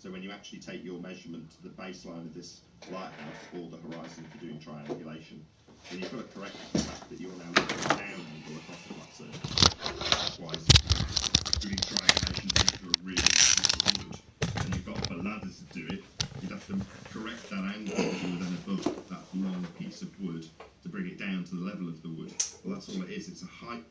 So when you actually take your measurement to the baseline of this lighthouse or the horizon for doing triangulation, then you've got to correct the fact that you're now looking at a down angle across the flat surface. Otherwise, doing triangulation takes for a really nice piece of wood, and you've got for ladders to do it, you'd have to correct that angle to then above that long piece of wood to bring it down to the level of the wood. Well, that's all it is. It's a height.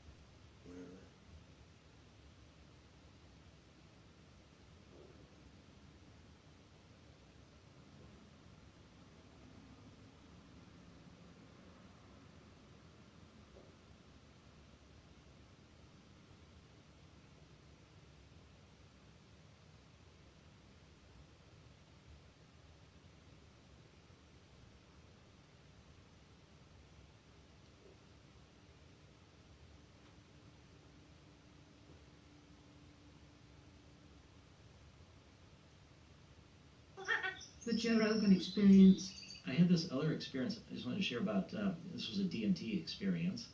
The Joe Rogan experience. I had this other experience I just wanted to share about. This was a DMT experience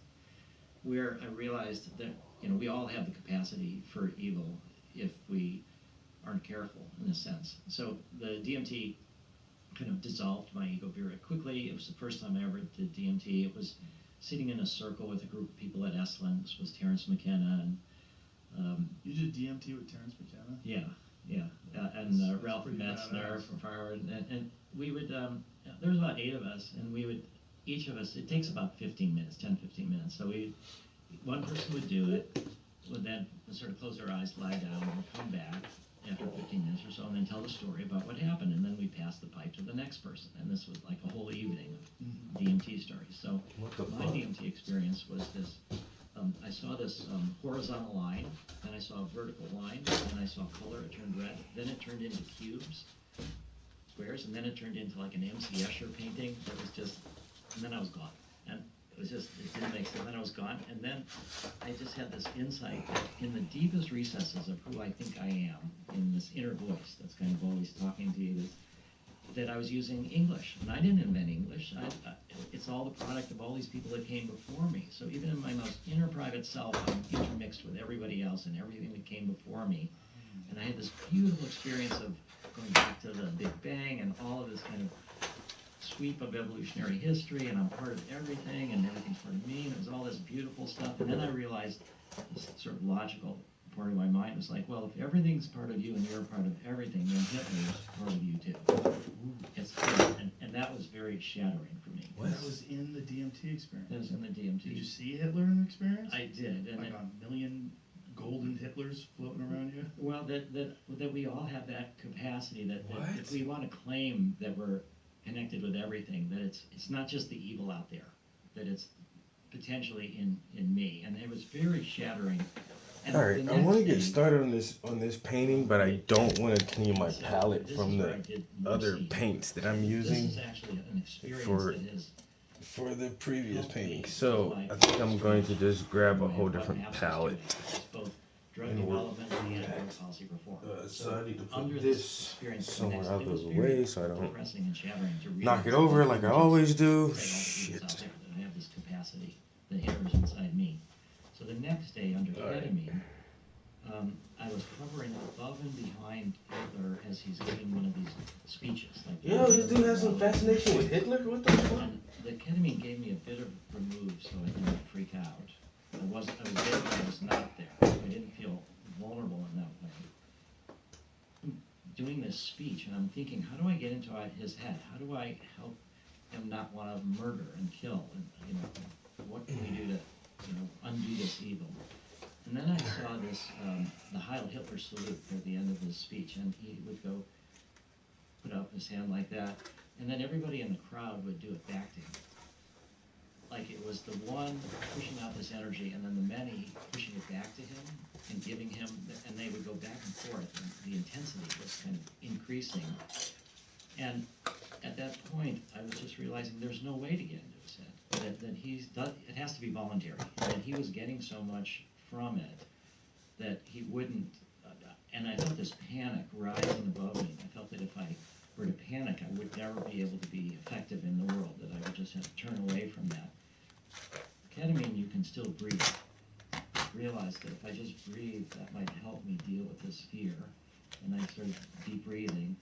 where I realized that we all have the capacity for evil if we aren't careful, in a sense. So the DMT kind of dissolved my ego very quickly. It was the first time I ever did DMT. It was sitting in a circle with a group of people at Esalen. This was Terence McKenna and you did DMT with Terence McKenna? Yeah. And Ralph Metzner from Harvard, and we would. There was about 8 of us, and we would. Each of us. It takes about 15 minutes, 10-15 minutes. So one person would do it, would then sort of close their eyes, lie down, and come back after 15 minutes or so, and then tell the story about what happened, and then we pass the pipe to the next person. And this was like a whole evening of DMT stories. So my DMT experience was this. I saw this horizontal line, then I saw a vertical line, then I saw color, it turned red, then it turned into cubes, squares, and then it turned into like an M.C. Escher painting that was just, and then I was gone. And it was just, it didn't make sense, then I was gone, and then I just had this insight that in the deepest recesses of who I think I am, in this inner voice that's kind of always talking to you, that I was using English, and I didn't invent English. It's all the product of all these people that came before me. So even in my most inner private self, I'm intermixed with everybody else and everything that came before me. And I had this beautiful experience of going back to the Big Bang and all of this kind of sweep of evolutionary history, and I'm part of everything, and everything's part of me, and it was all this beautiful stuff. And then I realized this sort of logical part of my mind was like, well, if everything's part of you and you're part of everything, then Hitler's part of you too. And that was very shattering for me. That was in the DMT experience. That was in the DMT. Did you see Hitler in the experience? I did. And like a million golden Hitlers floating around you? Well, that we all have that capacity, that if we want to claim that we're connected with everything, that it's not just the evil out there, that it's potentially in me. And it was very shattering. And all right, I want to get started on this painting, but I don't want to clean my palette from the other paints that I'm using for the previous painting. So I think I'm going to just grab a whole different palette. So I need to put this somewhere out of the way so I don't knock it over like I always do. Shit. I have this capacity that enters inside me. So the next day under ketamine, I was hovering above and behind Hitler as he's giving one of these speeches. Like this dude has some fascination with Hitler? What the fuck? And the ketamine gave me a bit of remove so I didn't freak out. I was there, but I was not there. I didn't feel vulnerable in that way. I'm doing this speech, and I'm thinking, how do I get into his head? How do I help him not want to murder and kill? And what can we do to undo this evil? And then I saw this, the Heil Hitler salute at the end of his speech, and he would go put up his hand like that, and then everybody in the crowd would do it back to him. Like it was the one pushing out this energy, and then the many pushing it back to him and giving him, and they would go back and forth, and the intensity was kind of increasing. And at that point, I was just realizing there's no way to get into his head. That it has to be voluntary. That he was getting so much from it that he wouldn't. And I felt this panic rising above me. I felt that if I were to panic, I would never be able to be effective in the world. That I would just have to turn away from that. Ketamine, you can still breathe. Realize that if I just breathe, that might help me deal with this fear. and I started deep breathing.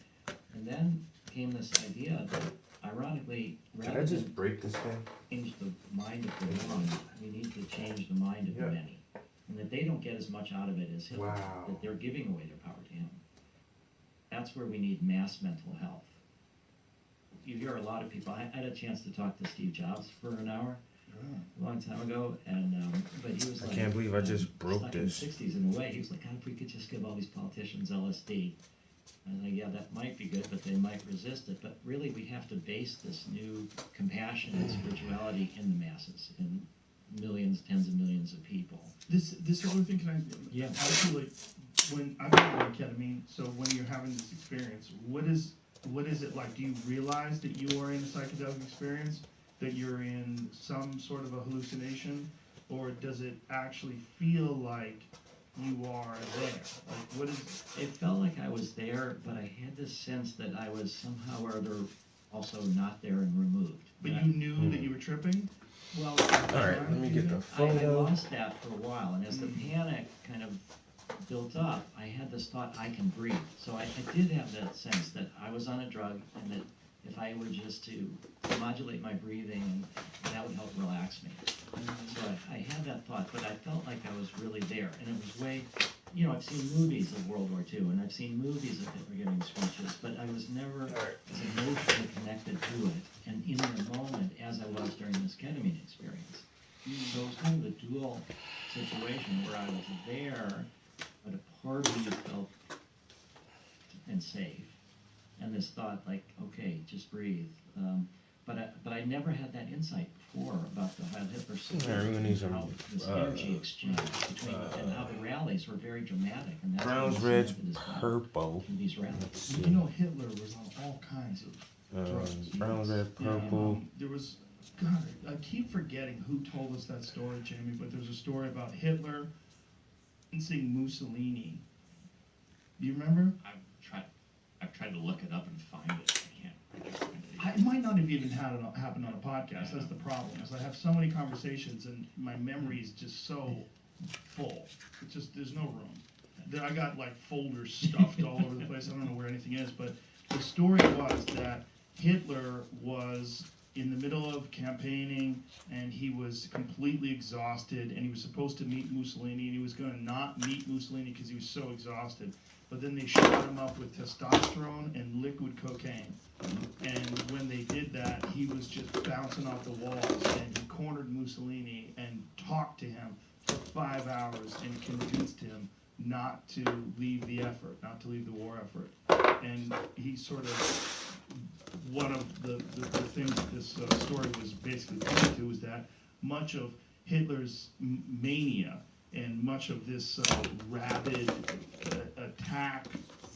And then came this idea that, ironically, Did I rather just than break this thing? change the mind of the one, we need to change the mind of the many. And that they don't get as much out of it as Hitler, that they're giving away their power to him. That's where we need mass mental health. You hear a lot of people. I had a chance to talk to Steve Jobs for an hour a long time ago, and but he was like, I can't believe I just broke stuck this. in the 60s in a way. He was like, God, if we could just give all these politicians LSD. I was like, yeah, that might be good, but they might resist it. But really, we have to base this new compassion and spirituality in the masses, in millions, tens of millions of people. This other thing, can I? Yeah. Actually, when I've been on ketamine, so when you're having this experience, what is it like? Do you realize that you are in a psychedelic experience, that you're in some sort of a hallucination, or does it actually feel like you are there? Like, what is? It felt like I was there, but I had this sense that I was somehow or other also not there and removed. But you knew that you were tripping? Well, Alright, let me get the I photo. lost that for a while, and as the panic kind of built up, I had this thought, I can breathe. So I did have that sense that I was on a drug, and that if I were just to modulate my breathing, that would help relax me. So I had that thought, but I felt like I was really there, and it was way, I've seen movies of World War II, and I've seen movies of Hitler giving speeches, but I was never as emotionally connected to it, and in the moment, as I was during this ketamine experience. So it was kind of a dual situation where I was there, but a part of me felt and safe, and this thought like, okay, just breathe. But I never had that insight before about the Heil Hitler situation, how this energy exchange between and how the rallies were very dramatic, and that's Browns, what reds, it is done purple. through these rallies. You know, Hitler was on all kinds of drugs. Brown, red, purple. There was, God, I keep forgetting who told us that story, Jamie, but there's a story about Hitler convincing Mussolini. Do you remember? I've tried to look it up and find it. I can't find it. It might not have even happened on a podcast. That's the problem. Is I have so many conversations and my memory is just so full. It's just there's no room. I got like folders stuffed all over the place. I don't know where anything is, but the story was that Hitler was in the middle of campaigning and he was completely exhausted and he was supposed to meet Mussolini and he was going to not meet Mussolini because he was so exhausted. But then they shot him up with testosterone and liquid cocaine. And when they did that, he was just bouncing off the walls and he cornered Mussolini and talked to him for 5 hours and convinced him not to leave the effort, not to leave the war effort. And he sort of, one of the things that this story was basically pointing to was that much of Hitler's mania and much of this rabid attack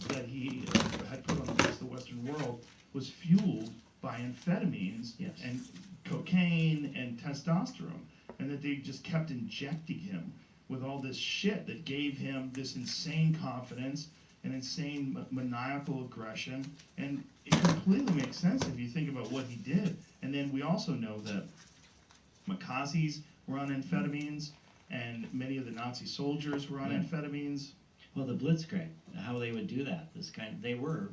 that he had put on the rest of the Western world was fueled by amphetamines and cocaine and testosterone, and that they just kept injecting him with all this shit that gave him this insane confidence and insane maniacal aggression, and it completely makes sense if you think about what he did. And then we also know that Makazis were on amphetamines, and many of the Nazi soldiers were on amphetamines. Well, the Blitzkrieg, how they would do that, they were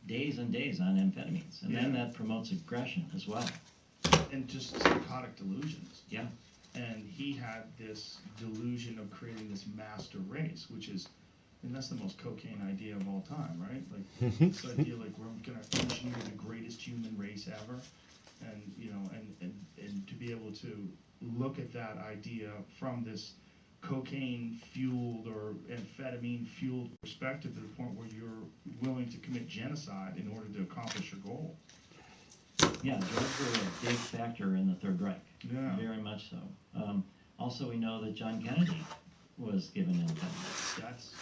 days and days on amphetamines, and then that promotes aggression as well. And just psychotic delusions. Yeah. And he had this delusion of creating this master race, which is, and that's the most cocaine idea of all time, right? Like this idea, like we're going to engineer the greatest human race ever, and and to be able to look at that idea from this cocaine-fueled or amphetamine-fueled perspective to the point where you're willing to commit genocide in order to accomplish your goal. Yeah, drugs were a big factor in the Third Reich. Yeah. Very much so. Also, we know that John Kennedy was given amphetamines. That's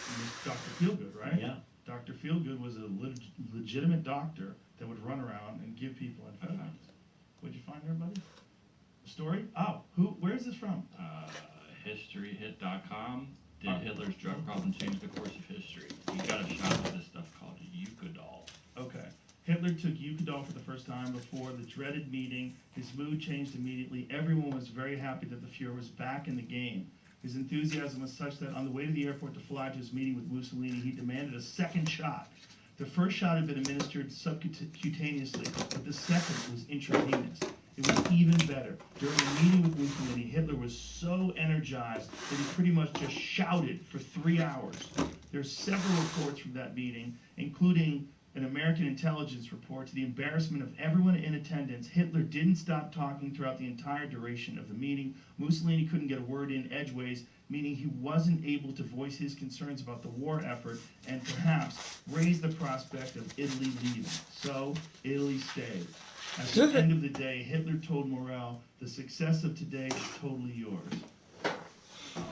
Dr. Feelgood, right? Yeah. Dr. Feelgood was a legitimate doctor that would run around and give people amphetamines. What'd you find there, buddy? A story? Oh, where is this from? Historyhit.com. Did Hitler's drug problem change the course of history? He got a shot of this stuff called Eucadol. Okay. Hitler took Eucadol for the first time before the dreaded meeting. His mood changed immediately. Everyone was very happy that the Fuhrer was back in the game. His enthusiasm was such that on the way to the airport to fly to his meeting with Mussolini, he demanded a second shot. The first shot had been administered subcutaneously, but the second was intravenous. It was even better. During a meeting with Mussolini, Hitler was so energized that he pretty much just shouted for 3 hours. There's several reports from that meeting, including an American intelligence report. To the embarrassment of everyone in attendance, Hitler didn't stop talking throughout the entire duration of the meeting. Mussolini couldn't get a word in edgeways, meaning he wasn't able to voice his concerns about the war effort and perhaps raise the prospect of Italy leaving. So, Italy stayed. At the end of the day, Hitler told Morel, the success of today is totally yours.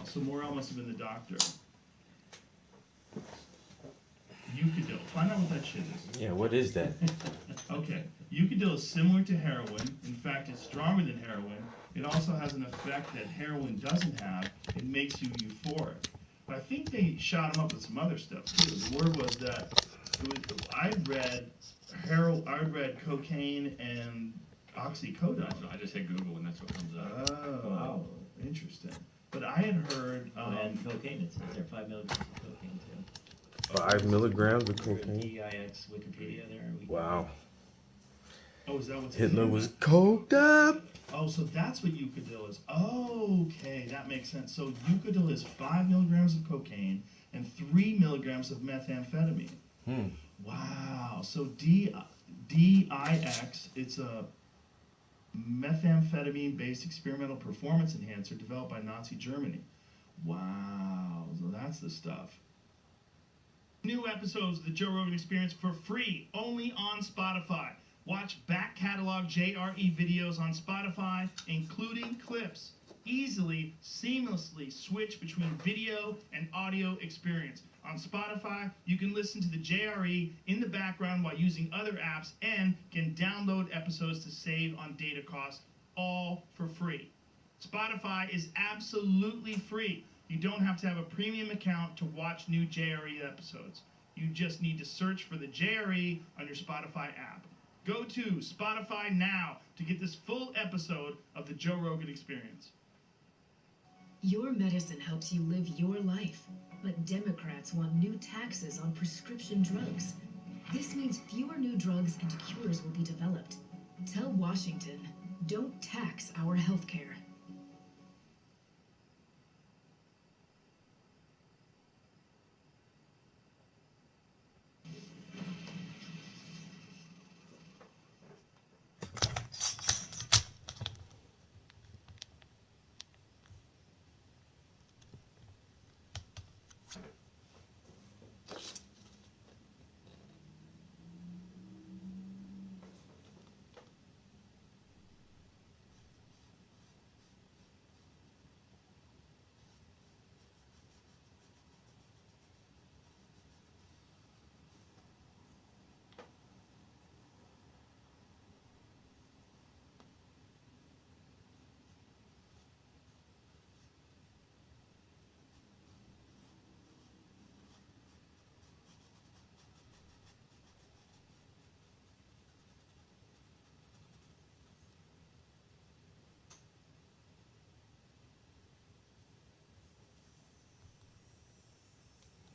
So Morel must have been the doctor. Eucadil. Find out what that shit is. Yeah, what is that? Okay. Eucadil is similar to heroin. In fact, it's stronger than heroin. It also has an effect that heroin doesn't have. It makes you euphoric. But I think they shot him up with some other stuff too. The word was that I read cocaine and oxycodone. I just hit Google and that's what comes up. Oh, wow. Interesting. But I had heard and cocaine. It says there 5 milligrams of cocaine too. 5 milligrams of cocaine. EIX Wikipedia there. Wow. Oh, is that what's Hitler was coked up. Oh, so that's what Eucadil is. Okay, that makes sense. So Eucadil is 5 milligrams of cocaine and 3 milligrams of methamphetamine. Wow. So DIX, it's a methamphetamine-based experimental performance enhancer developed by Nazi Germany. Wow. So that's the stuff. New episodes of the Joe Rogan Experience for free, only on Spotify. Watch back catalog JRE videos on Spotify, including clips. Easily, seamlessly switch between video and audio experience. On Spotify, you can listen to the JRE in the background while using other apps and can download episodes to save on data costs, all for free. Spotify is absolutely free. You don't have to have a premium account to watch new JRE episodes. You just need to search for the JRE on your Spotify app. Go to Spotify now to get this full episode of the Joe Rogan Experience. Your medicine helps you live your life, but Democrats want new taxes on prescription drugs. This means fewer new drugs and cures will be developed. Tell Washington, don't tax our healthcare.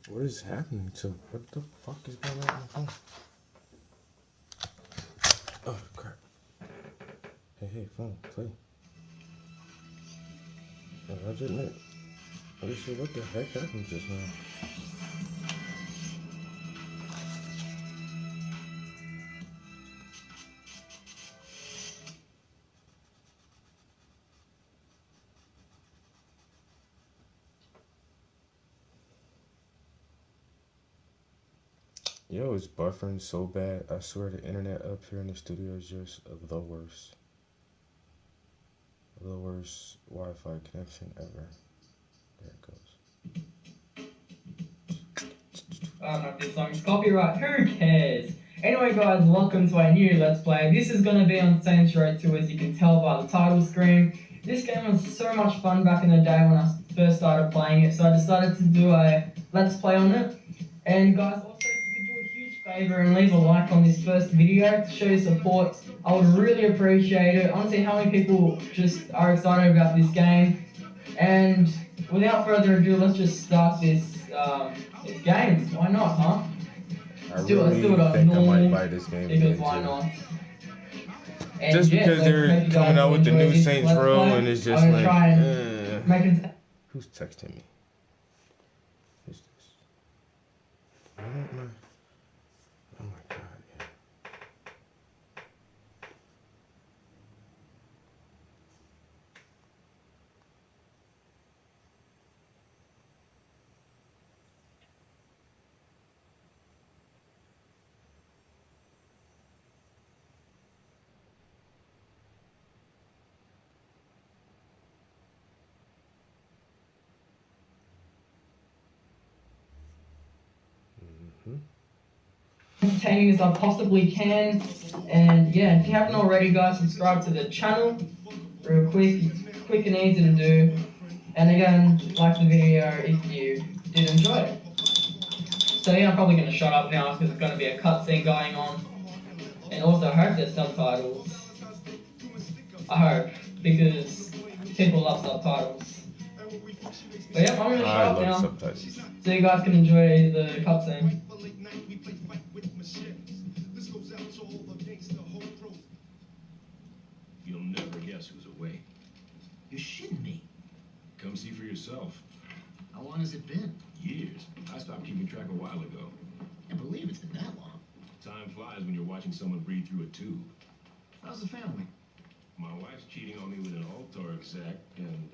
What is happening to what the fuck is going on my phone? Oh crap. Hey, phone, play. I just admit. Holy shit, what the heck happened just now? Yo, it's buffering so bad. I swear the internet up here in the studio is just the worst. The worst Wi-Fi connection ever. There it goes. I don't know if this song's copyright. Who cares? Anyway, guys, welcome to a new Let's Play. This is going to be on Saints Row 2, as you can tell by the title screen. This game was so much fun back in the day when I first started playing it, so I decided to do a Let's Play on it. And guys, also, if you could do a huge favour and leave a like on this first video to show your support, I would really appreciate it. I want to see how many people just are excited about this game. And without further ado, let's just start this game. Why not, huh? I do really it on think I normal, might buy this game because again why too. not? And Just yeah, because so they're hope you coming guys out with the enjoy new this Saints Let's Row, Play. and it's just I'm gonna like, try and make it. who's texting me? Who's this? Why don't my- Oh my god! Yeah. Entertaining as I possibly can. And yeah, if you haven't already, guys, subscribe to the channel. Real quick and easy to do. And again, like the video if you did enjoy it. So yeah, I'm probably going to shut up now because there's going to be a cutscene going on. And also, I hope there's subtitles. I hope, because people love subtitles. But yeah, I'm going to shut I up love now. subtitles. So you guys can enjoy the cutscene. You'll never guess who's awake. You're shitting me. Come see for yourself. How long has it been? Years. I stopped keeping track a while ago. Can't believe it's been that long. Time flies when you're watching someone breathe through a tube. How's the family? My wife's cheating on me with an altar exec, and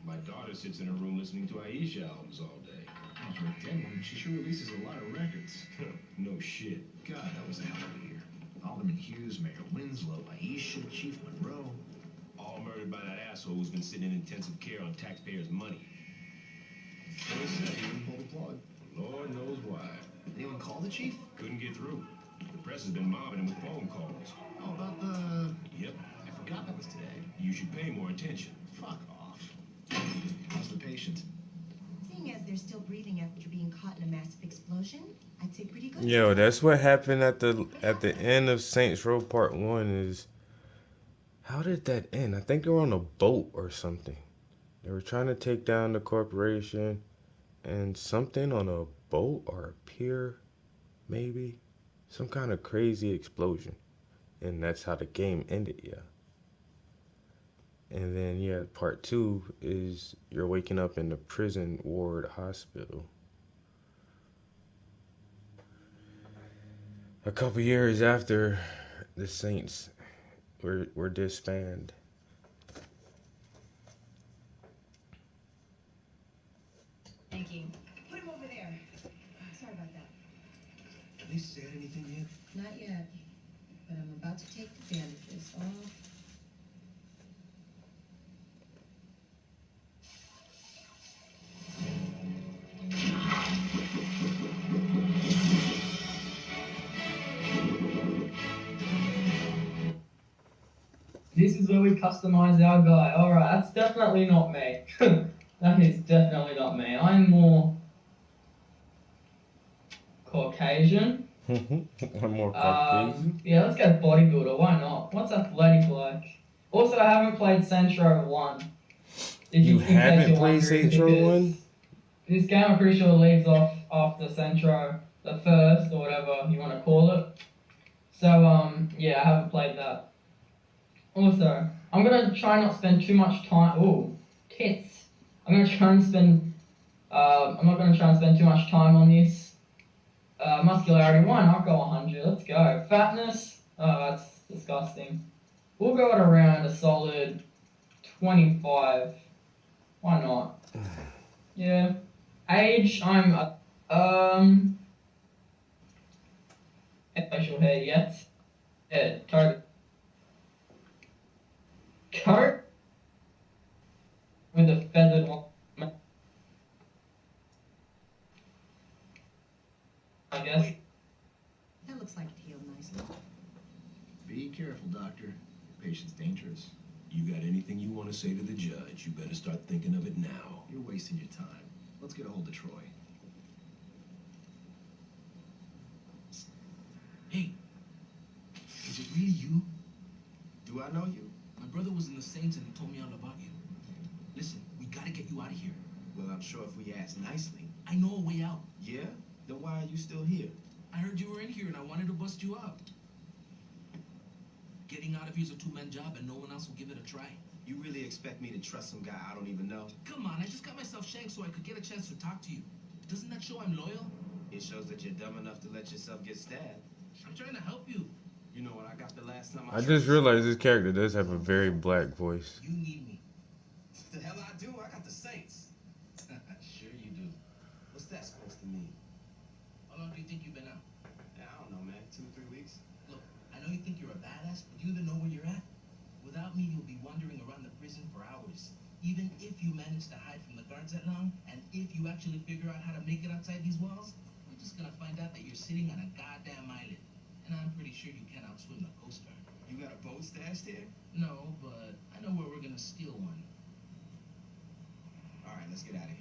my daughter sits in her room listening to Aisha albums all day. Oh, for a dead one, she sure releases a lot of records. No shit. God, that was a hell of a year. Alderman Hughes, Mayor Winslow, Aisha, Chief Monroe. All murdered by that asshole who's been sitting in intensive care on taxpayers' money. So they said he didn't pull the plug. Lord knows why. Anyone call the chief? Couldn't get through. The press has been mobbing him with phone calls. Oh, about the... Yep. I forgot that was today. You should pay more attention. Fuck off. How's the patient? Seeing as they're still breathing after being caught in a massive explosion, I'd say pretty good. Yo, that's what happened at the end of Saints Row Part 1 is... How did that end? I think they were on a boat or something. They were trying to take down the corporation and something on a boat or a pier, maybe. Some kind of crazy explosion. And that's how the game ended, yeah. And then, yeah, Part 2 is you're waking up in the prison ward hospital. A couple years after the Saints were disbanded. Thank you. Put him over there. Sorry about that. Have they said anything yet? Not yet. But I'm about to take the bandages off. This is where we customize our guy. Alright, that's definitely not me. That is definitely not me. I'm more Caucasian. One more Caucasian. Yeah, let's go bodybuilder. Why not? What's athletic like? Also, I haven't played Saints Row 1. You haven't played Saints Row 1? This game, I'm pretty sure, leaves off after Saints Row the first, or whatever you want to call it. So, yeah, I haven't played that. Also, I'm gonna try not spend too much time. Ooh, tits. I'm gonna try and spend. I'm not gonna try and spend too much time on this. Muscularity, why not go 100? Let's go. Fatness, oh, that's disgusting. We'll go at around a solid 25. Why not? Yeah. Age, I'm facial hair yet. Yeah, target. Coat with a feathered one. I guess. That looks like it healed nicely. Be careful, doctor. Your patient's dangerous. You got anything you want to say to the judge, you better start thinking of it now. You're wasting your time. Let's get a hold of Troy. Hey, is it really you? Do I know you? My brother was in the Saints and he told me all about you. Listen, we gotta get you out of here. Well, I'm sure if we ask nicely. I know a way out. Yeah? Then why are you still here? I heard you were in here and I wanted to bust you up. Getting out of here's a two-man job and no one else will give it a try. You really expect me to trust some guy I don't even know? Come on, I just got myself shanked so I could get a chance to talk to you. Doesn't that show I'm loyal? It shows that you're dumb enough to let yourself get stabbed. I'm trying to help you. You know what I got the last time I just realized this character does have a very black voice. You need me. The hell I do? I got the Saints. Sure you do. What's that supposed to mean? How long do you think you've been out? I don't know, man. 2 or 3 weeks? Look, I know you think you're a badass, but do you even know where you're at? Without me, you'll be wandering around the prison for hours. Even if you manage to hide from the guards that long, and if you actually figure out how to make it outside these walls, we're just gonna find out that you're sitting on a goddamn island. And I'm pretty sure you can't outswim the Coast Guard. You got a boat stashed here? No, but I know where we're gonna steal one. All right, let's get out of here.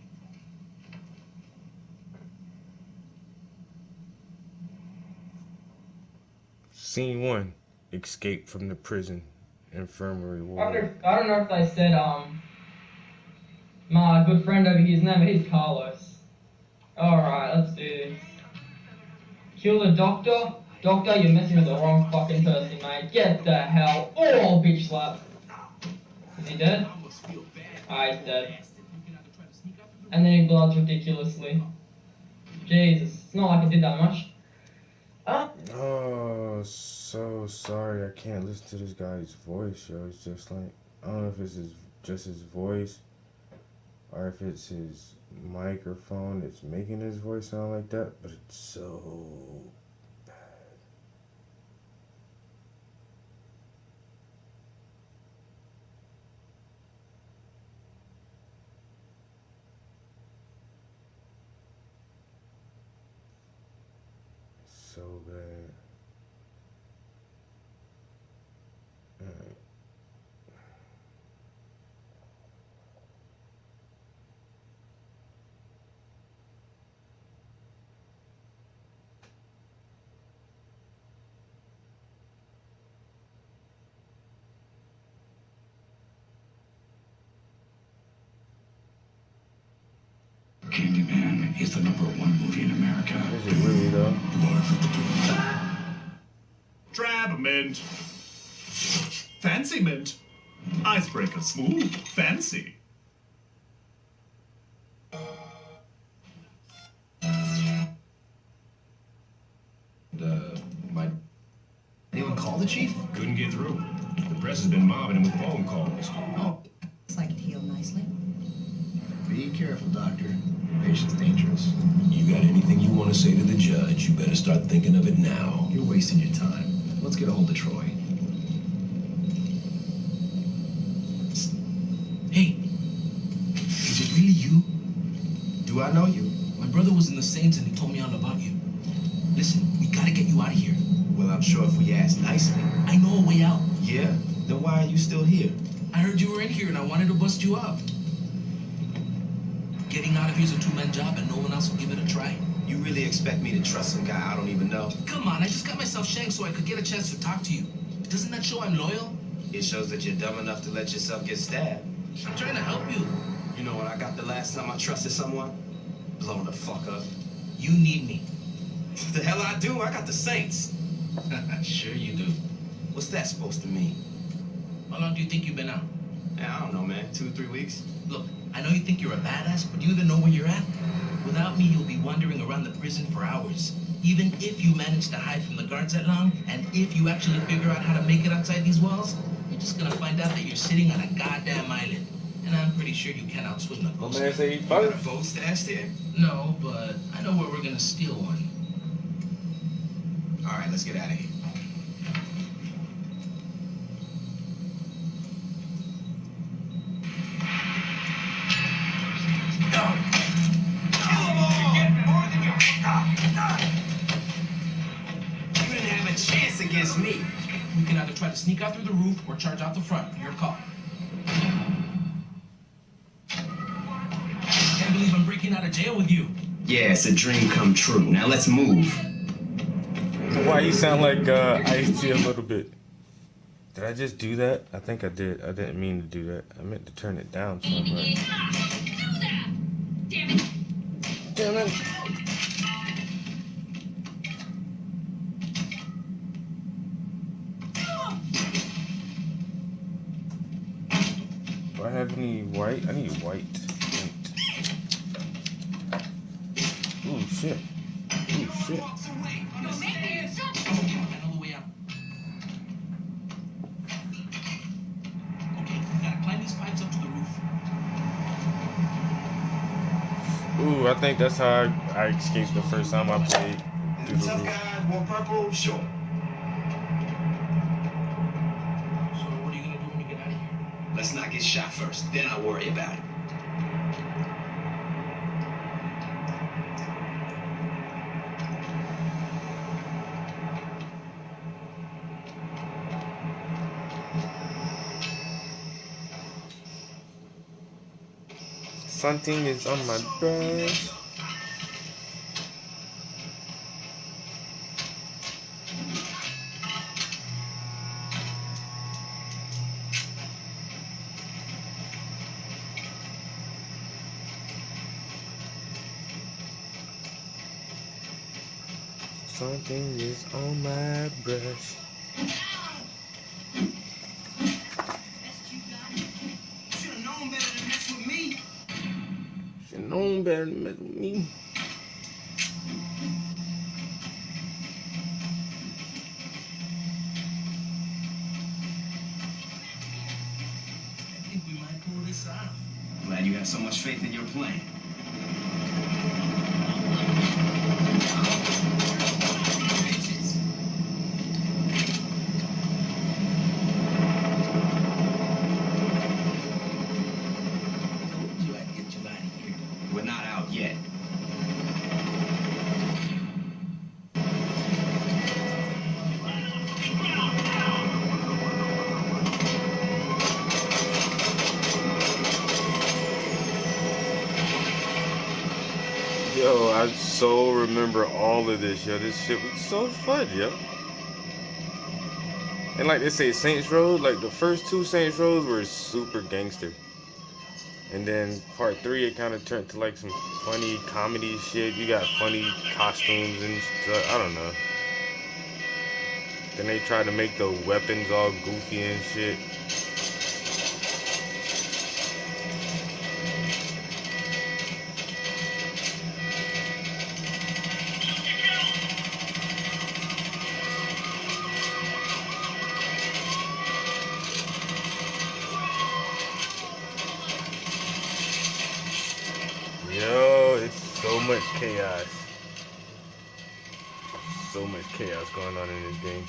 Scene 1. Escape from the prison. Infirmary I ward. don't know if they said, my good friend over here's name, he's Carlos. Alright, let's do this. Kill the doctor? Doctor, you're messing with the wrong fucking person, mate. Get the hell. Oh, bitch slap. Is he dead? Ah, he's dead. And then he bloods ridiculously. Jesus, it's not like I did that much. Oh, so sorry. I can't listen to this guy's voice, yo. It's just like, I don't know if it's just his voice or if it's his microphone that's making his voice sound like that, but it's so bad. So bad. Alright. Candyman is the #1 movie in America. Is it really though? Drab mint. Fancy mint. Icebreaker smooth. Fancy. Anyone call the chief? Couldn't get through. The press has been mobbing him with phone calls. Oh, looks like it healed nicely. Be careful, doctor. Patient's dangerous. You got anything you want to say to the judge, you better start thinking of it now. You're wasting your time. Let's get a hold of Troy. Hey, is it really you? Do I know you? My brother was in the Saints and he told me all about you. Listen, we gotta get you out of here. Well, I'm sure if we ask nicely. I know a way out. Yeah? Then why are you still here? I heard you were in here and I wanted to bust you up. Getting out of here's a two-man job and no one else will give it a try. You really expect me to trust some guy I don't even know? Come on, I just got myself shanked so I could get a chance to talk to you. Doesn't that show I'm loyal? It shows that you're dumb enough to let yourself get stabbed. I'm trying to help you. You know what I got the last time I trusted someone? Blown the fuck up. You need me. The hell I do? I got the Saints. Sure you do. What's that supposed to mean? How long do you think you've been out? I don't know, man. 2 or 3 weeks? Look, I know you think you're a badass, but do you even know where you're at? Without me, you'll be wandering around the prison for hours. Even if you manage to hide from the guards that long, and if you actually figure out how to make it outside these walls, you're just gonna find out that you're sitting on a goddamn island. And I'm pretty sure you can't outswim the Coast Guard. You got a boat stashed here? No, but I know where we're gonna steal one. All right, let's get out of here. You didn't have a chance against me. We can either try to sneak out through the roof or charge out the front. Your call. Can't believe I'm breaking out of jail with you. Yeah, it's a dream come true. Now let's move. Why you sound like Ice-T a little bit? Did I just do that? I think I did. I didn't mean to do that. I meant to turn it down so I'm right. Do that! Damn it! Damn it! Do I have any white? I need white paint. Ooh, shit. Ooh, shit. Another way out. Okay, you gotta climb these pipes up to the roof. Ooh, I think that's how I escaped the first time I played through the Tough roof. guy, more purple, sure. So what are you gonna do when you get out of here? Let's not get shot first, then I'll worry about it. Something is on my breath. Something is on my brush. Should've known better than mess with me. Should've known better than mess with me. I think we might pull this off. Glad you have so much faith in your plan. We're not out yet. Yo, I so remember all of this, yo. This shit was so fun, yo. And like they say, Saints Row, like the first two Saints Rows were super gangster. And then part 3, it kind of turned to like some funny comedy shit. You got funny costumes and stuff. I don't know. Then they tried to make the weapons all goofy and shit. Yo, it's so much chaos. So much chaos going on in this game.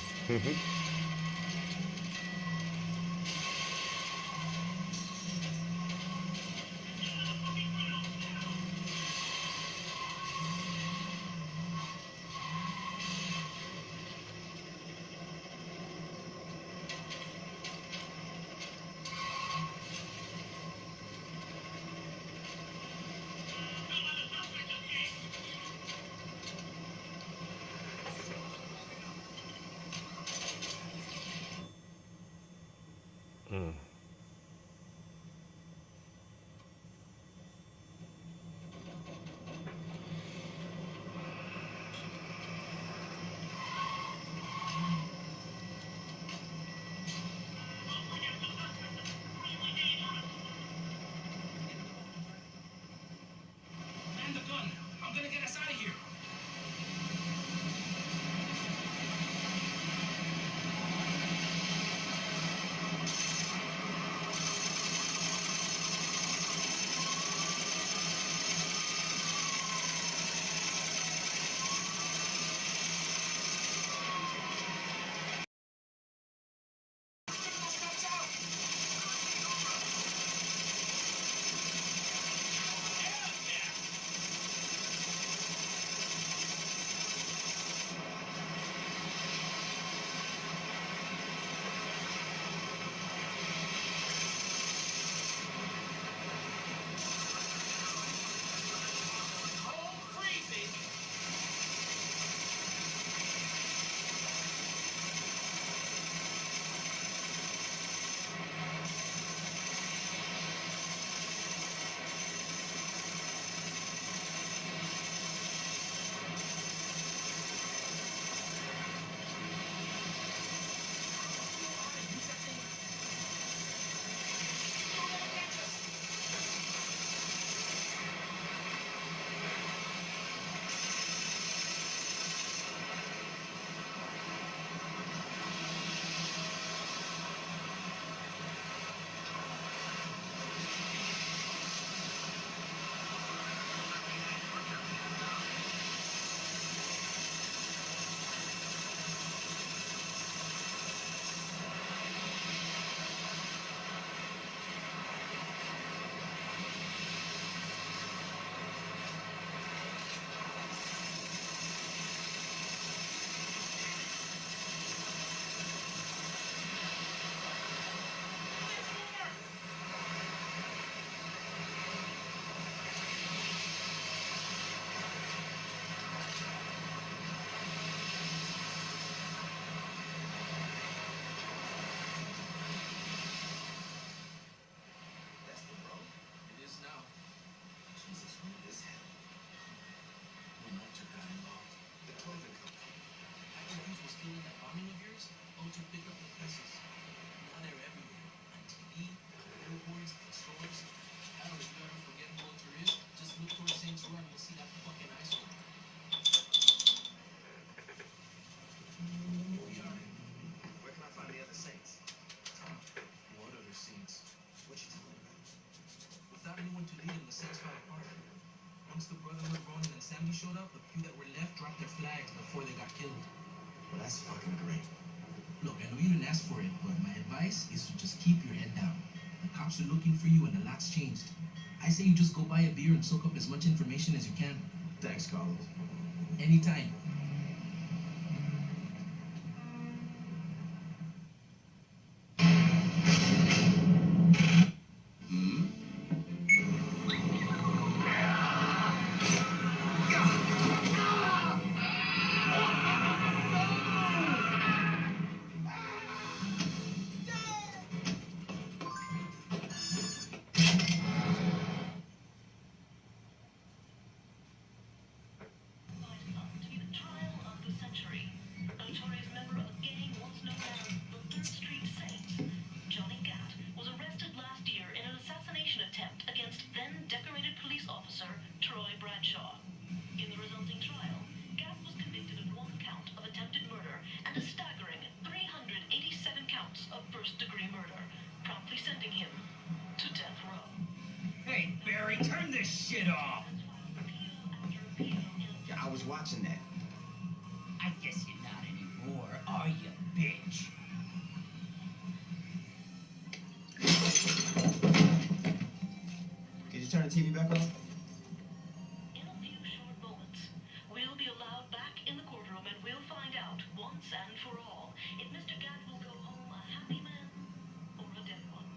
the sets fell apart. Once the Brotherhood, Ronan, and Sammy showed up, the few that were left dropped their flags before they got killed. Well, that's fucking great. Look, I know you didn't ask for it, but my advice is to just keep your head down. The cops are looking for you and a lot's changed. I say you just go buy a beer and soak up as much information as you can. Thanks, Carlos. Anytime. Turn this shit off! Yeah, I was watching that. I guess you're not anymore, are you, bitch? Could you turn the TV back on? In a few short moments, we'll be allowed back in the courtroom and we'll find out once and for all if Mr. Gat will go home a happy man or a dead one.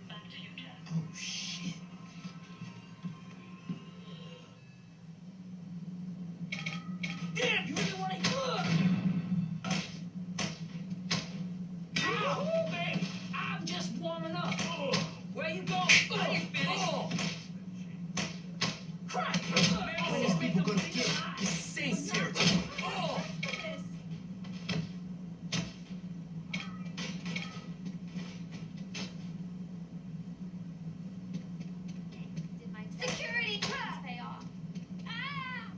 Back to you, Jack. Oh, shit. Damn, you really want to look? Ow, man! I'm just warming up. Where you going? I ain't finished. Christ! When these people gonna get the same territory? Oh! Security costs pay off. Ah!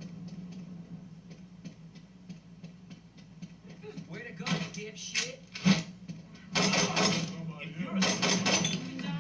Way to go, dipshit. If you're a you die.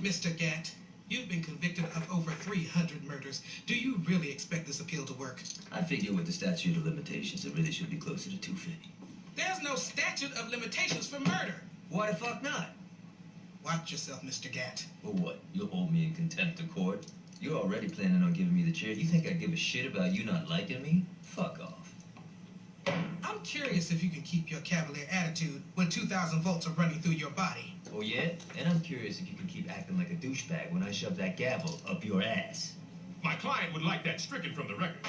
Mr. Gat, you've been convicted of over 300 murders. Do you really expect this appeal to work? I figure with the statute of limitations, it really should be closer to 250. There's no statute of limitations for murder. Why the fuck not? Watch yourself, Mr. Gat. Well, what? You'll hold me in contempt of court? You're already planning on giving me the chair. You think I give a shit about you not liking me? Fuck off. I'm curious if you can keep your cavalier attitude when 2,000 volts are running through your body. Oh, yeah? And I'm curious if you can keep acting like a douchebag when I shove that gavel up your ass. My client would like that stricken from the record.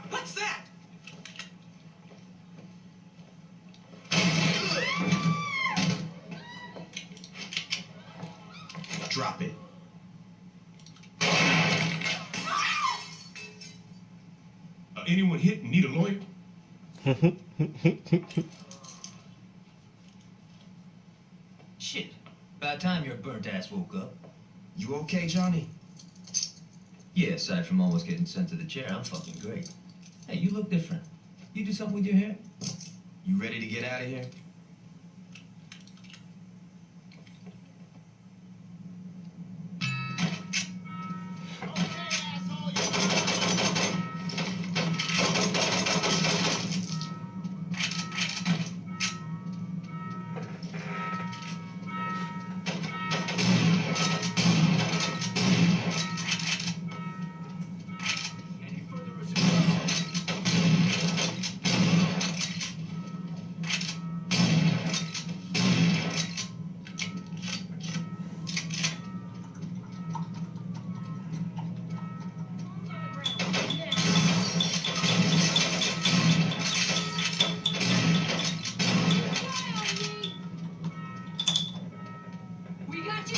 What's that? Drop it. Anyone hit and need a lawyer? Shit. About time your burnt ass woke up. You okay, Johnny? Yeah, aside from almost getting sent to the chair, I'm fucking great. Hey, you look different. You do something with your hair? You ready to get out of here? We got you.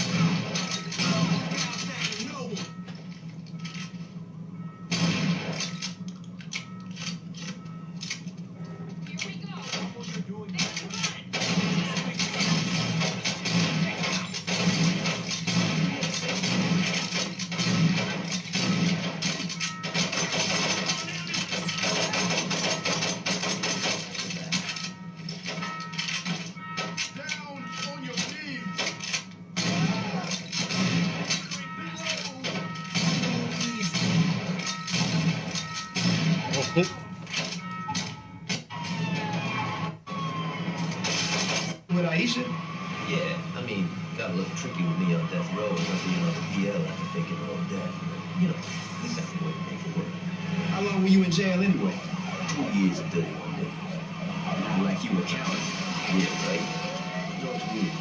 With Aisha? Yeah, I mean, got a little tricky with me on death row, especially you on the PL after thinking her own death. But, you know, we got the way to make it work. How long were you in jail anyway? 2 years and 31 days. Like you were counting. Yeah, right? You know, it's weird.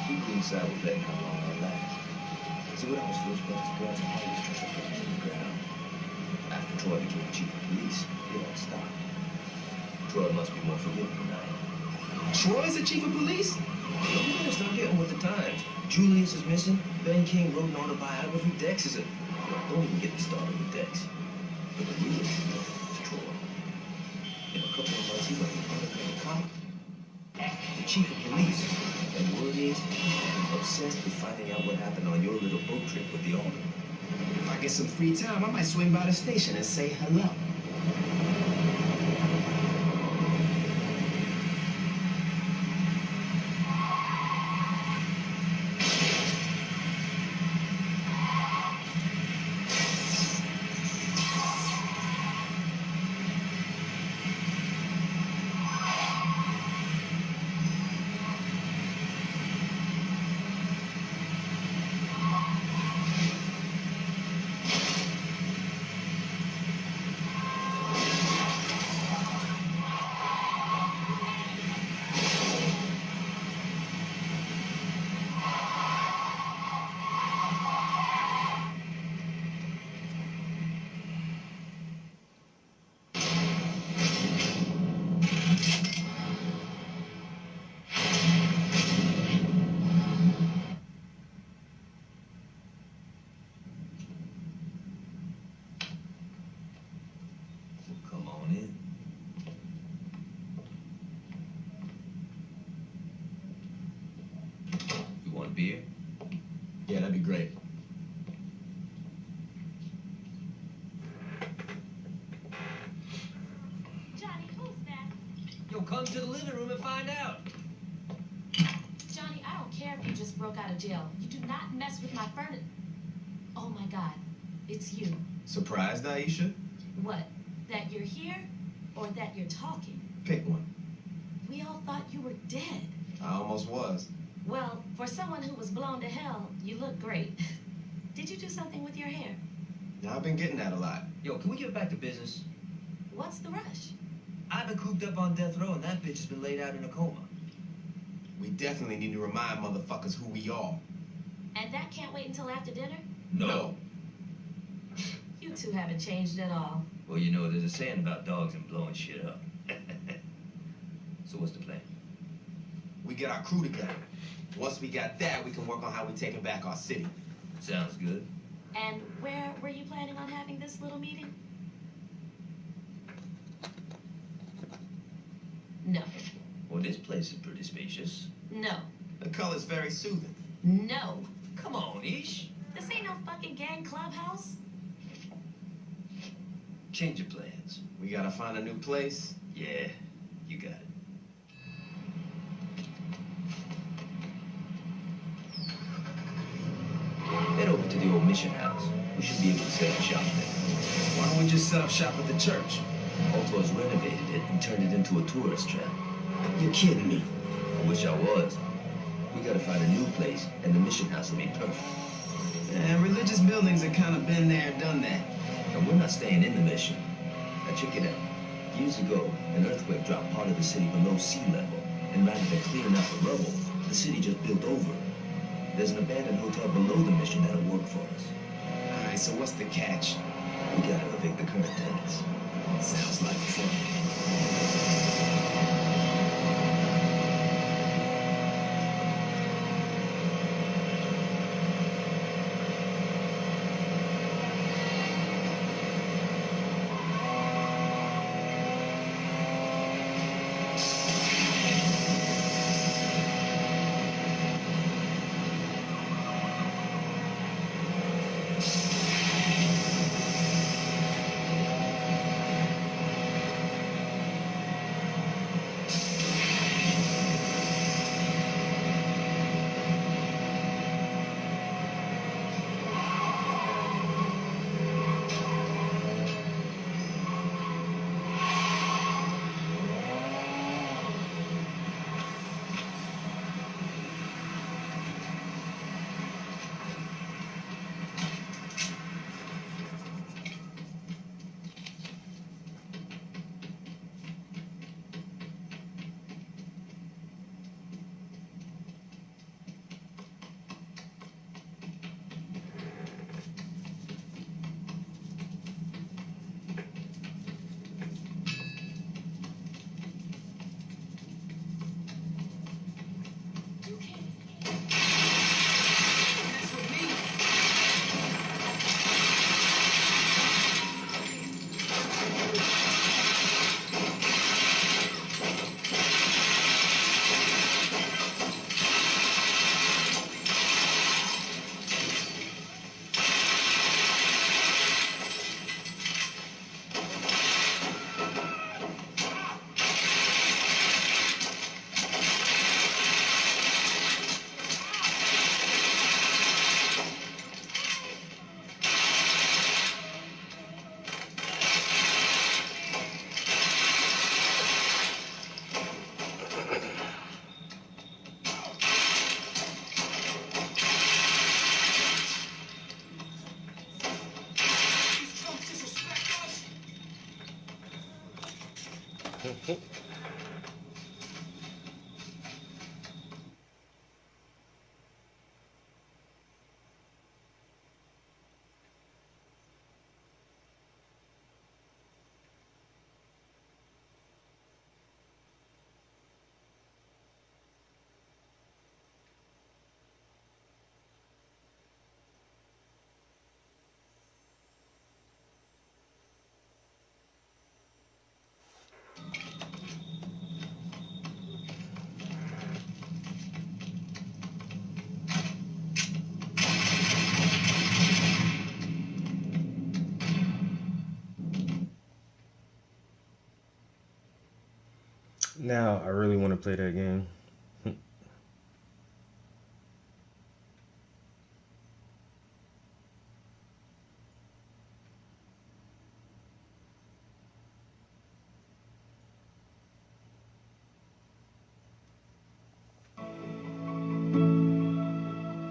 People inside were betting how long I'd last. See, when I was first busted grass, I was trying to put me in the ground. After Troy became chief of police, it all stopped. Troy must be more forgiving than I am. Troy's the chief of police? You better start getting with the times. Julius is missing. Ben King wrote an autobiography. Dex is a... Don't even get me started with Dex. But the real issue is Troy. In a couple of months, he might be an undercover cop. The chief of police. And word is, he's obsessed with finding out what happened on your little boat trip with the alderman. If I get some free time, I might swing by the station and say hello. Come on in. You want a beer? Yeah, that'd be great. Johnny, who's that? Yo, come to the living room and find out. Johnny, I don't care if you just broke out of jail. You do not mess with my furniture. Oh my God, it's you. Surprised, Aisha? What? That you're here or that you're talking? Pick one. We all thought you were dead. I almost was. Well, for someone who was blown to hell, you look great. Did you do something with your hair? Yeah, I've been getting that a lot. Yo, can we get back to business? What's the rush? I've been cooped up on death row and that bitch has been laid out in a coma. We definitely need to remind motherfuckers who we are. And that can't wait until after dinner? No. You two haven't changed at all. Well, you know, there's a saying about dogs and blowing shit up. So what's the plan? We get our crew together. Once we got that, we can work on how we taking back our city. Sounds good. And where were you planning on having this little meeting? No. Well, this place is pretty spacious. No. The color's very soothing. No. Come on, Ish. This ain't no fucking gang clubhouse. Change your plans. We gotta find a new place. Yeah, you got it. Head over to the old mission house. We should be able to set up shop there. Why don't we just set up shop at the church? Ultor's renovated it and turned it into a tourist trap. You're kidding me. I wish I was. We gotta find a new place, and the mission house will be perfect. And religious buildings have kind of been there, done that. And we're not staying in the mission. Now check it out. Years ago, an earthquake dropped part of the city below sea level, and rather than clearing out the rubble, the city just built over it. There's an abandoned hotel below the mission that'll work for us. Alright, so what's the catch? We gotta evict the current tenants. Sounds like fun. Now I really want to play that game.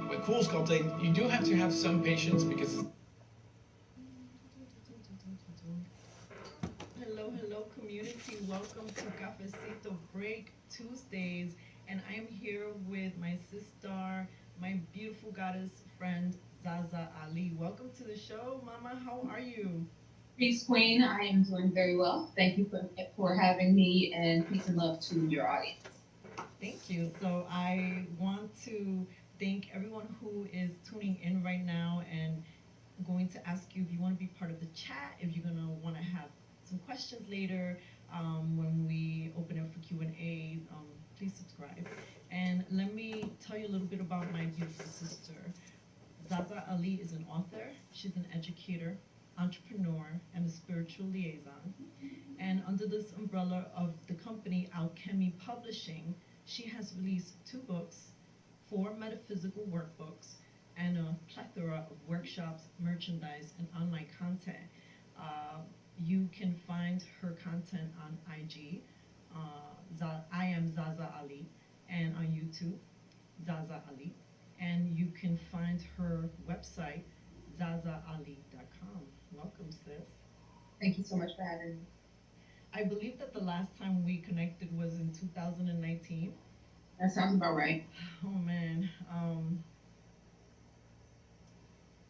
With cool sculpting, you do have to have some patience because Hello, community. Welcome to Cafecito Break Tuesdays. And I am here with my sister, my beautiful goddess friend, Zaza Ali. Welcome to the show, Mama. How are you? Peace, Queen. I am doing very well. Thank you for having me, and peace and love to your audience. Thank you. So I want to thank everyone who is tuning in right now, and I'm going to ask you if you want to be part of the chat, if you're going to want to have some questions later when we open up for Q&A, please subscribe. And let me tell you a little bit about my beautiful sister. Zaza Ali is an author. She's an educator, entrepreneur, and a spiritual liaison. And under this umbrella of the company Alchemy Publishing, she has released 2 books, 4 metaphysical workbooks, and a plethora of workshops, merchandise, and online content. You can find her content on IG, I am Zaza Ali, and on YouTube, Zaza Ali. And you can find her website, zazaali.com. Welcome, sis. Thank you so much for having me. I believe that the last time we connected was in 2019. That sounds about right. Oh man,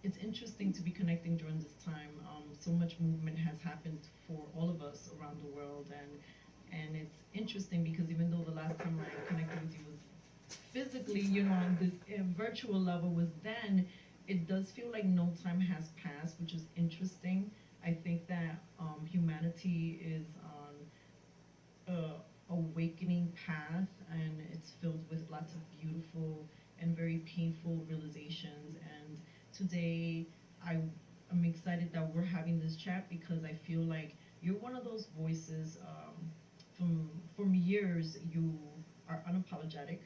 it's interesting to be connecting during this time. So much movement has happened for all of us around the world, and it's interesting because even though the last time I connected with you was physically, on this virtual level was then, it does feel like no time has passed, which is interesting. I think that humanity is on a awakening path, and it's filled with lots of beautiful and very painful realizations. And today I'm excited that we're having this chat because I feel like you're one of those voices. From years, you are unapologetic,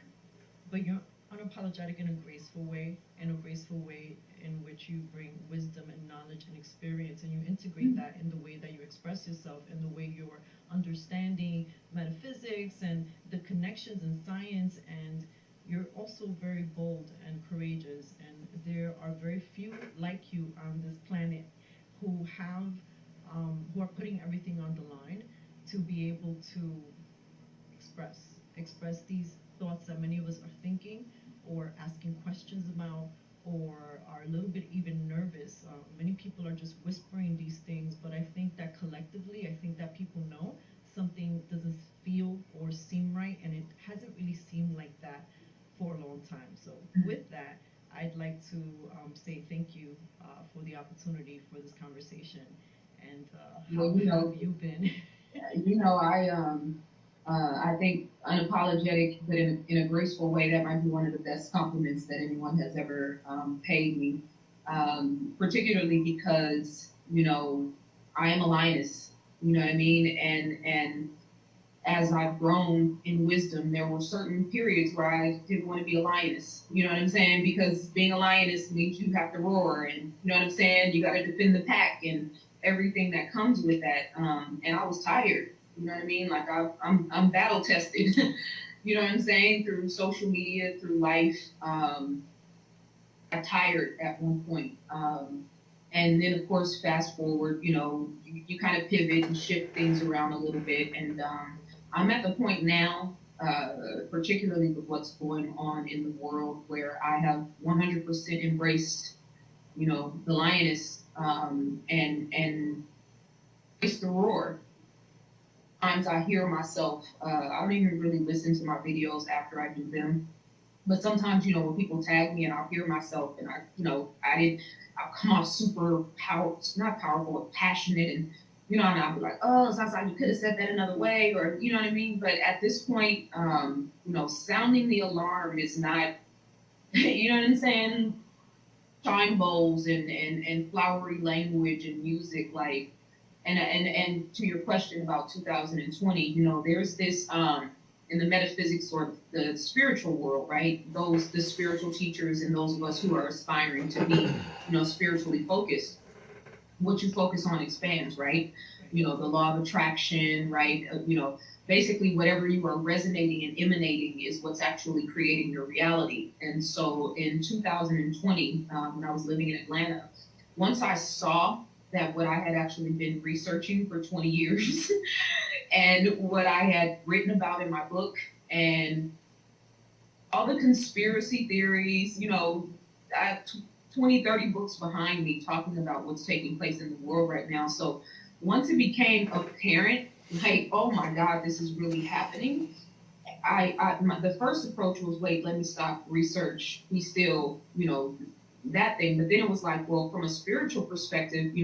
but you're unapologetic in a graceful way, in which you bring wisdom and knowledge and experience, and you integrate that in the way that you express yourself and the way you're understanding metaphysics and the connections in science. And you're also very bold and courageous, and there are very few like you on this planet who are putting everything on the line to be able to express these thoughts that many of us are thinking or asking questions about, or are a little bit even nervous. Many people are just whispering these things, but I think that collectively, I think that people know something doesn't feel or seem right, and it hasn't really seemed like that for a long time. So with that, I'd like to say thank you for the opportunity for this conversation. And how have you been? I think unapologetic, but in a graceful way, that might be one of the best compliments that anyone has ever paid me. Particularly because, I am a lioness, you know what I mean? And as I've grown in wisdom, there were certain periods where I didn't want to be a lioness, you know what I'm saying? Because being a lioness means you have to roar, and you know what I'm saying? You got to defend the pack and everything that comes with that. And I was tired. You know what I mean? Like I'm battle tested, you know what I'm saying? Through social media, through life. I'm tired at one point. And then of course, fast forward, you kind of pivot and shift things around a little bit. And I'm at the point now, particularly with what's going on in the world, where I have 100% embraced, the lioness, and it's the roar. Sometimes I hear myself, I don't even really listen to my videos after I do them, but sometimes, when people tag me and I'll hear myself and I'll come off super not powerful, but passionate, and, and I'll be like, oh, Zaza, you could have said that another way, or, you know what I mean? But at this point, sounding the alarm is not, you know what I'm saying? Chime bowls and flowery language and music, like, and to your question about 2020, there's this in the metaphysics or the spiritual world, right? The spiritual teachers and those of us who are aspiring to be, spiritually focused. What you focus on expands, right? The law of attraction, right? Basically whatever you are resonating and emanating is what's actually creating your reality. And so in 2020, when I was living in Atlanta, once I saw that what I had actually been researching for 20 years and what I had written about in my book and all the conspiracy theories, I have 20, 30 books behind me talking about what's taking place in the world right now. So once it became apparent, like, oh my God, this is really happening, the first approach was, wait, let me stop research. We still, that thing. But then it was like, well, from a spiritual perspective,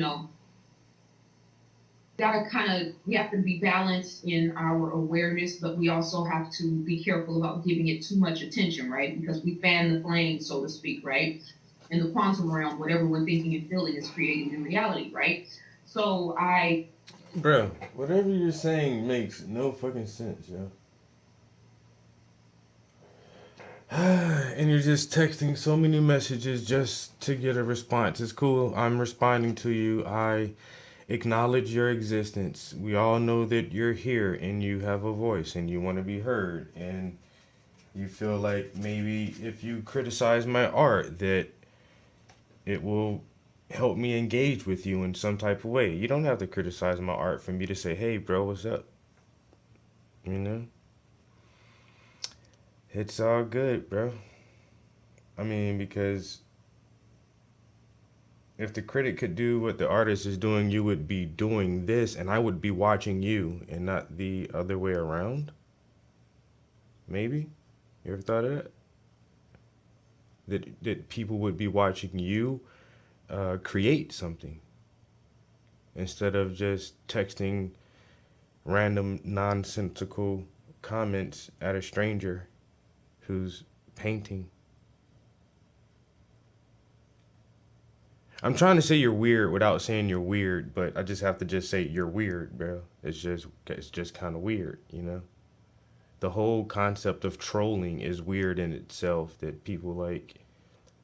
we have to be balanced in our awareness, but we also have to be careful about giving it too much attention, right? Because we fan the flame, so to speak, right? In the quantum realm, whatever we're thinking and feeling is created in reality, right? So Bro, whatever you're saying makes no fucking sense, yo. And you're just texting so many messages just to get a response. It's cool. I'm responding to you. I acknowledge your existence. We all know that you're here and you have a voice and you want to be heard. And you feel like maybe if you criticize my art that it will help me engage with you in some type of way. You don't have to criticize my art for me to say, hey, bro, what's up? You know? It's all good, bro. I mean, because if the critic could do what the artist is doing, you would be doing this, and I would be watching you, and not the other way around. Maybe? You ever thought of that? That people would be watching you create something instead of just texting random nonsensical comments at a stranger who's painting. I'm trying to say you're weird without saying you're weird, but I just have to just say you're weird, bro. It's just kind of weird, you know? The whole concept of trolling is weird in itself, that people like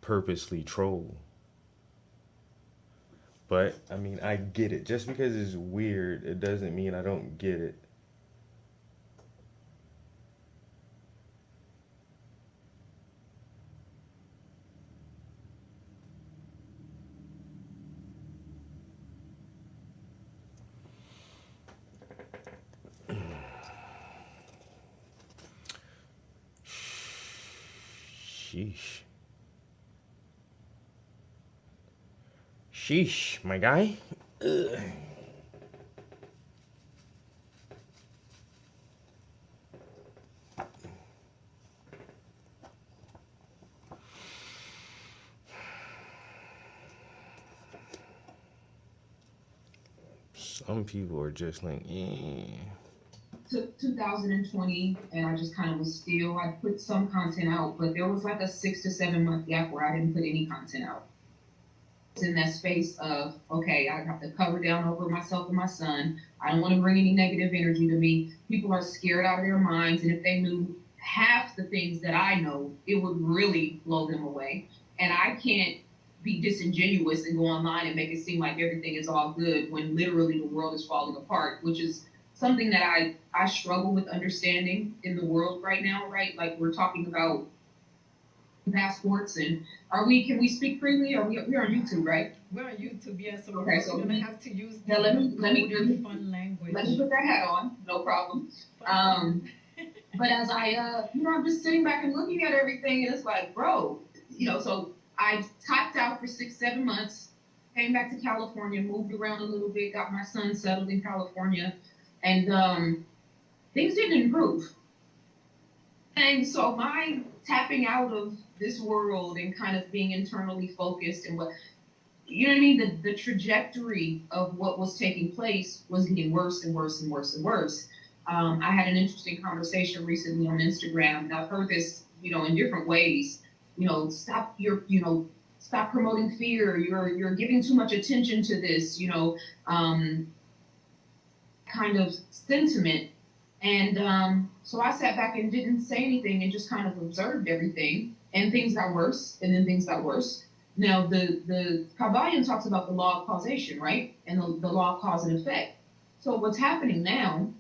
purposely troll. But I mean, I get it. Just because it's weird, it doesn't mean I don't get it. Sheesh. Sheesh, my guy. Ugh. Some people are just like, eh. 2020, and I just kind of was still. I put some content out, but there was like a 6 to 7 month gap where I didn't put any content out. It's in that space of, okay, I have to cover down over myself and my son. I don't want to bring any negative energy to me. People are scared out of their minds, and if they knew half the things that I know, it would really blow them away. And I can't be disingenuous and go online and make it seem like everything is all good when literally the world is falling apart, which is something that I struggle with understanding in the world right now, right? Like, we're talking about passports, and can we speak freely? We're on YouTube, right? We're on YouTube, yeah, so okay, we're gonna have to use let me fun language. Let me put that hat on, no problem. But as I'm just sitting back and looking at everything, and it's like, bro, so I typed out for 6-7 months, came back to California, moved around a little bit, got my son settled in California, and things didn't improve. And so my tapping out of this world and kind of being internally focused and what, you know what I mean? The trajectory of what was taking place was getting worse and worse and worse and worse. I had an interesting conversation recently on Instagram, and I've heard this, in different ways. Stop promoting fear. You're giving too much attention to this, kind of sentiment. And so I sat back and didn't say anything and just kind of observed everything, and things got worse, and then things got worse. Now, the Kabbalion talks about the law of causation, right? And the law of cause and effect. So what's happening now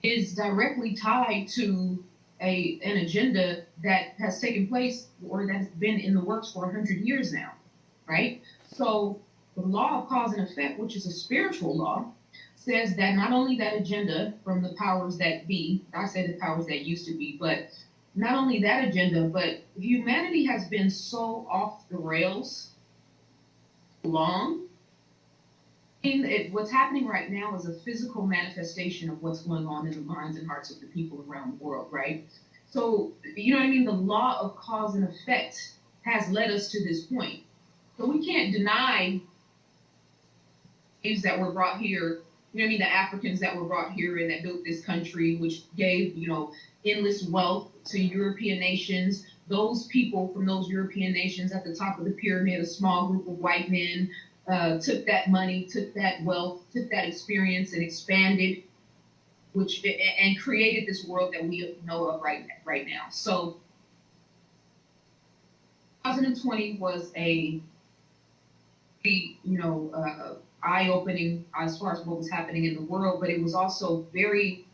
is directly tied to an agenda that has taken place or that's been in the works for 100 years now, right? So the law of cause and effect, which is a spiritual law, says that not only that agenda from the powers that be, I say the powers that used to be, but not only that agenda, but humanity has been so off the rails long. What's happening right now is a physical manifestation of what's going on in the minds and hearts of the people around the world, right? So, you know what I mean? The law of cause and effect has led us to this point. So we can't deny things that were brought here you know what I mean, the Africans that were brought here and that built this country, which gave, you know, endless wealth to European nations. Those people from those European nations at the top of the pyramid, a small group of white men, took that money, took that wealth, took that experience and expanded, and created this world that we know of right now. So 2020 was a, you know, eye-opening as far as what was happening in the world, but it was also very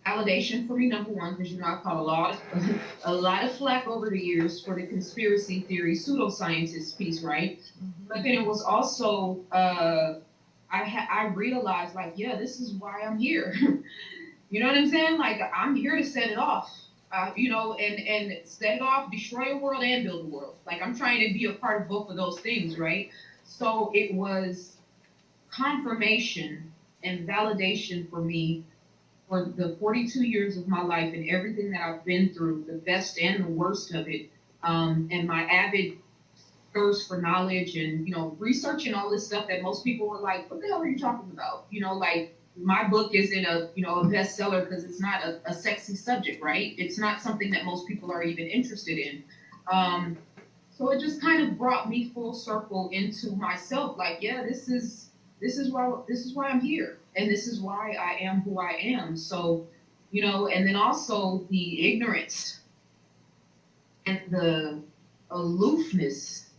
validation for me, number one, because, you know, I caught a lot of flack over the years for the conspiracy theory, pseudoscientist piece, right? But then it was also, I realized, like, yeah, this is why I'm here. You know what I'm saying? Like, I'm here to set it off, you know, and set it off, destroy a world and build a world. Like, I'm trying to be a part of both of those things, right? So it was confirmation and validation for me for the 42 years of my life and everything that I've been through, the best and the worst of it, and my avid thirst for knowledge and, you know, researching all this stuff that most people were like, what the hell are you talking about? You know, like, my book isn't a, you know, a bestseller because it's not a sexy subject, right? It's not something that most people are even interested in. So it just kind of brought me full circle into myself. Like, yeah, this is why I'm here, and this is why I am who I am. So, you know, and then also the ignorance and the aloofness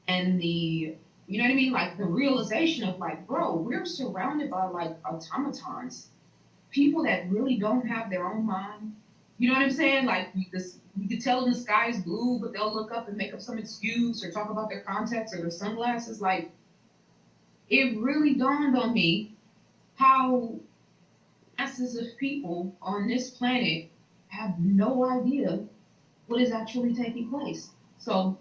and the, you know what I mean? Like the realization of like, bro, we're surrounded by like automatons, people that really don't have their own mind. You know what I'm saying? Like you could tell them the sky is blue, but they'll look up and make up some excuse or talk about their contacts or their sunglasses. Like, it really dawned on me how masses of people on this planet have no idea what is actually taking place. So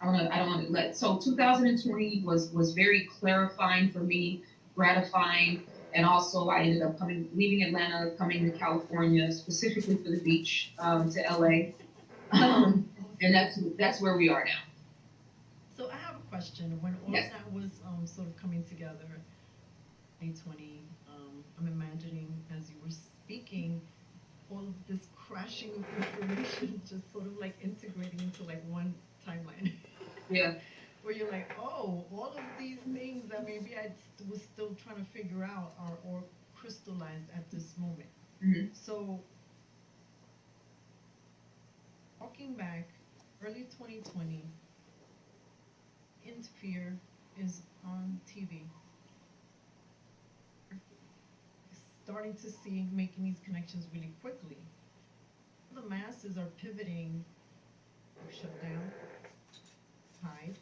so 2020 was very clarifying for me, gratifying, and also I ended up leaving Atlanta, coming to California specifically for the beach, to LA, and that's where we are now. So I have a question. When all Yes. that was sort of coming together, 2020, I'm imagining as you were speaking, all of this crashing of information just sort of like integrating into like one timeline. Yeah. Where you're like, oh, all of these things that maybe I was still trying to figure out are or crystallized at this moment. Mm-hmm. So, walking back, early 2020, Interfere is on TV. Starting to see, making these connections really quickly. The masses are pivoting, shut down, hide.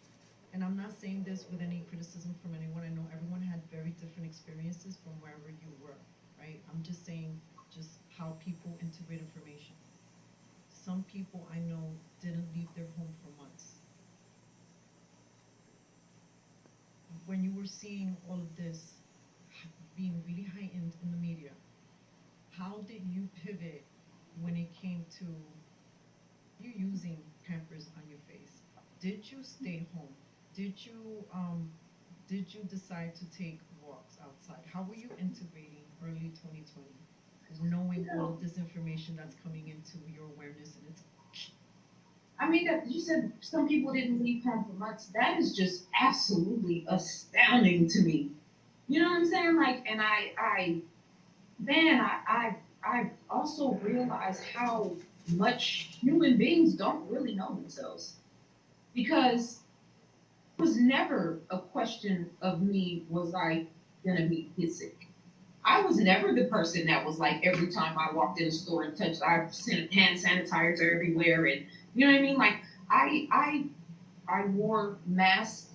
And I'm not saying this with any criticism from anyone. I know everyone had very different experiences from wherever you were, right? I'm just saying just how people integrate information. Some people I know didn't leave their home for months. When you were seeing all of this being really heightened in the media, how did you pivot when it came to you using Pampers on your face? Did you stay home? Did you decide to take walks outside? How were you integrating early 2020, knowing all of this information that's coming into your awareness? And it's, I mean, you said some people didn't leave home for months. That is just absolutely astounding to me. You know what I'm saying? Like, and I also realized how much human beings don't really know themselves, because it was never a question of me, was I gonna get sick? I was never the person that was like, every time I walked in a store and touched, I sent hand sanitizer everywhere, and you know what I mean? Like, I wore masks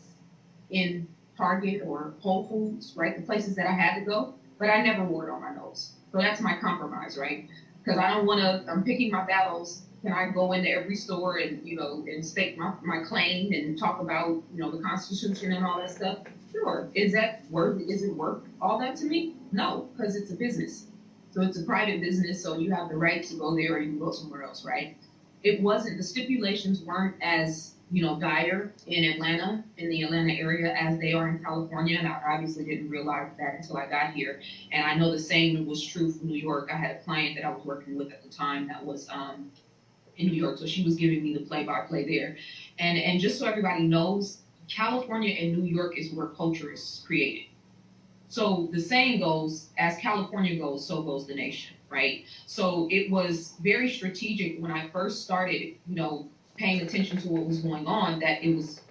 in Target or Whole Foods, right? The places that I had to go, but I never wore it on my nose. So that's my compromise, right? Because I don't want to, I'm picking my battles. Can I go into every store and, you know, and stake my claim and talk about, you know, the Constitution and all that stuff? Sure. Is it worth all that to me? No, because it's a business. So it's a private business, so you have the right to go there or you can go somewhere else, right? It wasn't, the stipulations weren't as dire in Atlanta, in the Atlanta area, as they are in California, and I obviously didn't realize that until I got here. And I know the same was true for New York. I had a client that I was working with at the time that was in New York, so she was giving me the play-by-play there. And just so everybody knows, California and New York is where culture is created. So the saying goes, as California goes, so goes the nation, right? So it was very strategic when I first started, paying attention to what was going on, that it was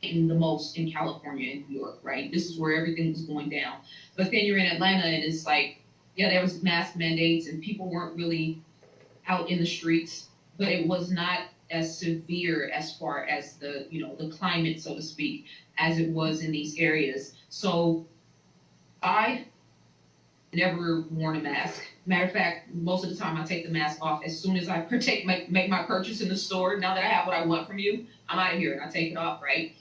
in the most in California and New York, right? This is where everything was going down. But then you're in Atlanta and it's like, yeah, there was mask mandates and people weren't really out in the streets, but it was not as severe as far as the, the climate, so to speak, as it was in these areas. So I never worn a mask. Matter of fact, most of the time I take the mask off as soon as I make my purchase in the store. Now that I have what I want from you, I'm out of here and I take it off, right?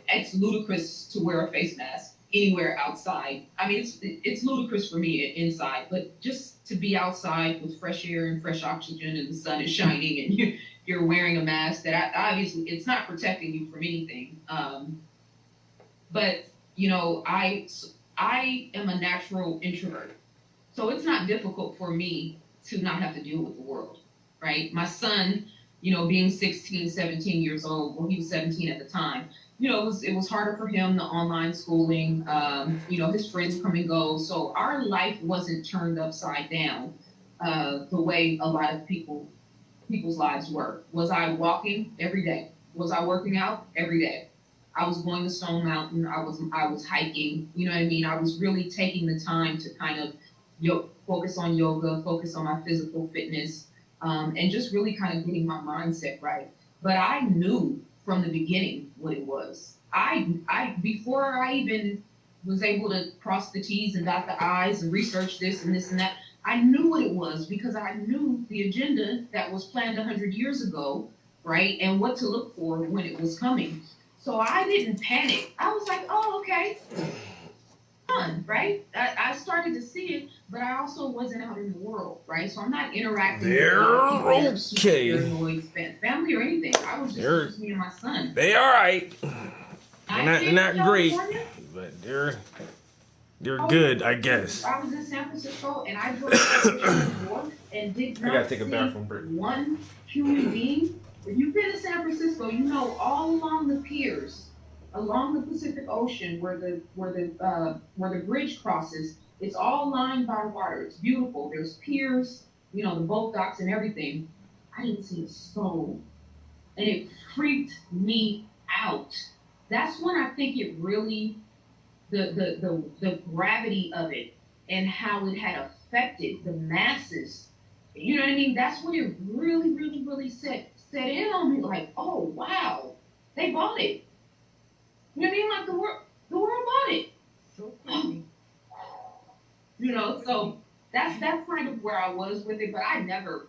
It's ludicrous to wear a face mask anywhere outside. I mean, it's ludicrous for me inside, but just to be outside with fresh air and fresh oxygen and the sun is shining and you're wearing a mask that obviously it's not protecting you from anything. But, I am a natural introvert. So it's not difficult for me to not have to deal with the world, right? My son, being 16, 17 years old, well, he was 17 at the time, it was harder for him, the online schooling, his friends come and go. So our life wasn't turned upside down the way a lot of people's lives were. Was I walking every day? Was I working out every day? I was going to Stone Mountain. I was hiking. You know what I mean? I was really taking the time to kind of focus on yoga, focus on my physical fitness, and just really kind of getting my mindset right. But I knew from the beginning what it was. Before I even was able to cross the T's and dot the I's and research this and this and that, I knew what it was because I knew the agenda that was planned 100 years ago, right, and what to look for when it was coming. So I didn't panic. I was like, oh, okay, fun, right? I started to see it, but I also wasn't out in the world, right? So I'm not interacting with family or anything. I was just me and my son. They all right. They're not great, but they're good, I guess. I was in San Francisco and I drove to New York and did not see one human being. If you've been to San Francisco, all along the piers, along the Pacific Ocean, where the bridge crosses, it's all lined by water. It's beautiful. There's piers, the boat docks and everything. I didn't see a soul, and it freaked me out. That's when I think it really, the gravity of it and how it had affected the masses. You know what I mean? That's when it really, really, really set in on me. Like, oh wow, they bought it. You know what I mean? Like the world bought it. So funny. So that's kind of where I was with it. But I never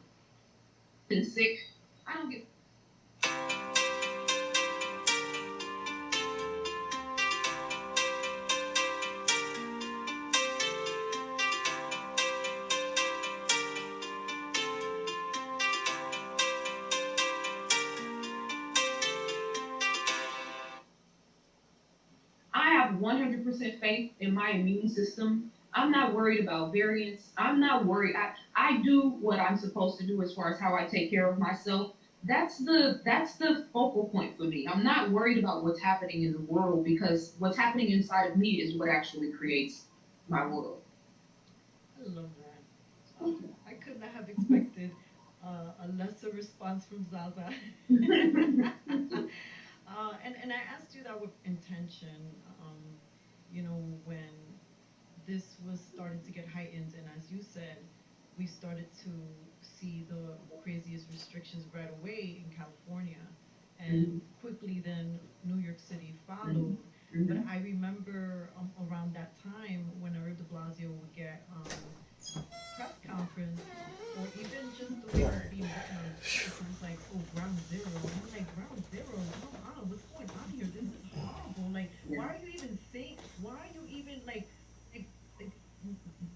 been sick. I don't get. I have 100% faith in my immune system. I'm not worried about variants. I'm not worried. I do what I'm supposed to do as far as how I take care of myself. That's the focal point for me. I'm not worried about what's happening in the world because what's happening inside of me is what actually creates my world. I love that. I could not have expected a lesser response from Zaza. And I asked you that with intention, when this was starting to get heightened, and as you said, we started to see the craziest restrictions right away in California, and quickly then New York City followed. But I remember around that time, whenever de Blasio would get press conference, or even just the way it was being written on it was like, oh, ground zero. And I'm like, ground zero? Come on, what's going on here? This is horrible. Like, why are you even saying,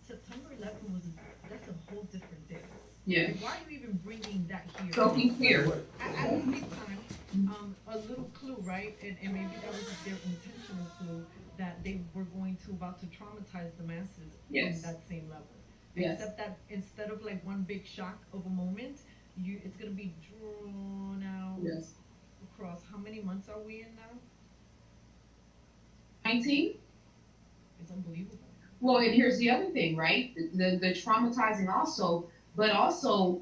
September 11th that's a whole different day. Yeah. Like, why are you even bringing that here? So he's here. At the same time, a little clue, right? And maybe that was their intentional clue that they were about to traumatize the masses Yes. on that same level. Yes. Except that instead of like one big shock of a moment, it's gonna be drawn out Yes. across. How many months are we in now? 19? It's unbelievable. Well, and here's the other thing, right? The traumatizing also, but also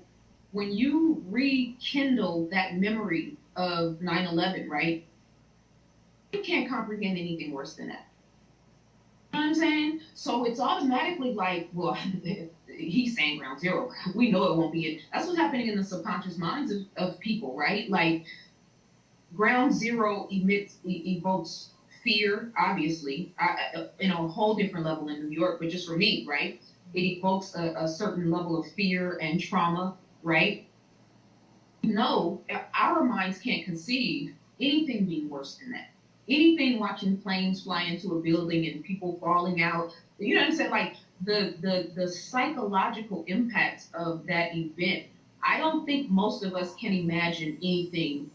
when you rekindle that memory of 9/11, right? You can't comprehend anything worse than that. You know what I'm saying? So it's automatically like, well, he's saying ground zero. We know it won't be it. That's what's happening in the subconscious minds of people, right? Like ground zero evokes fear, obviously, in a whole different level in New York, but just for me, right? It evokes a certain level of fear and trauma, right? No, our minds can't conceive anything being worse than that. Anything watching planes fly into a building and people falling out, you know what I'm saying? Like the psychological impact of that event, I don't think most of us can imagine anything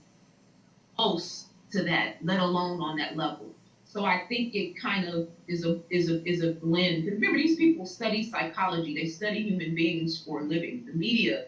close to that, let alone on that level. So I think it kind of is a blend. Remember, these people study psychology. They study human beings for a living. The media,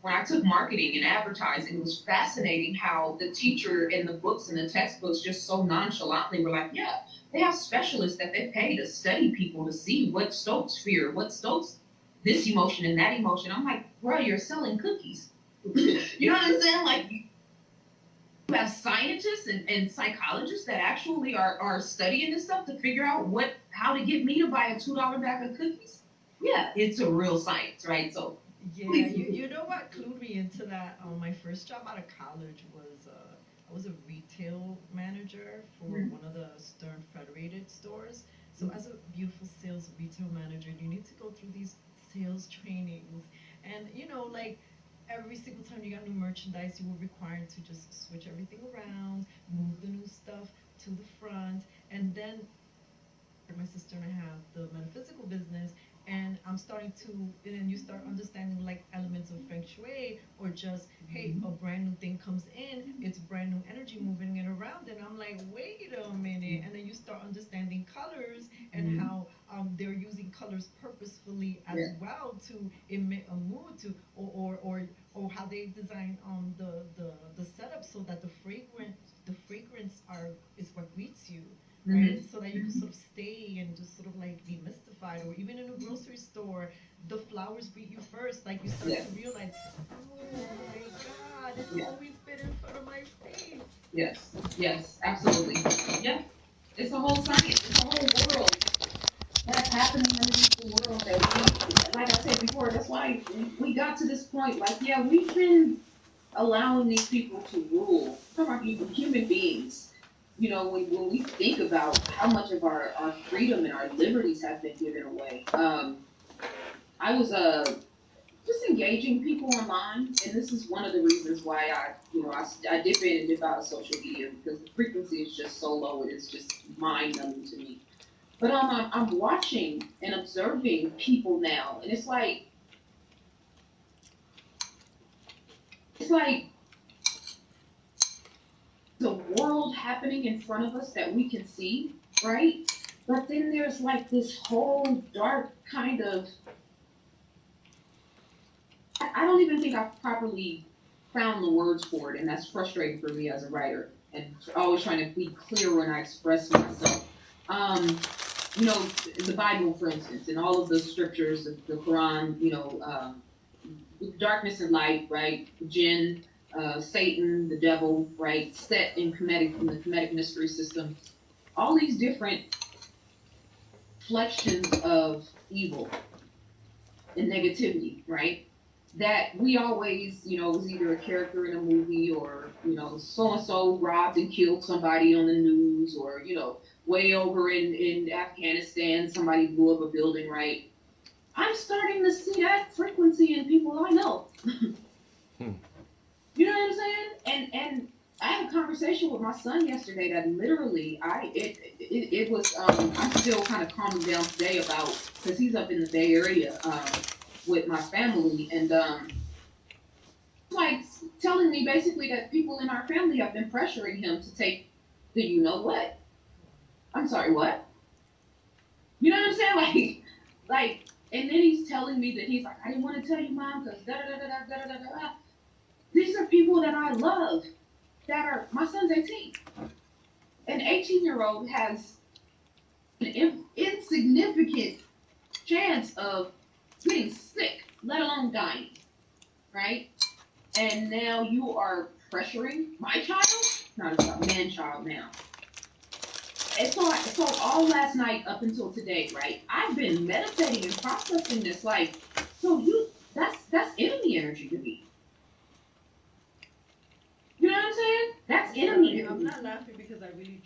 when I took marketing and advertising, it was fascinating how the teacher in the books and the textbooks just so nonchalantly were like, yeah, they have specialists that they pay to study people to see what stokes fear, what stokes this emotion and that emotion. I'm like, bro, you're selling cookies. You know what I'm saying? Like, you have scientists and psychologists that actually are studying this stuff to figure out how to get me to buy a $2 bag of cookies. Yeah, it's a real science, right? So yeah, you know what clued me into that? My first job out of college was I was a retail manager for one of the Stern Federated stores. So as a beautiful sales retail manager, you need to go through these sales trainings, and you know, like every single time you got new merchandise, you were required to just switch everything around, move the new stuff to the front, and then my sister and I have the metaphysical business, and I'm starting to, and then you start understanding like elements of feng shui, or just, hey, a brand new thing comes in, it's brand new energy moving it around, and I'm like, wait a minute, and then you start understanding colors and how they're using colors purposefully as well to emit a mood, to or how they design the setup so that the fragrance is what greets you. Right? So that you can sort of stay and just sort of like be mystified, or even in a grocery store, the flowers greet you first. Like you start to realize, oh my God, it's always been in front of my face. Yes, absolutely. Yeah, it's a whole science, it's a whole world that's happening underneath the world that we, like I said before, that's why we got to this point. Like, yeah, we've been allowing these people to rule. Come on, human beings. You know, when we think about how much of our freedom and our liberties have been given away. I was just engaging people online, and this is one of the reasons why I dip in and dip out of social media, because the frequency is just so low, and it's just mind-numbing to me. But I'm watching and observing people now, and it's like the world happening in front of us that we can see, right? But then there's like this whole dark kind of, I don't even think I've properly found the words for it, and that's frustrating for me as a writer, and always trying to be clear when I express myself. You know, the Bible, for instance, and all of the scriptures, the Quran, you know, darkness and light, right? Jinn, Satan, the devil, right? Set in the Kemetic mystery system. All these different reflections of evil and negativity, right? That we always, you know, was either a character in a movie, or, you know, so-and-so robbed and killed somebody on the news, or, you know, way over in Afghanistan, somebody blew up a building, right? I'm starting to see that frequency in people I know. You know what I'm saying? And I had a conversation with my son yesterday that literally it was I'm still kind of calming down today about, because he's up in the Bay Area with my family, and like telling me basically that people in our family have been pressuring him to take the you know what. I'm sorry, what? You know what I'm saying? Like, and then he's telling me that he's like, I didn't want to tell you, Mom, because da-da-da-da-da-da-da-da. These are people that I love that are, my son's 18. An 18-year-old has an insignificant chance of getting sick, let alone dying, right? And now you are pressuring my child? No, it's a man-child now. And so all last night up until today, right? I've been meditating and processing this, like, so that's enemy energy to me. You know what I'm saying? That's enemy energy. I'm not laughing because I really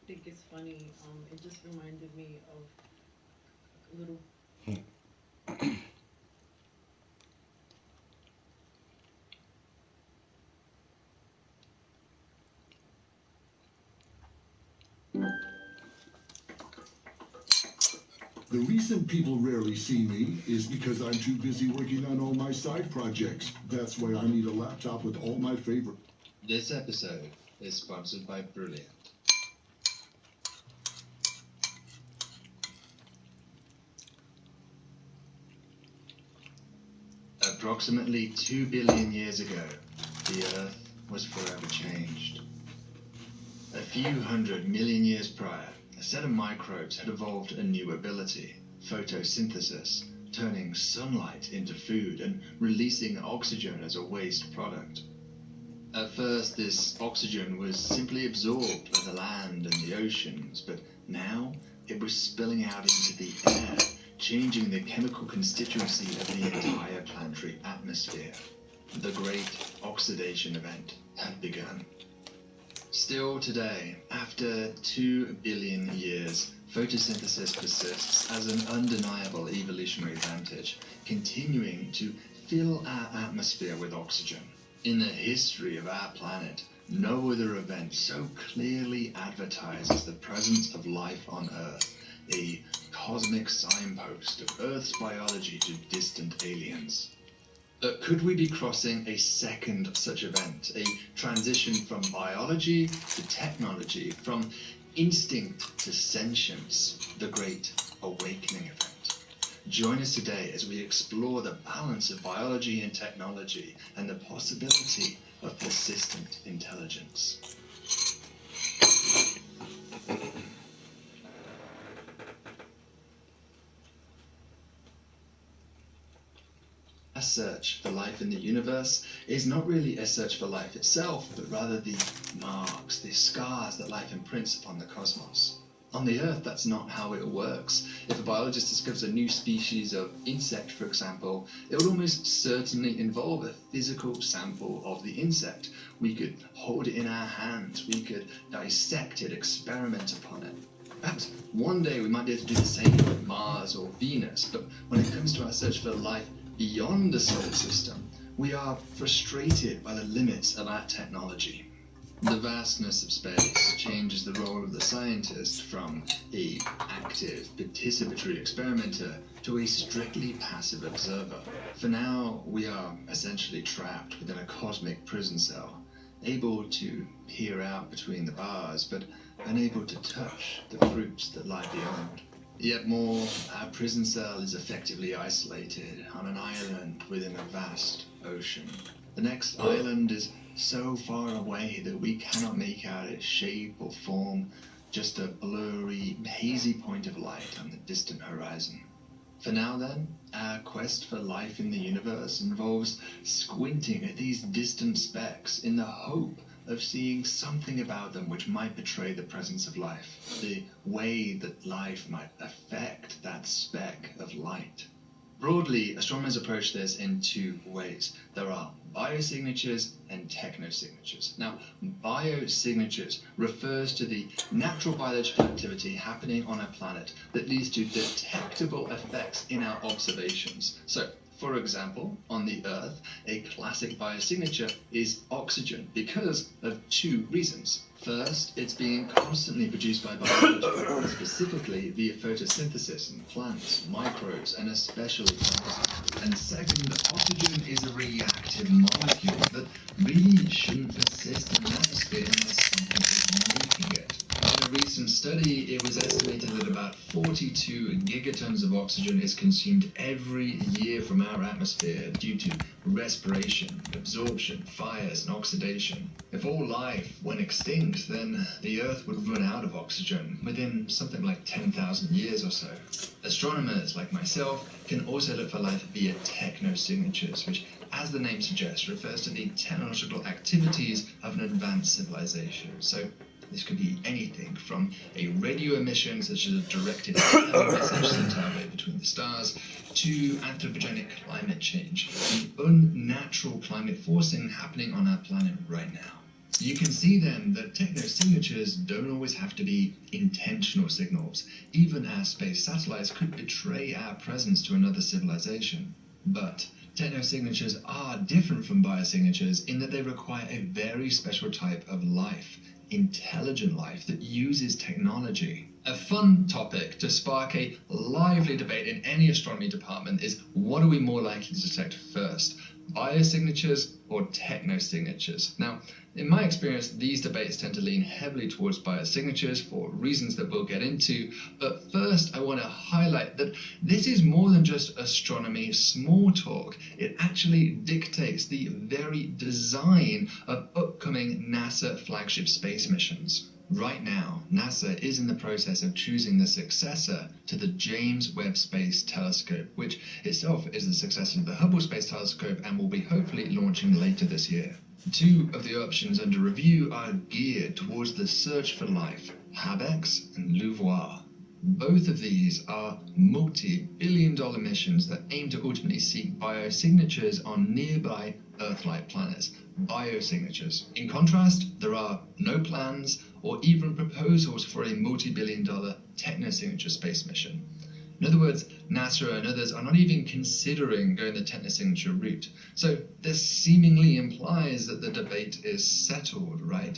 think it's funny. It just reminded me of a little. The reason people rarely see me is because I'm too busy working on all my side projects. That's why I need a laptop with all my favorite. This episode is sponsored by Brilliant. Approximately 2 billion years ago, the Earth was forever changed. A few 100 million years prior, a set of microbes had evolved a new ability, photosynthesis, turning sunlight into food and releasing oxygen as a waste product. At first, this oxygen was simply absorbed by the land and the oceans, but now it was spilling out into the air, changing the chemical constituency of the entire planetary atmosphere. The Great Oxidation Event had begun. Still today, after 2 billion years, photosynthesis persists as an undeniable evolutionary advantage, continuing to fill our atmosphere with oxygen. In the history of our planet, no other event so clearly advertises the presence of life on Earth, a cosmic signpost of Earth's biology to distant aliens. But could we be crossing a second such event, a transition from biology to technology, from instinct to sentience, the Great Awakening Event? Join us today as we explore the balance of biology and technology and the possibility of persistent intelligence. A search for life in the universe is not really a search for life itself, but rather the marks, the scars that life imprints upon the cosmos. On the Earth, that's not how it works. If a biologist discovers a new species of insect, for example, it would almost certainly involve a physical sample of the insect. We could hold it in our hands, we could dissect it, experiment upon it. Perhaps one day we might be able to do the same with Mars or Venus, but when it comes to our search for life beyond the solar system, we are frustrated by the limits of our technology. The vastness of space changes the role of the scientist from an active, participatory experimenter to a strictly passive observer. For now, we are essentially trapped within a cosmic prison cell, able to peer out between the bars, but unable to touch the fruits that lie beyond. Yet more, our prison cell is effectively isolated on an island within a vast ocean. The next island is so far away that we cannot make out its shape or form, just a blurry, hazy point of light on the distant horizon. For now then, our quest for life in the universe involves squinting at these distant specks in the hope of seeing something about them which might betray the presence of life, the way that life might affect that speck of light. Broadly, astronomers approach this in two ways. There are biosignatures and technosignatures. Now, biosignatures refers to the natural biological activity happening on a planet that leads to detectable effects in our observations. So, for example, on the Earth, a classic biosignature is oxygen because of two reasons. First, it's being constantly produced by biology, specifically via photosynthesis in plants, microbes, and especially fungus. And second, oxygen is a reactant active molecule that really shouldn't persist in the atmosphere unless something is making it. In a recent study, it was estimated that about 42 gigatons of oxygen is consumed every year from our atmosphere due to respiration, absorption, fires, and oxidation. If all life went extinct, then the Earth would run out of oxygen within something like 10,000 years or so. Astronomers like myself can also look for life via technosignatures, which, as the name suggests, refers to the technological activities of an advanced civilization. So this could be anything from a radio emission, such as a directed message sent our way between the stars, to anthropogenic climate change, the unnatural climate forcing happening on our planet right now. You can see then that technosignatures don't always have to be intentional signals. Even our space satellites could betray our presence to another civilization. But technosignatures are different from biosignatures in that they require a very special type of life, intelligent life that uses technology. A fun topic to spark a lively debate in any astronomy department is, what are we more likely to detect first, biosignatures or technosignatures? Now, in my experience, these debates tend to lean heavily towards biosignatures for reasons that we'll get into, but first I want to highlight that this is more than just astronomy small talk. It actually dictates the very design of upcoming NASA flagship space missions. Right now, NASA is in the process of choosing the successor to the James Webb Space Telescope, which itself is the successor to the Hubble Space Telescope and will be hopefully launching later this year. Two of the options under review are geared towards the search for life, HabEx and LUVOIR. Both of these are multi-billion-dollar missions that aim to ultimately seek biosignatures on nearby Earth-like planets. Biosignatures. In contrast, there are no plans or even proposals for a multi-billion-dollar technosignature space mission. In other words, NASA and others are not even considering going the technosignature route. So this seemingly implies that the debate is settled, right?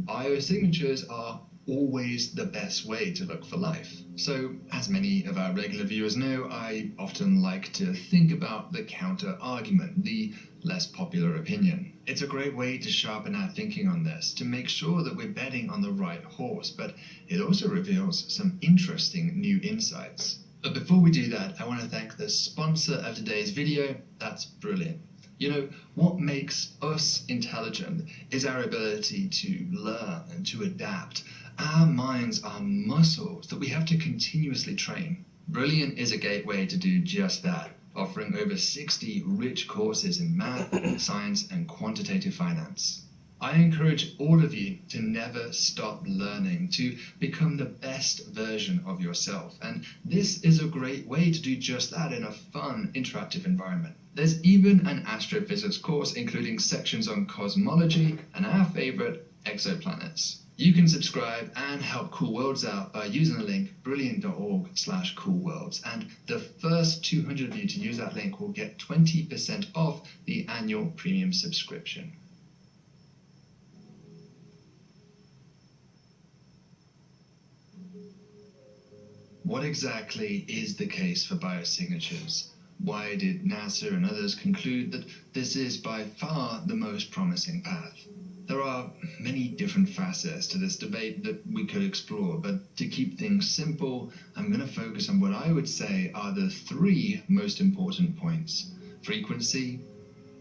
Biosignatures are always the best way to look for life. So, as many of our regular viewers know, I often like to think about the counter-argument, the less popular opinion. It's a great way to sharpen our thinking on this, to make sure that we're betting on the right horse, but it also reveals some interesting new insights. But before we do that, I want to thank the sponsor of today's video. That's Brilliant. You know, what makes us intelligent is our ability to learn and to adapt. Our minds are muscles that we have to continuously train. Brilliant is a gateway to do just that, offering over 60 rich courses in math, science, and quantitative finance. I encourage all of you to never stop learning, to become the best version of yourself. And this is a great way to do just that in a fun, interactive environment. There's even an astrophysics course including sections on cosmology and our favorite, exoplanets. You can subscribe and help Cool Worlds out by using the link brilliant.org/coolworlds, and the first 200 of you to use that link will get 20% off the annual premium subscription. What exactly is the case for biosignatures? Why did NASA and others conclude that this is by far the most promising path? There are many different facets to this debate that we could explore, but to keep things simple, I'm going to focus on what I would say are the three most important points: frequency,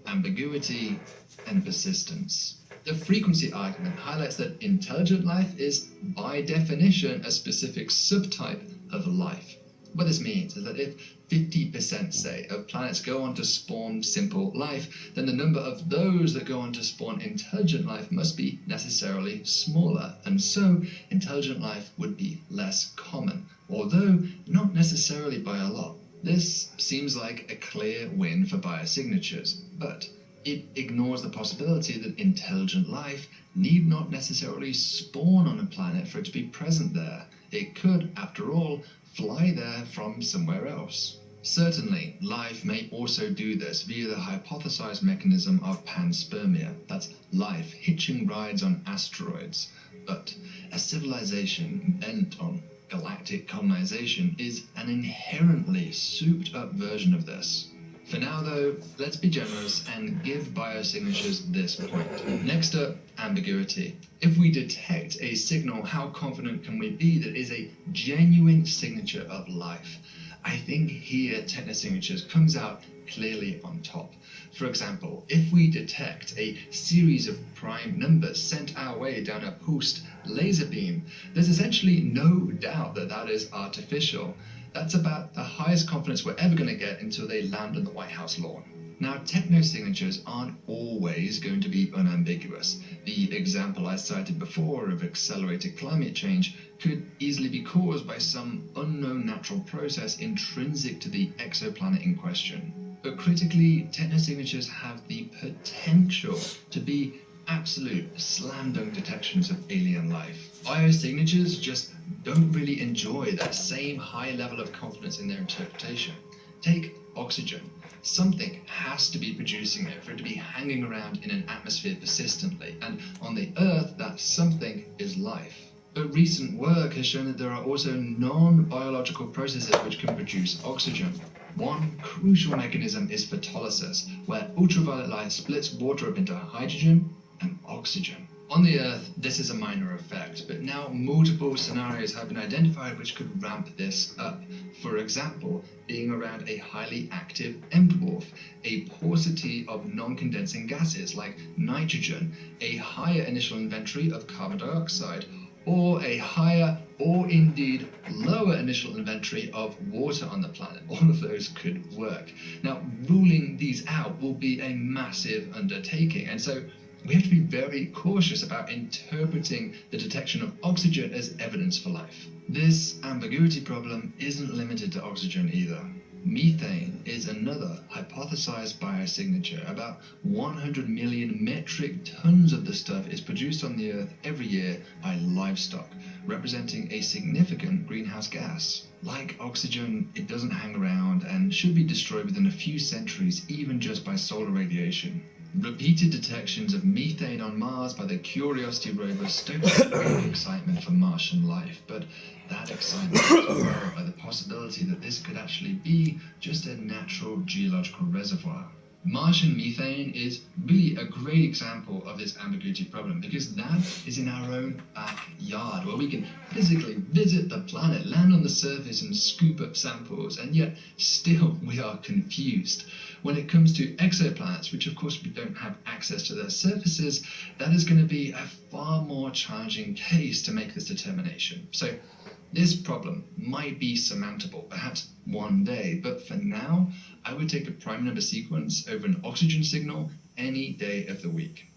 ambiguity, and persistence. The frequency argument highlights that intelligent life is, by definition, a specific subtype of life. What this means is that if 50%, say, of planets go on to spawn simple life, then the number of those that go on to spawn intelligent life must be necessarily smaller, and so intelligent life would be less common, although not necessarily by a lot. This seems like a clear win for biosignatures, but it ignores the possibility that intelligent life need not necessarily spawn on a planet for it to be present there. It could, after all, fly there from somewhere else. Certainly, life may also do this via the hypothesized mechanism of panspermia. That's life hitching rides on asteroids. But a civilization bent on galactic colonization is an inherently souped-up version of this. For now though, let's be generous and give biosignatures this point. Next up, ambiguity. If we detect a signal, how confident can we be that it is a genuine signature of life? I think here technosignatures comes out clearly on top. For example, if we detect a series of prime numbers sent our way down a pulsed laser beam, there's essentially no doubt that that is artificial. That's about the highest confidence we're ever going to get until they land on the White House lawn. Now, technosignatures aren't always going to be unambiguous. The example I cited before of accelerated climate change could easily be caused by some unknown natural process intrinsic to the exoplanet in question. But critically, technosignatures have the potential to be absolute slam dunk detections of alien life. Biosignatures just don't really enjoy that same high level of confidence in their interpretation. Take oxygen. Something has to be producing it for it to be hanging around in an atmosphere persistently, and on the Earth that something is life. But recent work has shown that there are also non-biological processes which can produce oxygen. One crucial mechanism is photolysis, where ultraviolet light splits water up into hydrogen and oxygen. On the Earth, this is a minor effect, but now multiple scenarios have been identified which could ramp this up. For example, being around a highly active M-dwarf, a paucity of non-condensing gases like nitrogen, a higher initial inventory of carbon dioxide, or a higher or indeed lower initial inventory of water on the planet. All of those could work. Now, ruling these out will be a massive undertaking, and so we have to be very cautious about interpreting the detection of oxygen as evidence for life. This ambiguity problem isn't limited to oxygen either. Methane is another hypothesized biosignature. About 100 million metric tons of the stuff is produced on the Earth every year by livestock, representing a significant greenhouse gas. Like oxygen, it doesn't hang around and should be destroyed within a few centuries, even just by solar radiation. Repeated detections of methane on Mars by the Curiosity rover stoked great excitement for Martian life, but that excitement is followed by the possibility that this could actually be just a natural geological reservoir. Martian methane is really a great example of this ambiguity problem, because that is in our own backyard, where we can physically visit the planet, land on the surface and scoop up samples, and yet still we are confused. When it comes to exoplanets, which of course we don't have access to their surfaces, that is going to be a far more challenging case to make this determination. So this problem might be surmountable, perhaps one day, but for now, I would take a prime number sequence over an oxygen signal any day of the week.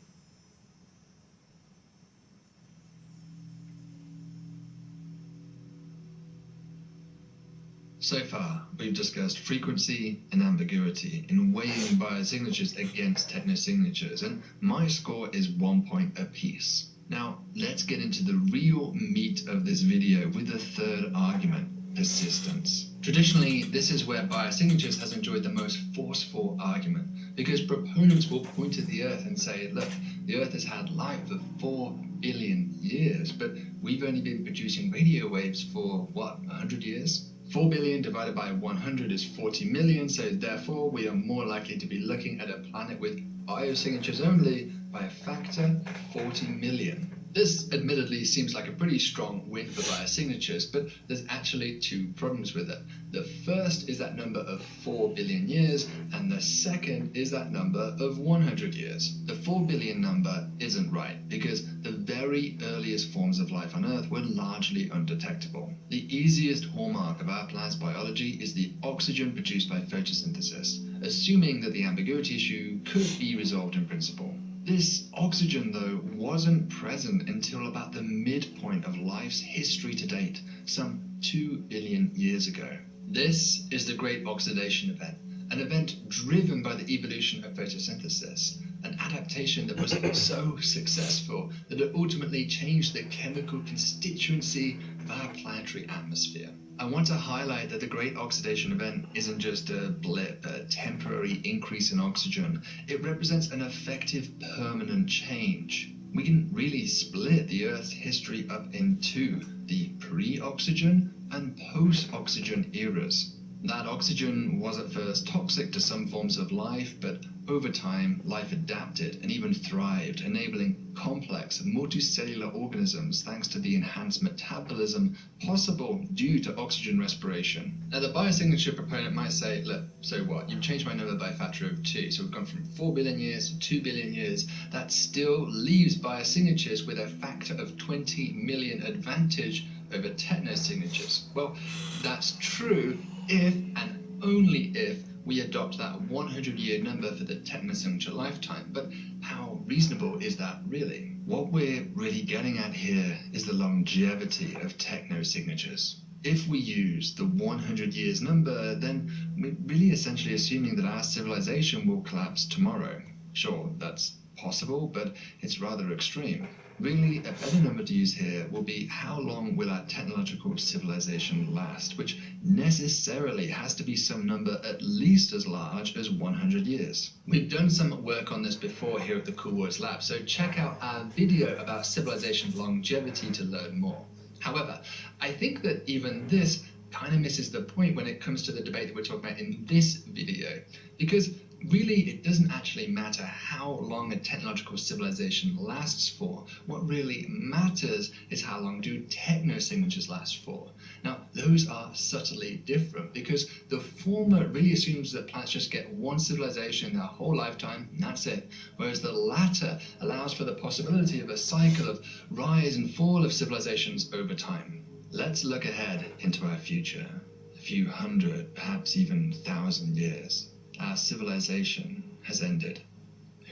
So far, we've discussed frequency and ambiguity in weighing biosignatures against technosignatures, and my score is 1 point apiece. Now, let's get into the real meat of this video with the third argument, persistence. Traditionally, this is where biosignatures has enjoyed the most forceful argument, because proponents will point at the Earth and say, look, the Earth has had life for 4 billion years, but we've only been producing radio waves for, what, 100 years? 4 billion divided by 100 is 40 million, so therefore we are more likely to be looking at a planet with biosignatures only by a factor of 40 million. This admittedly seems like a pretty strong win for biosignatures, but there's actually two problems with it. The first is that number of 4 billion years, and the second is that number of 100 years. The 4 billion number isn't right, because the very earliest forms of life on Earth were largely undetectable. The easiest hallmark of our planet's biology is the oxygen produced by photosynthesis, assuming that the ambiguity issue could be resolved in principle. This oxygen, though, wasn't present until about the midpoint of life's history to date, some 2 billion years ago. This is the Great Oxidation Event, an event driven by the evolution of photosynthesis, an adaptation that was so successful that it ultimately changed the chemical constituency of our planetary atmosphere. I want to highlight that the Great Oxidation Event isn't just a blip, a temporary increase in oxygen. It represents an effective, permanent change. We can really split the Earth's history up in two, the pre-oxygen and post-oxygen eras. That oxygen was at first toxic to some forms of life, but over time, life adapted and even thrived, enabling complex multicellular organisms thanks to the enhanced metabolism possible due to oxygen respiration. Now, the biosignature proponent might say, look, so what? You've changed my number by a factor of 2, so we've gone from 4 billion years to 2 billion years. That still leaves biosignatures with a factor of 20 million advantage over technosignatures. Well, that's true if and only if we adopt that 100-year number for the technosignature lifetime. But how reasonable is that really? What we're really getting at here is the longevity of technosignatures. If we use the 100 years number, then we're really essentially assuming that our civilization will collapse tomorrow. Sure, that's possible, but it's rather extreme. Really, a better number to use here will be how long will our technological civilization last, which necessarily has to be some number at least as large as 100 years. We've done some work on this before here at the Cool Words Lab, so check out our video about civilization longevity to learn more. However, I think that even this kind of misses the point when it comes to the debate that we're talking about in this video, because really, it doesn't actually matter how long a technological civilization lasts for. What really matters is how long do technosignatures last for. Now, those are subtly different because the former really assumes that planets just get one civilization their whole lifetime, and that's it, whereas the latter allows for the possibility of a cycle of rise and fall of civilizations over time. Let's look ahead into our future, a few hundred, perhaps even 1,000 years. Our civilization has ended.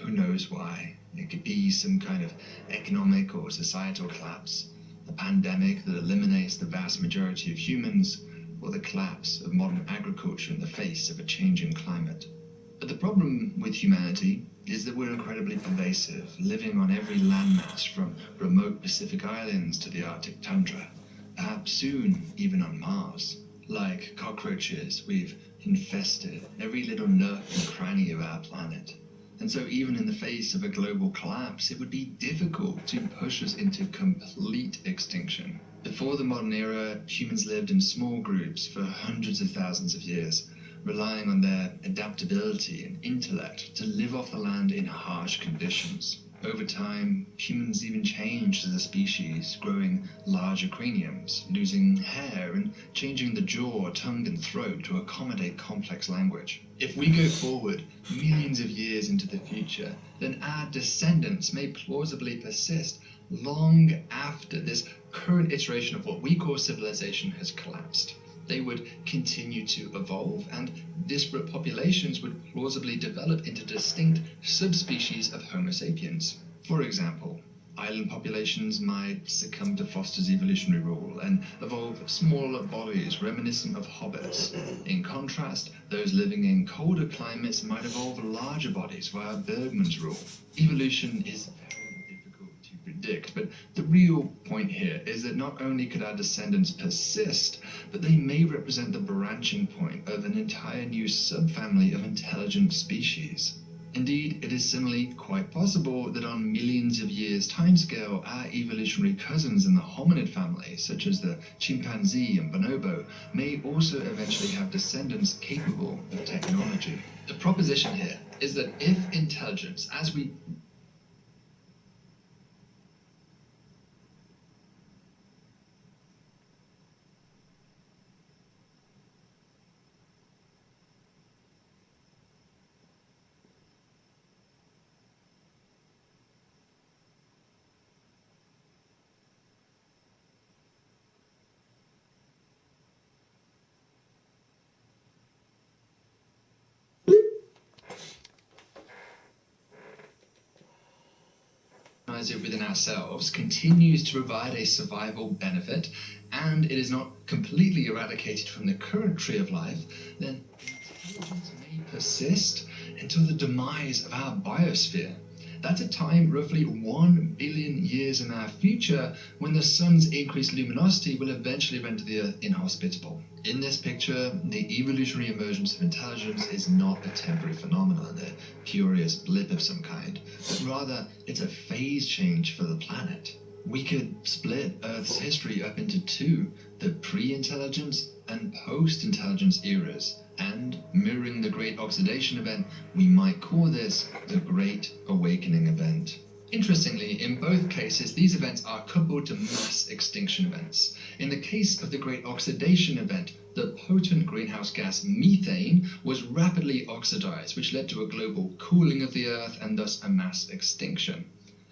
Who knows why? It could be some kind of economic or societal collapse, a pandemic that eliminates the vast majority of humans, or the collapse of modern agriculture in the face of a changing climate. But the problem with humanity is that we're incredibly pervasive, living on every landmass from remote Pacific islands to the Arctic tundra, perhaps soon even on Mars. Like cockroaches, we've infested every little nook and cranny of our planet. And so even in the face of a global collapse, it would be difficult to push us into complete extinction. Before the modern era, humans lived in small groups for hundreds of thousands of years, relying on their adaptability and intellect to live off the land in harsh conditions. Over time, humans even changed as a species, growing larger craniums, losing hair, and changing the jaw, tongue, and throat to accommodate complex language. If we go forward millions of years into the future, then our descendants may plausibly persist long after this current iteration of what we call civilization has collapsed. They would continue to evolve, and disparate populations would plausibly develop into distinct subspecies of Homo sapiens. For example, island populations might succumb to Foster's evolutionary rule and evolve smaller bodies reminiscent of hobbits. In contrast, those living in colder climates might evolve larger bodies via Bergmann's rule. Evolution is predict, but the real point here is that not only could our descendants persist, but they may represent the branching point of an entire new subfamily of intelligent species. Indeed, it is similarly quite possible that on millions of years timescale, our evolutionary cousins in the hominid family, such as the chimpanzee and bonobo, may also eventually have descendants capable of technology. The proposition here is that if intelligence, as we it within ourselves continues to provide a survival benefit, and it is not completely eradicated from the current tree of life, then intelligence may persist until the demise of our biosphere. That's a time roughly 1 billion years in our future, when the sun's increased luminosity will eventually render the Earth inhospitable. In this picture, the evolutionary emergence of intelligence is not a temporary phenomenon, a curious blip of some kind, but rather it's a phase change for the planet. We could split Earth's history up into two, the pre-intelligence and post-intelligence eras, and mirroring the Great Oxidation Event, we might call this the Great Awakening Event. Interestingly, in both cases, these events are coupled to mass extinction events. In the case of the Great Oxidation Event, the potent greenhouse gas methane was rapidly oxidized, which led to a global cooling of the Earth and thus a mass extinction.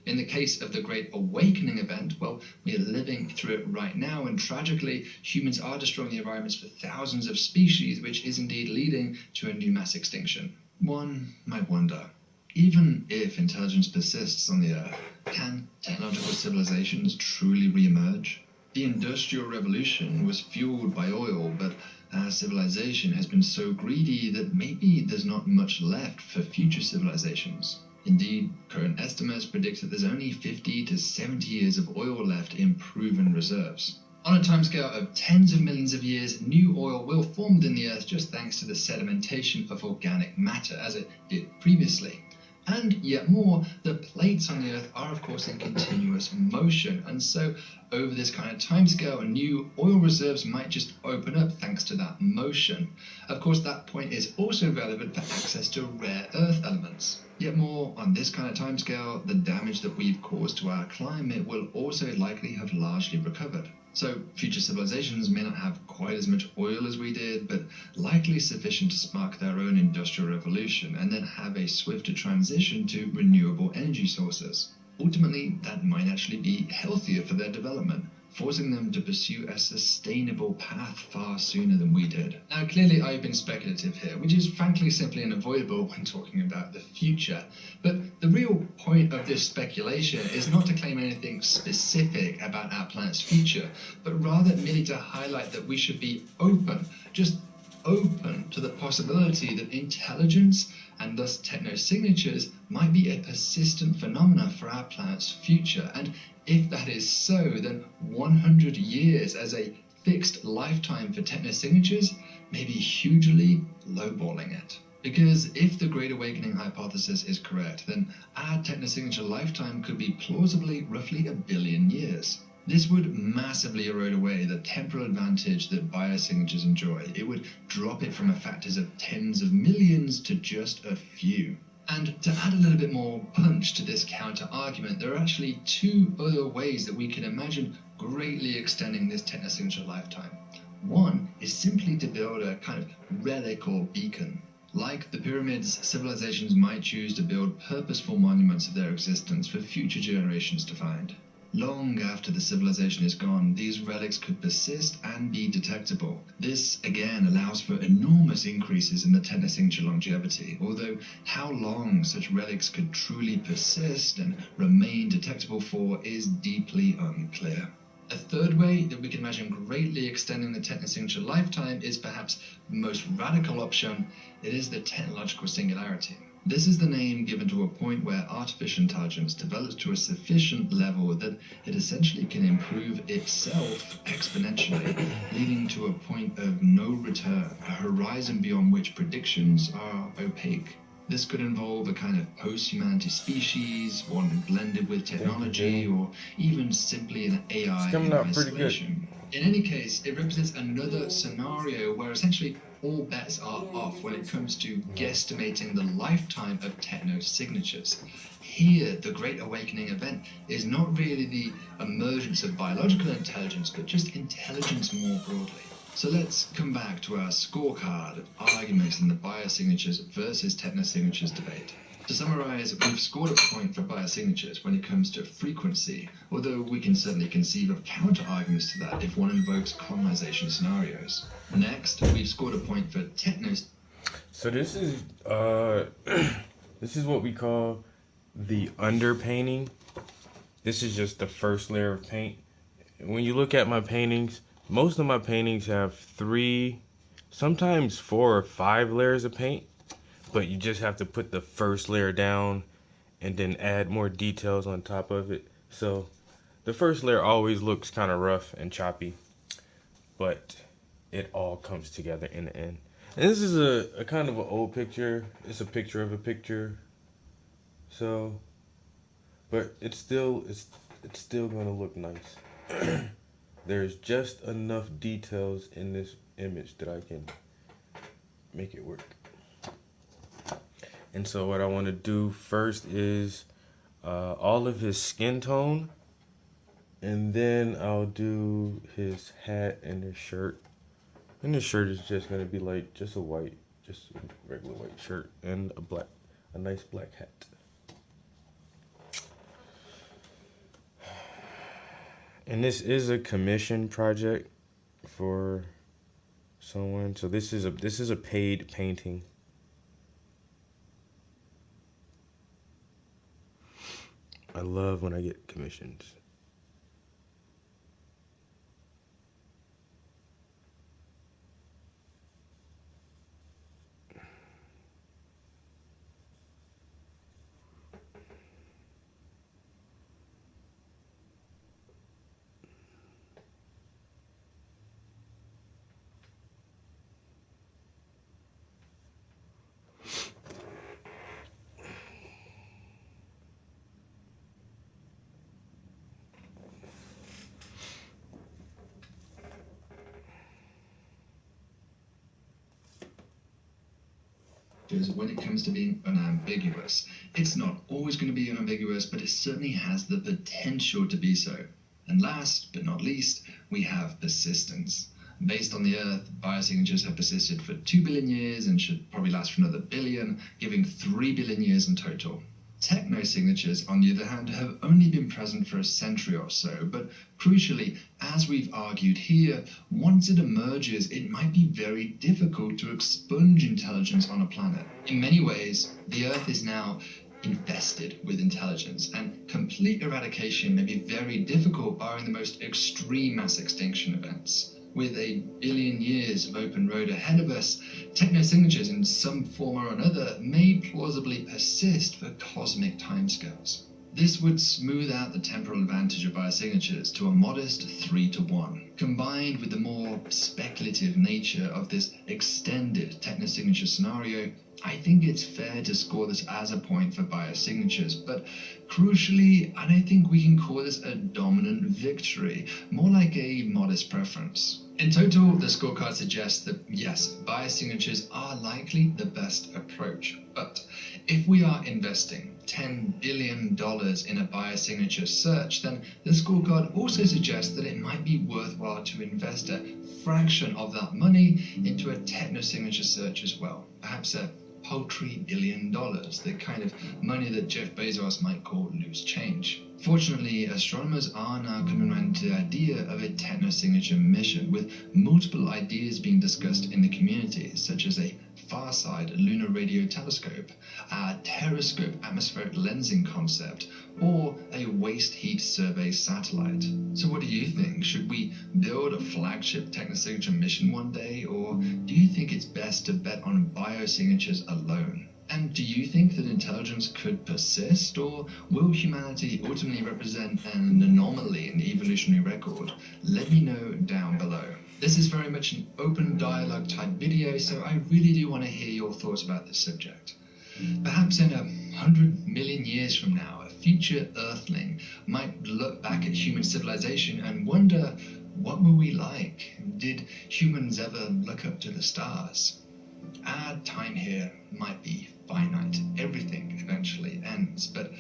In the case of the Great Awakening Event, well, we are living through it right now, and tragically, humans are destroying the environments for thousands of species, which is indeed leading to a new mass extinction. One might wonder, even if intelligence persists on the Earth, can technological civilizations truly re-emerge? The Industrial Revolution was fueled by oil, but our civilization has been so greedy that maybe there's not much left for future civilizations. Indeed, current estimates predict that there's only 50 to 70 years of oil left in proven reserves. On a timescale of tens of millions of years, new oil will form within the Earth just thanks to the sedimentation of organic matter, as it did previously. And yet more, the plates on the Earth are of course in continuous motion, and so over this kind of timescale, new oil reserves might just open up thanks to that motion. Of course, that point is also relevant for access to rare earth elements. Yet more, on this kind of timescale, the damage that we've caused to our climate will also likely have largely recovered. So future civilizations may not have quite as much oil as we did, but likely sufficient to spark their own industrial revolution and then have a swifter transition to renewable energy sources. Ultimately, that might actually be healthier for their development, forcing them to pursue a sustainable path far sooner than we did. Now, clearly I've been speculative here, which is frankly simply unavoidable when talking about the future. But the real point of this speculation is not to claim anything specific about our planet's future, but rather merely to highlight that we should be open, just open to the possibility that intelligence and thus techno-signatures might be a persistent phenomena for our planet's future. And if that is so, then 100 years as a fixed lifetime for techno-signatures may be hugely lowballing it. Because if the Great Awakening hypothesis is correct, then our techno-signature lifetime could be plausibly roughly 1 billion years. This would massively erode away the temporal advantage that biosignatures enjoy. It would drop it from a factors of tens of millions to just a few. And to add a little bit more punch to this counter-argument, there are actually two other ways that we can imagine greatly extending this technosignature lifetime. One is simply to build a kind of relic or beacon. Like the pyramids, civilizations might choose to build purposeful monuments of their existence for future generations to find. Long after the civilization is gone, these relics could persist and be detectable. This, again, allows for enormous increases in the technosignature longevity, although how long such relics could truly persist and remain detectable for is deeply unclear. A third way that we can imagine greatly extending the technosignature lifetime is perhaps the most radical option. It is the technological singularity. This is the name given to a point where artificial intelligence develops to a sufficient level that it essentially can improve itself exponentially, leading to a point of no return, a horizon beyond which predictions are opaque. This could involve a kind of post-humanity species, one blended with technology, or even simply an AI in isolation. In any case, it represents another scenario where essentially all bets are off when it comes to guesstimating the lifetime of techno-signatures. Here, the Great Awakening event is not really the emergence of biological intelligence, but just intelligence more broadly. So let's come back to our scorecard of arguments in the biosignatures versus techno-signatures debate. To summarize, we've scored a point for biosignatures when it comes to frequency, although we can certainly conceive of counter-arguments to that if one invokes colonization scenarios. Next, we've scored a point for technos. So this is this is what we call the underpainting. This is just the first layer of paint. When you look at my paintings, most of my paintings have 3, sometimes 4 or 5 layers of paint. But you just have to put the first layer down and then add more details on top of it. So the first layer always looks kind of rough and choppy, but it all comes together in the end. And this is a kind of an old picture. It's a picture of a picture. So, but it's it's still gonna look nice. There's just enough details in this image that I can make it work. And so what I want to do first is all of his skin tone, and then I'll do his hat and his shirt. And the shirt is just gonna be like just a regular white shirt and a nice black hat. And this is a commission project for someone. So this is a paid painting. I love when I get commissions. When it comes to being unambiguous, it's not always going to be unambiguous, but it certainly has the potential to be so. And last but not least, we have persistence. Based on the Earth, biosignatures have persisted for 2 billion years and should probably last for another billion, giving 3 billion years in total. Technosignatures, on the other hand, have only been present for a century or so, but crucially, as we've argued here, once it emerges, it might be very difficult to expunge intelligence on a planet. In many ways, the Earth is now infested with intelligence, and complete eradication may be very difficult barring the most extreme mass extinction events. With a billion years of open road ahead of us, technosignatures in some form or another may plausibly persist for cosmic timescales. This would smooth out the temporal advantage of biosignatures to a modest 3-to-1. Combined with the more speculative nature of this extended technosignature scenario, I think it's fair to score this as a point for biosignatures, but crucially, I don't think we can call this a dominant victory, more like a modest preference. In total, the scorecard suggests that yes, biosignatures are likely the best approach, but if we are investing $10 billion in a biosignature search, then the scorecard also suggests that it might be worthwhile to invest a fraction of that money into a technosignature search as well, perhaps a paltry $1 billion, the kind of money that Jeff Bezos might call loose change. Fortunately, astronomers are now coming around to the idea of a technosignature mission, with multiple ideas being discussed in the community, such as a Farside lunar radio telescope, a Terrascope atmospheric lensing concept, or a waste heat survey satellite. So what do you think? Should we build a flagship technosignature mission one day, or do you think it's best to bet on biosignatures alone? And do you think that intelligence could persist, or will humanity ultimately represent an anomaly in the evolutionary record? Let me know down below. This is very much an open dialogue type video, so I really do want to hear your thoughts about this subject. Perhaps in 100 million years from now, a future Earthling might look back at human civilization and wonder, what were we like? Did humans ever look up to the stars? Our time here might be finite. Everything eventually ends, but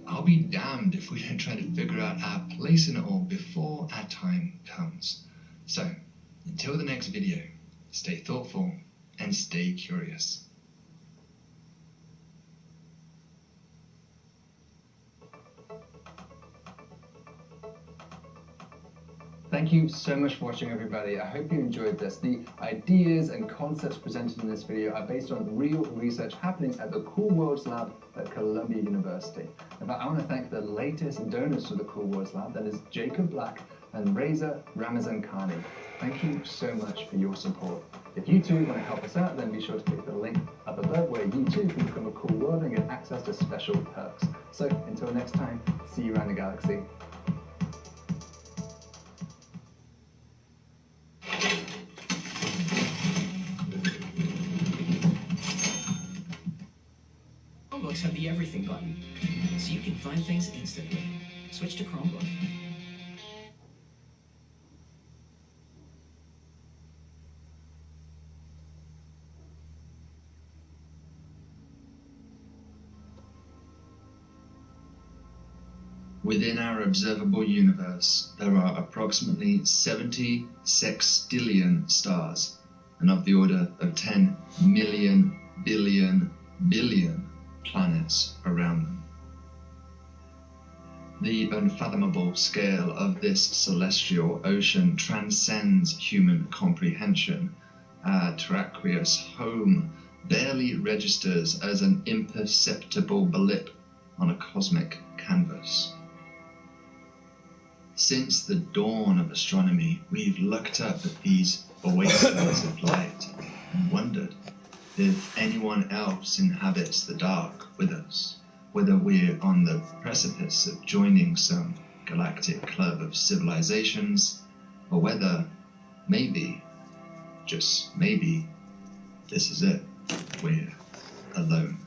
I'll be damned if we don't try to figure out our place in it all before our time comes. So, until the next video, stay thoughtful and stay curious. Thank you so much for watching, everybody. I hope you enjoyed this. The ideas and concepts presented in this video are based on real research happening at the Cool Worlds Lab at Columbia University. In fact, I want to thank the latest donors to the Cool Worlds Lab, that is Jacob Black and Reza Ramazan Khani. Thank you so much for your support. If you too want to help us out, then be sure to click the link up above where you too can become a Cool World and get access to special perks. So, until next time, see you around the galaxy. Chromebooks have the everything button, so you can find things instantly. Switch to Chromebook. Within our observable universe, there are approximately 70 sextillion stars, and of the order of 10 million billion planets around them. The unfathomable scale of this celestial ocean transcends human comprehension. Our terraqueous home barely registers as an imperceptible blip on a cosmic canvas. Since the dawn of astronomy, we've looked up at these oases of light and wondered if anyone else inhabits the dark with us, whether we're on the precipice of joining some galactic club of civilizations, or whether maybe, just maybe, this is it, we're alone.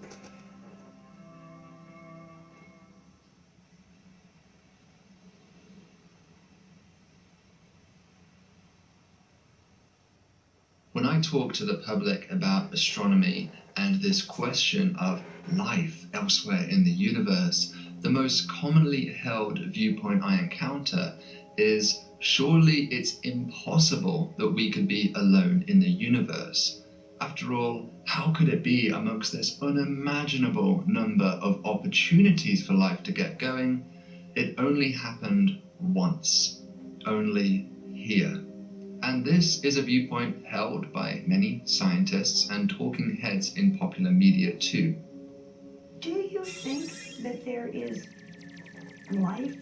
When I talk to the public about astronomy and this question of life elsewhere in the universe, the most commonly held viewpoint I encounter is surely it's impossible that we could be alone in the universe. After all, how could it be amongst this unimaginable number of opportunities for life to get going? It only happened once, only here. And this is a viewpoint held by many scientists and talking heads in popular media too. Do you think that there is life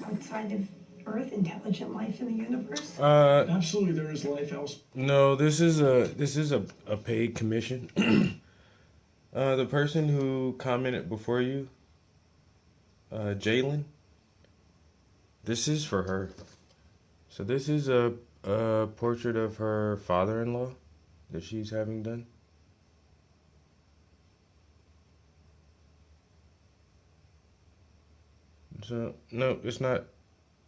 outside of Earth, intelligent life in the universe? Absolutely, there is life else. No, this is a paid commission. The person who commented before you, Jalen, this is for her. So this is a portrait of her father-in-law that she's having done. So, no, it's not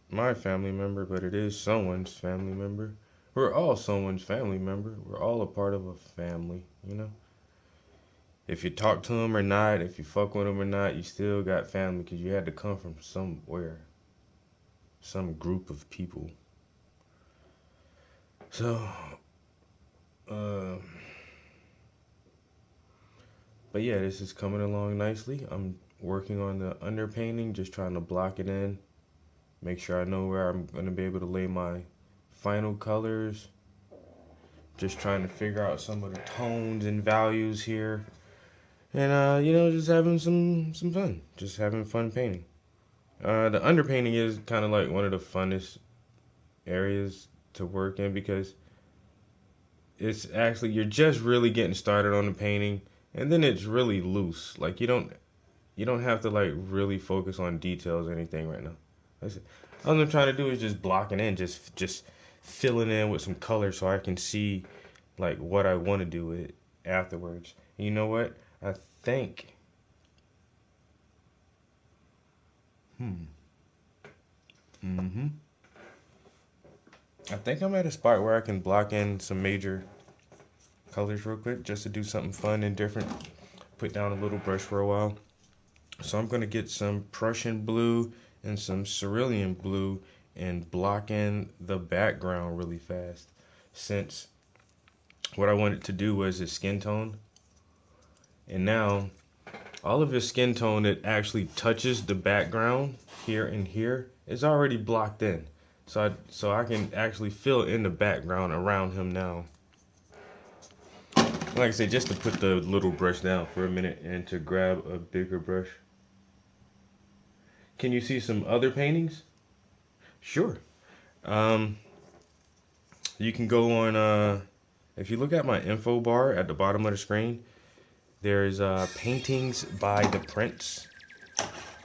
my family member, but it is someone's family member. We're all someone's family member. We're all a part of a family, you know? If you talk to them or not, if you fuck with them or not, you still got family because you had to come from somewhere. Some group of people. So, but yeah, this is coming along nicely. I'm working on the underpainting, just trying to block it in, make sure I know where I'm going to be able to lay my final colors, just trying to figure out some of the tones and values here, and you know, just having some fun, just having fun painting. The underpainting is kind of like one of the funnest areas to work in because it's actually, you're just really getting started on the painting, and then it's really loose. Like you don't have to like really focus on details or anything right now. All I'm trying to do is just blocking in, just filling in with some color so I can see like what I want to do with it afterwards. And you know what? I think I think I'm at a spot where I can block in some major colors real quick just to do something fun and different. Put down a little brush for a while. So I'm going to get some Prussian blue and some cerulean blue and block in the background really fast. Since what I wanted to do was his skin tone. And now all of his skin tone that actually touches the background here and here is already blocked in. So I can actually fill in the background around him now. Like I said, just to put the little brush down for a minute and to grab a bigger brush. Can you see some other paintings? Sure. You can go on, if you look at my info bar at the bottom of the screen, there's paintings by the Prince.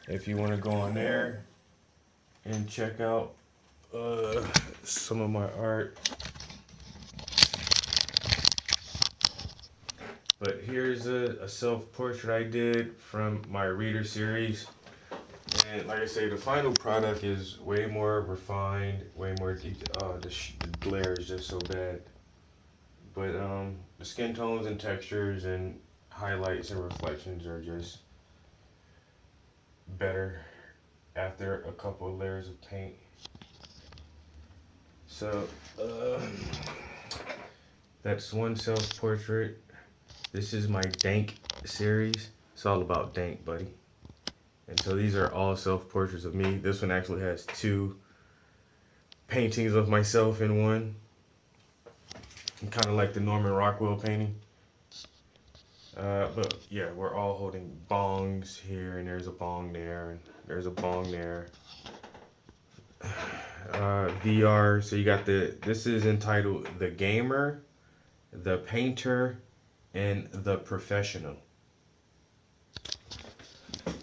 If you want to go on there and check out some of my art. But here's a self-portrait I did from my reader series. And like I say, the final product is way more refined, way more detailed. The glare is just so bad. But the skin tones and textures and highlights and reflections are just better after a couple of layers of paint. So that's one self-portrait. This is my Dank series. It's all about Dank, buddy. And so these are all self-portraits of me. This one actually has 2 paintings of myself in one. Kind of like the Norman Rockwell painting. But yeah, we're all holding bongs here, and there's a bong there, and there's a bong there. VR, so you got this is entitled The Gamer, The Painter, and The Professional.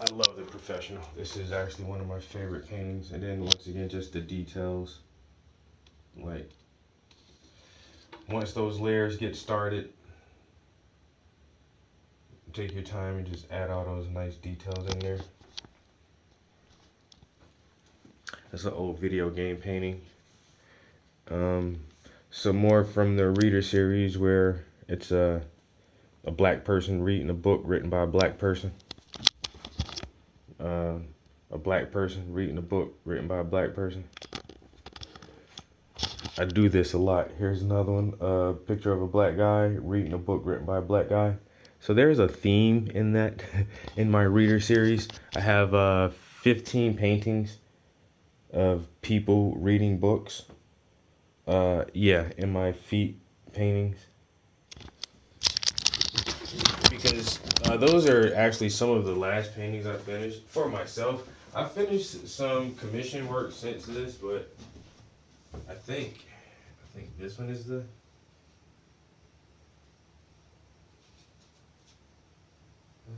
I love The Professional. This is actually one of my favorite paintings. And then once again, just the details. Like, once those layers get started, take your time and just add all those nice details in there. That's an old video game painting. Some more from the Reader series where it's a black person reading a book written by a black person. A black person reading a book written by a black person. I do this a lot. Here's another one. A picture of a black guy reading a book written by a black guy. So there's a theme in that, in my Reader series. I have 15 paintings of people reading books. In my feet paintings. Because those are actually some of the last paintings I finished for myself. I finished some commission work since this, but I think this one is this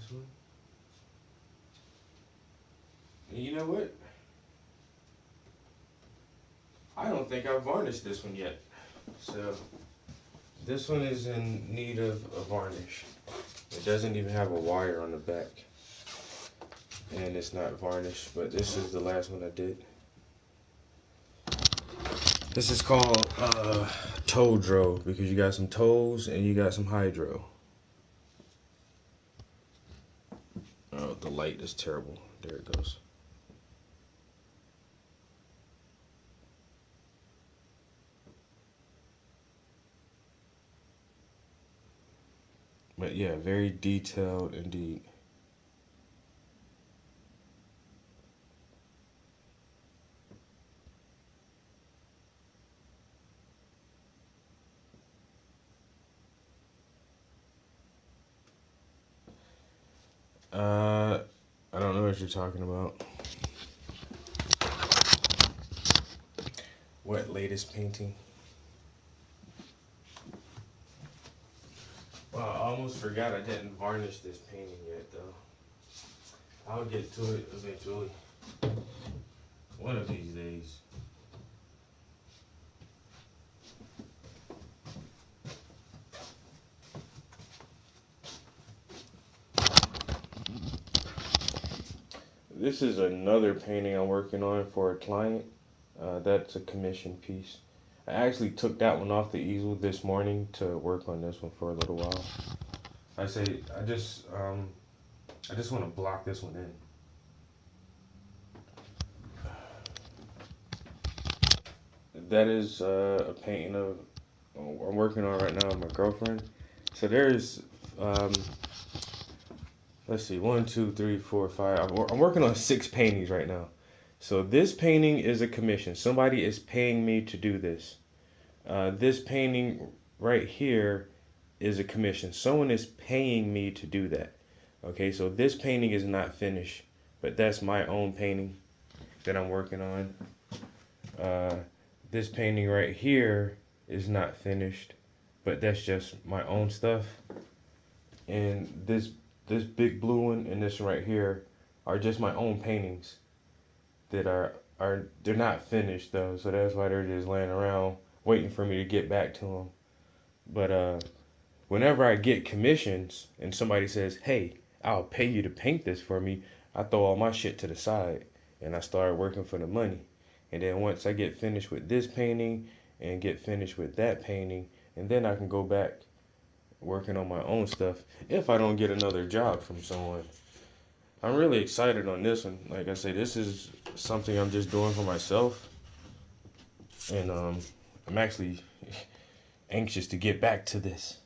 one. And you know what? I don't think I've varnished this one yet. So this one is in need of a varnish. It doesn't even have a wire on the back. And it's not varnished, but this is the last one I did. This is called toe dro because you got some toes and you got some hydro. Oh, the light is terrible. There it goes. But yeah, very detailed indeed. I don't know what you're talking about. What latest painting? Well, I almost forgot I didn't varnish this painting yet, though. I'll get to it eventually. One of these days. This is another painting I'm working on for a client. That's a commission piece. I actually took that one off the easel this morning to work on this one for a little while. I just want to block this one in. That is a painting of I'm working on right now with my girlfriend. So there's let's see, 1, 2, 3, 4, 5. I'm working on 6 paintings right now. So this painting is a commission. Somebody is paying me to do this. This painting right here is a commission. Someone is paying me to do that. Okay, so this painting is not finished, but that's my own painting that I'm working on. This painting right here is not finished, but that's just my own stuff. And this big blue one and this one right here are just my own paintings that they're not finished though, so that's why they're just laying around waiting for me to get back to them. But whenever I get commissions and somebody says, hey, I'll pay you to paint this for me, I throw all my shit to the side and I started working for the money. And then once I get finished with this painting and get finished with that painting, and then I can go back working on my own stuff if I don't get another job from someone. I'm really excited on this one. Like I say, this is something I'm just doing for myself. And I'm actually anxious to get back to this.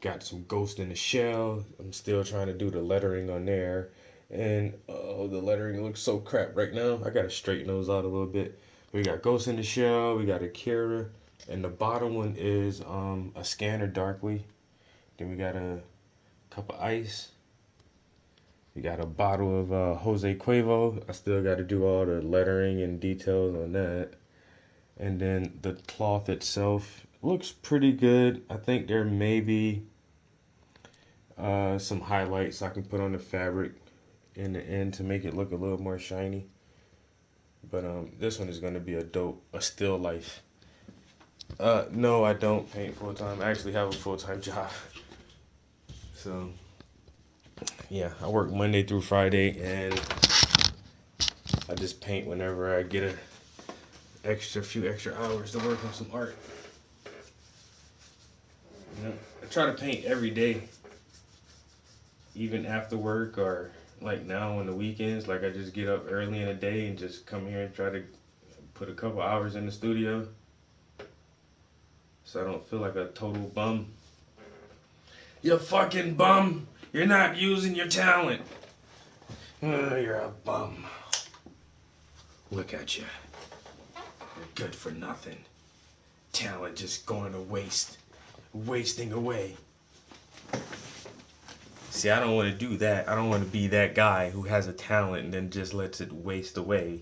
Got some Ghost in the Shell. I'm still trying to do the lettering on there. And oh, the lettering looks so crap right now. I gotta straighten those out a little bit. We got Ghost in the Shell. We got Akira. And the bottom one is a Scanner Darkly. Then we got a cup of ice. We got a bottle of Jose Cuervo. I still got to do all the lettering and details on that. And then the cloth itself looks pretty good. I think there may be some highlights I can put on the fabric in the end to make it look a little more shiny. But this one is going to be a still life. No, I don't paint full time. I actually have a full-time job. So, yeah, I work Monday through Friday, and I just paint whenever I get a few extra hours to work on some art. You know, I try to paint every day, even after work or like now on the weekends. Like I just get up early in the day and just come here and try to put a couple hours in the studio, so I don't feel like a total bum. You fucking bum! You're not using your talent. You're a bum. Look at you. You're good for nothing. Talent just going to waste. Wasting away. See, I don't want to do that. I don't want to be that guy who has a talent and then just lets it waste away.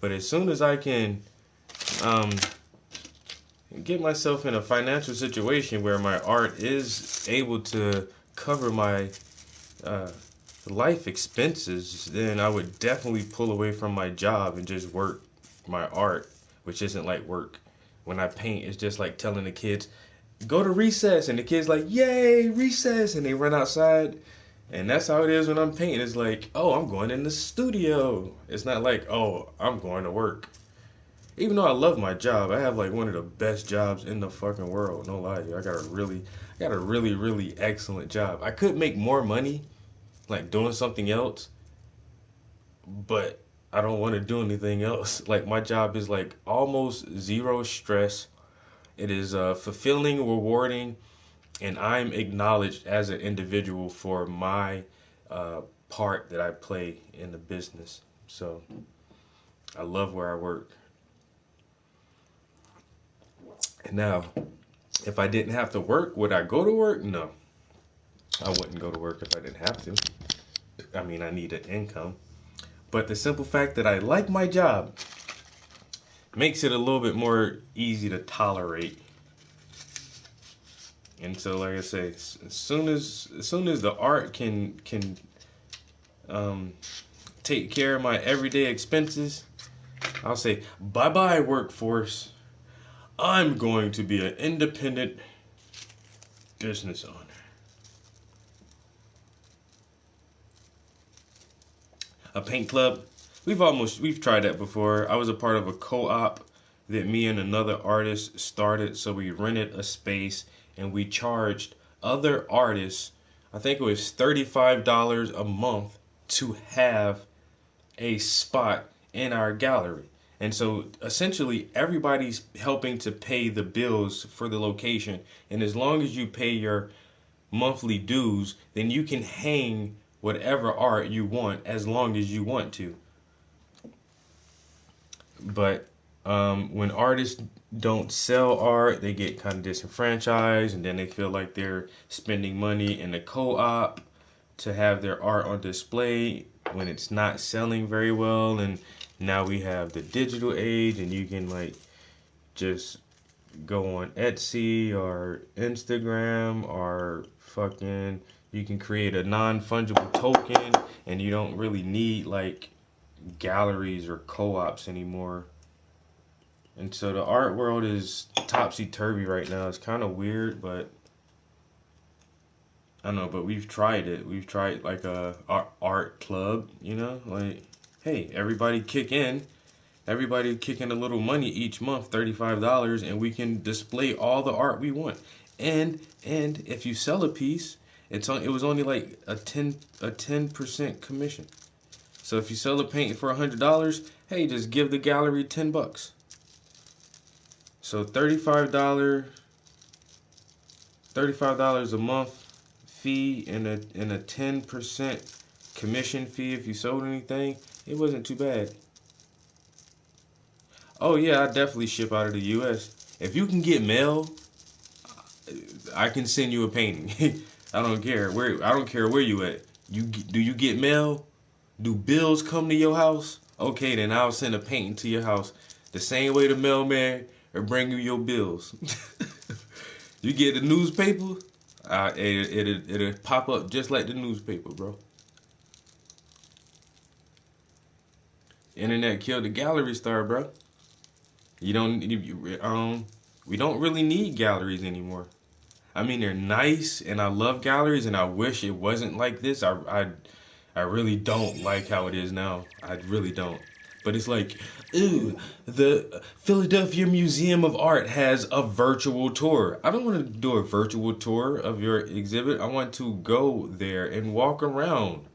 But as soon as I can get myself in a financial situation where my art is able to cover my life expenses, then I would definitely pull away from my job and just work my art, which isn't like work. When I paint, it's just like telling the kids, go to recess, and the kids like, yay, recess, and they run outside. And that's how it is when I'm painting. It's like, oh, I'm going in the studio. It's not like, oh, I'm going to work. Even though I love my job, I have like one of the best jobs in the fucking world. No lie to you. I got a really, really excellent job. I could make more money, like doing something else, but I don't want to do anything else. Like my job is like almost zero stress. It is fulfilling, rewarding, and I'm acknowledged as an individual for my part that I play in the business. So I love where I work. And now, if I didn't have to work, would I go to work? No. I wouldn't go to work if I didn't have to. I mean, I need an income. But the simple fact that I like my job makes it a little bit more easy to tolerate. And so, like I say, as soon as the art can take care of my everyday expenses, I'll say, bye-bye, workforce. I'm going to be an independent business owner. A paint club, we've tried that before. I was a part of a co-op that me and another artist started. So we rented a space and we charged other artists, I think it was $35 a month to have a spot in our gallery. And so essentially everybody's helping to pay the bills for the location. And as long as you pay your monthly dues, then you can hang whatever art you want as long as you want to. But when artists don't sell art, they get kind of disenfranchised, and then they feel like they're spending money in the co-op to have their art on display when it's not selling very well. And now we have the digital age, and you can like just go on Etsy or Instagram or fucking, you can create a non-fungible token, and you don't really need like galleries or co-ops anymore. And so the art world is topsy-turvy right now. It's kind of weird, but I don't know, but we've tried it. We've tried like a art club, you know, like hey, everybody kick in a little money each month, $35, and we can display all the art we want. And if you sell a piece, it was only like a 10% commission. So if you sell a painting for $100, hey, just give the gallery $10. So $35 a month fee and a 10% commission fee if you sold anything. It wasn't too bad. Oh yeah, I definitely ship out of the US. If you can get mail, I can send you a painting. I don't care where you at. Do you get mail? Do bills come to your house? Okay, then I'll send a painting to your house the same way the mailman will bring you your bills. You get the newspaper, it'll pop up just like the newspaper, bro. Internet killed the gallery star, bro. We don't really need galleries anymore. I mean, they're nice, and I love galleries, and I wish it wasn't like this. I really don't like how it is now. I really don't. But it's like, ooh, the Philadelphia Museum of Art has a virtual tour. I don't want to do a virtual tour of your exhibit. I want to go there and walk around.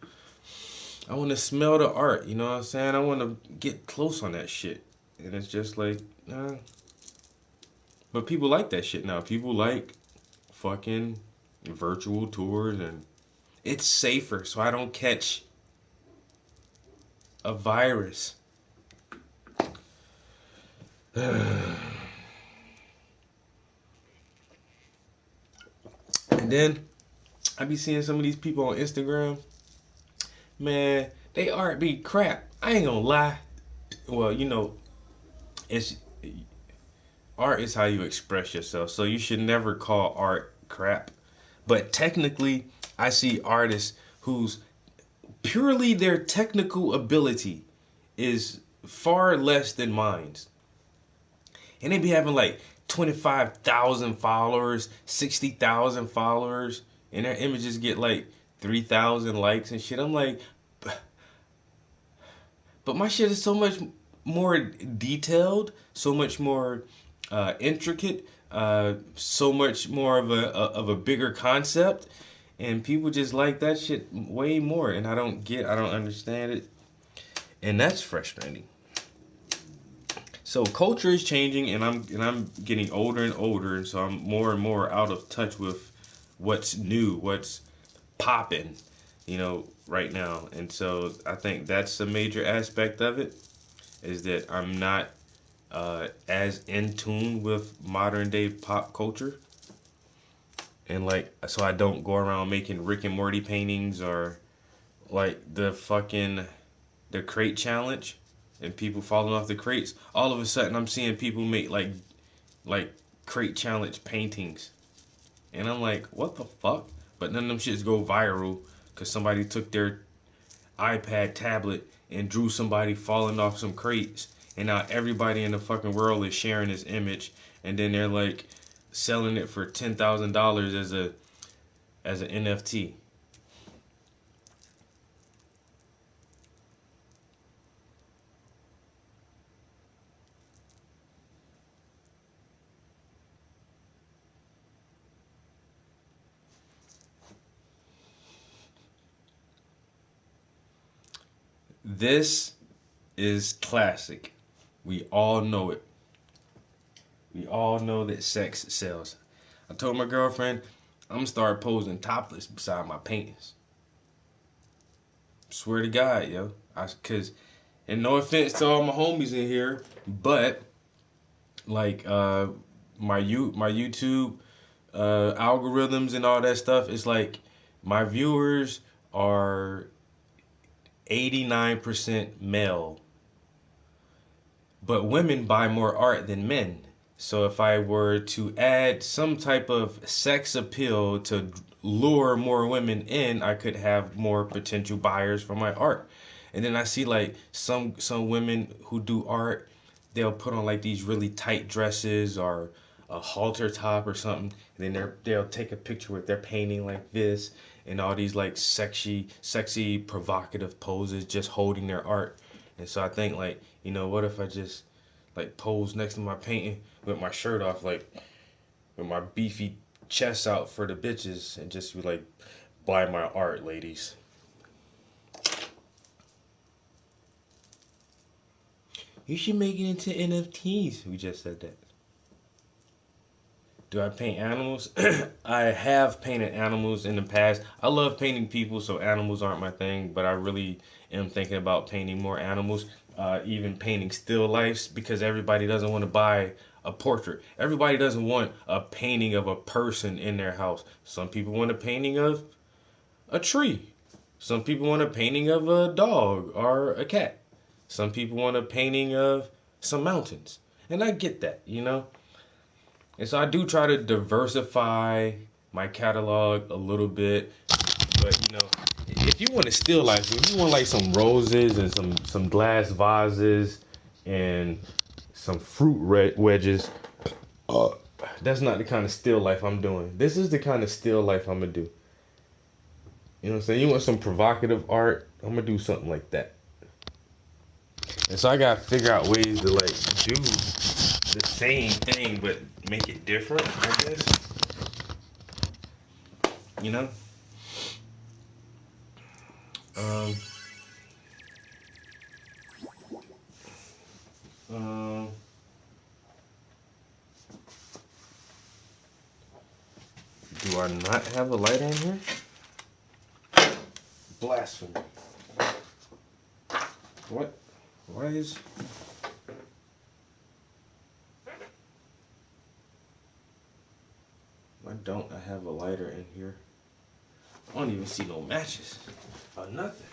I want to smell the art, you know what I'm saying? I want to get close on that shit. And it's just like, But people like that shit now. People like fucking virtual tours, and it's safer so I don't catch a virus. And then I be seeing some of these people on Instagram. Man, they art be crap. I ain't gonna lie. Well, you know, art is how you express yourself. So you should never call art crap. But technically, I see artists whose purely their technical ability is far less than mine. And they be having like 25,000 followers, 60,000 followers, and their images get like 3,000 likes and shit. I'm like, but my shit is so much more detailed, so much more intricate, so much more of a bigger concept, and people just like that shit way more, and I don't understand it, and that's frustrating. So culture is changing, and I'm getting older and older, and so I'm more and more out of touch with what's new, what's popping, you know, right now. And so I think that's a major aspect of it, is that I'm not as in tune with modern day pop culture. And like, so I don't go around making Rick and Morty paintings or like the crate challenge and people falling off the crates. All of a sudden I'm seeing people make like crate challenge paintings. And I'm like, what the fuck? But none of them shits go viral because somebody took their iPad tablet and drew somebody falling off some crates. And now everybody in the fucking world is sharing this image. And then they're like selling it for $10,000 as an NFT. This is classic. We all know it. We all know that sex sells. I told my girlfriend I'm gonna start posing topless beside my paintings. Swear to God, yo. And no offense to all my homies in here, but like my YouTube algorithms and all that stuff, it's like my viewers are 89% male, but women buy more art than men. So if I were to add some type of sex appeal to lure more women in, I could have more potential buyers for my art. And then I see like some women who do art, they'll put on like these really tight dresses or a halter top or something, and then they'll take a picture with their painting like this and all these like sexy provocative poses, just holding their art. And so I think, like, you know, what if I just like pose next to my painting with my shirt off, like with my beefy chest out for the bitches, and just be like, buy my art, ladies. You should make it into NFTs. We just said that. Do I paint animals? I have painted animals in the past. I love painting people, so animals aren't my thing, but I really am thinking about painting more animals, even painting still lifes, because everybody doesn't want to buy a portrait. Everybody doesn't want a painting of a person in their house. Some people want a painting of a tree. Some people want a painting of a dog or a cat. Some people want a painting of some mountains. And I get that, you know? And so I do try to diversify my catalog a little bit. But, you know, if you want a still life, if you want like some roses and some glass vases and some fruit wedges, that's not the kind of still life I'm doing. This is the kind of still life I'm going to do. You know what I'm saying? You want some provocative art? I'm going to do something like that. And so I got to figure out ways to like do the same thing but make it different, I guess. You know? Do I not have a lighter in here? Blasphemy. What? Why is... Why don't I have a lighter in here? I don't even see no matches or nothing.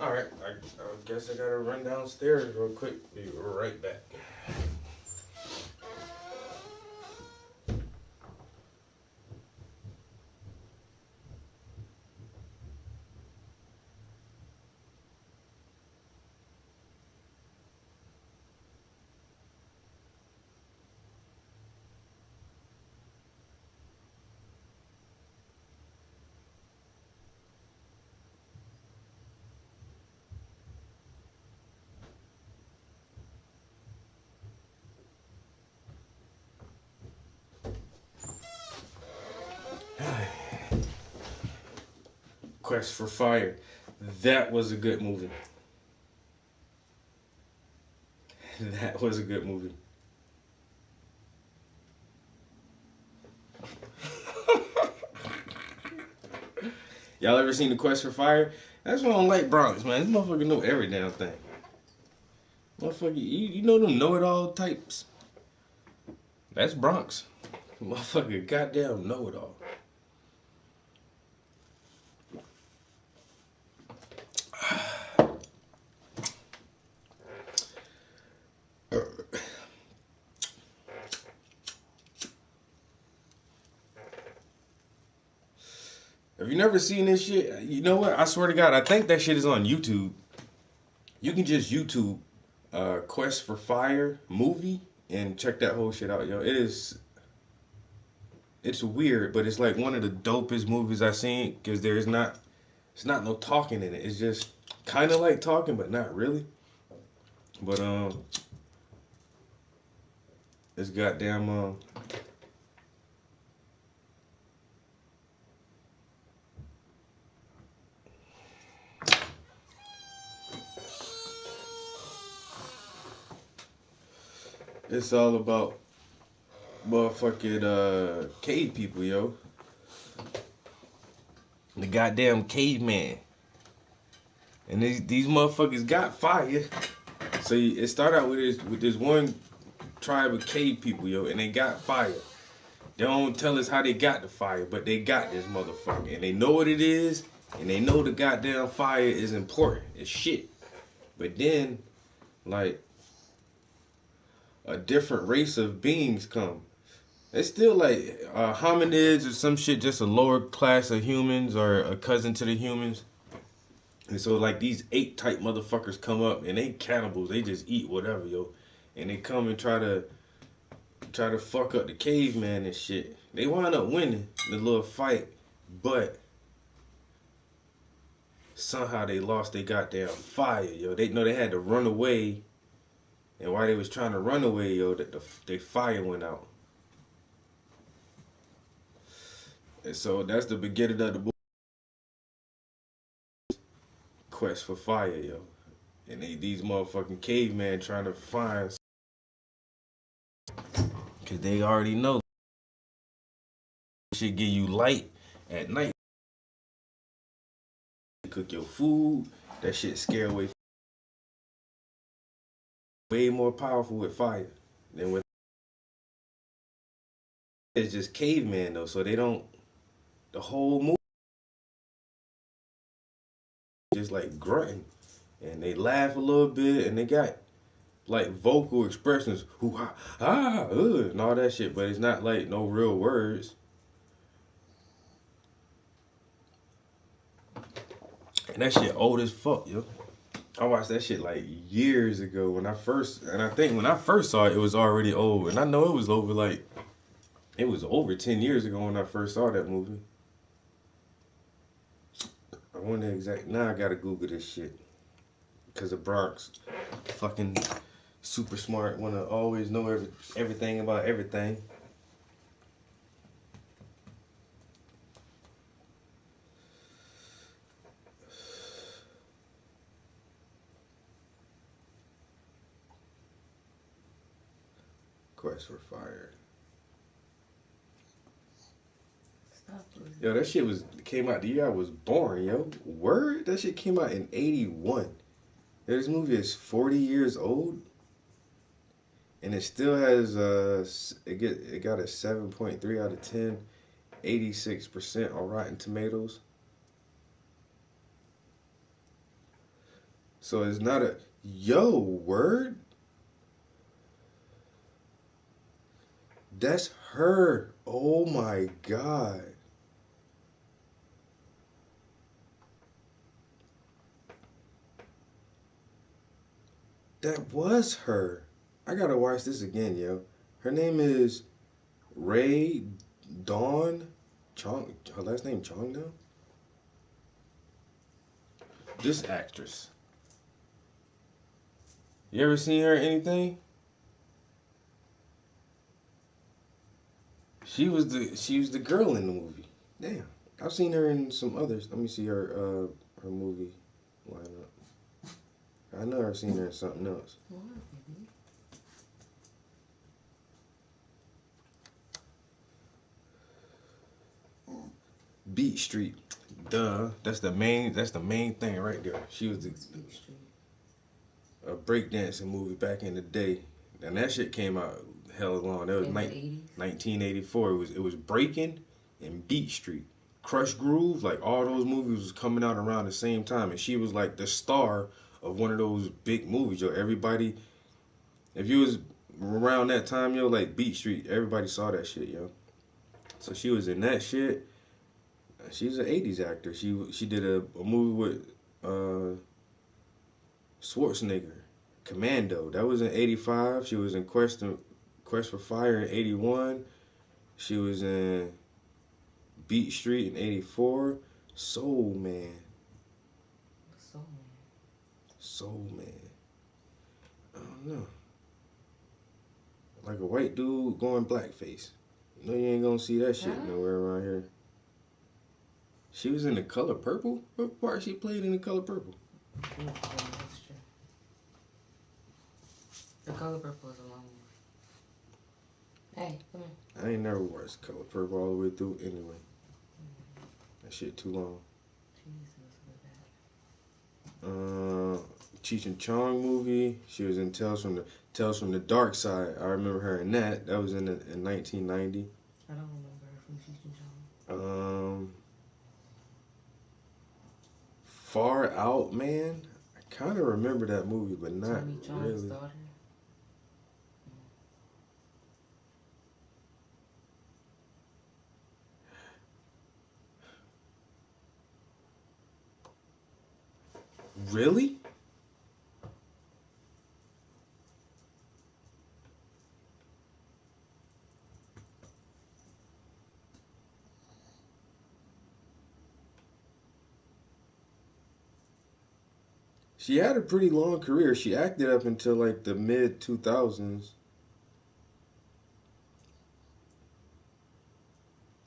Alright, I guess I gotta run downstairs real quick. Be right back. Quest for Fire. That was a good movie. That was a good movie. Y'all ever seen The Quest for Fire? That's why I don't like Bronx, man. This motherfucker know every damn thing. Motherfucker, you know them know-it-all types? That's Bronx. Motherfucker goddamn know-it-all. Have you never seen this shit? You know what? I swear to God, I think that shit is on YouTube. You can just YouTube Quest for Fire movie and check that whole shit out, yo. It's weird, but it's like one of the dopest movies I've seen because it's not no talking in it. It's just kind of like talking, but not really. But it's goddamn it's all about motherfucking cave people, yo. The goddamn caveman. And these motherfuckers got fire. So it started out with this one tribe of cave people, yo, and they got fire. They don't tell us how they got the fire, but they got this motherfucker. And they know what it is, and they know the goddamn fire is important. It's shit. But then, like, a different race of beings come. It's still like hominids or some shit, just a lower class of humans or a cousin to the humans. And so like these ape type motherfuckers come up and they cannibals. They just eat whatever, yo. And they come and try to fuck up the caveman and shit. They wind up winning the little fight, but somehow they lost their goddamn fire, yo. They know they had to run away, and while they was trying to run away, yo, their fire went out. And so that's the beginning of the book, quest for fire, yo. And these motherfucking cavemen trying to find, cause they already know shit give you light at night. Cook your food, that shit scare away. Way more powerful with fire than with. It's just caveman though, so they don't. The whole movie just like grunting, and they laugh a little bit, and they got like vocal expressions, hoo ha ah, and all that shit, but it's not like no real words. And that shit old as fuck, yo. I watched that shit like years ago when I first, and I think when I first saw it, it was already old, and I know it was over 10 years ago when I first saw that movie. I wonder exactly. Now I gotta Google this shit. Because the Bronx fucking super smart, wanna always know everything about everything. Quest for Fire. Yo, that shit came out the year I was born, yo. Word? That shit came out in 81. This movie is 40 years old, and it still has it got a 7.3 out of 10, 86% on Rotten Tomatoes. So it's not a word. That's her. Oh my god. That was her. I gotta watch this again, yo. Her name is Rae Dawn Chong. Her last name Chong now? This actress. You ever seen her in anything? She was the girl in the movie. Damn. I've seen her in some others. Let me see her movie lineup. I know I've seen her in something else. Beat Street. Duh. That's the main thing right there. She was a breakdancing movie back in the day. And that shit came out hella long. That was 1984. It was Breaking and Beat Street. Crush Groove, like all those movies was coming out around the same time, and she was like the star of one of those big movies, yo. Everybody, if you was around that time, yo, like Beat Street, everybody saw that shit, yo. So she was in that shit. She's an 80s actor. She did a movie with Schwarzenegger, Commando. That was in 85. She was in Quest for Fire in 81. She was in Beat Street in 84. Soul Man. I don't know. Like a white dude going blackface. You know you ain't gonna see that shit nowhere around here. She was in The Color Purple? What part she played in The Color Purple? That's true. The Color Purple is a long movie. Hey, come here. I ain't never watched The Color Purple all the way through anyway. That shit too long. Cheech and Chong movie. She was in Tales from the Dark Side. I remember her in that. That was in 1990. I don't remember her from Cheech and Chong. Far Out Man. I kind of remember that movie, but not Tommy Chong's really. daughter. Really? She had a pretty long career. She acted up until like the mid 2000s.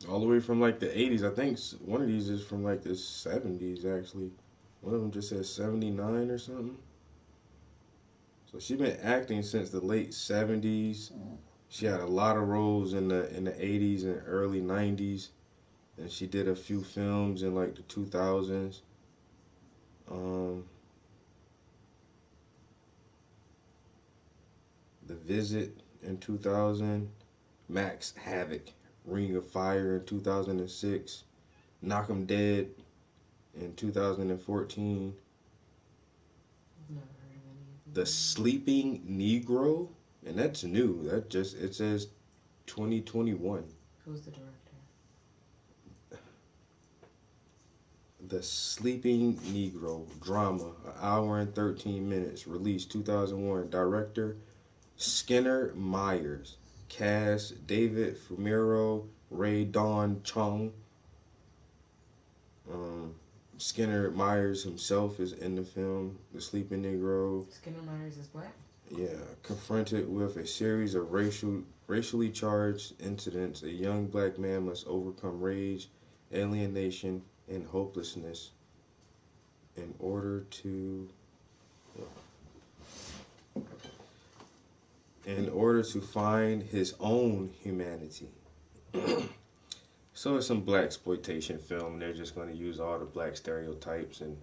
All the way from like the 80s. I think one of these is from like the 70s actually. One of them just says 79 or something. So she's been acting since the late 70s. She had a lot of roles in the 80s and early 90s. And she did a few films in like the 2000s. The Visit in 2000, Max Havoc, Ring of Fire in 2006, Knock 'em Dead in 2014, The Sleeping Negro, and that's new. It says 2021. Who's the director? The Sleeping Negro drama, an hour and 13 minutes, released 2001. Director Skinner Myers. Cast David Fumero, Ray Don Chong. Skinner Myers himself is in the film, The Sleeping Negro. Skinner Myers is black? Yeah, confronted with a series of racially charged incidents, a young black man must overcome rage, alienation, and hopelessness in order to find his own humanity. So it's some black exploitation film. They're just going to use all the black stereotypes and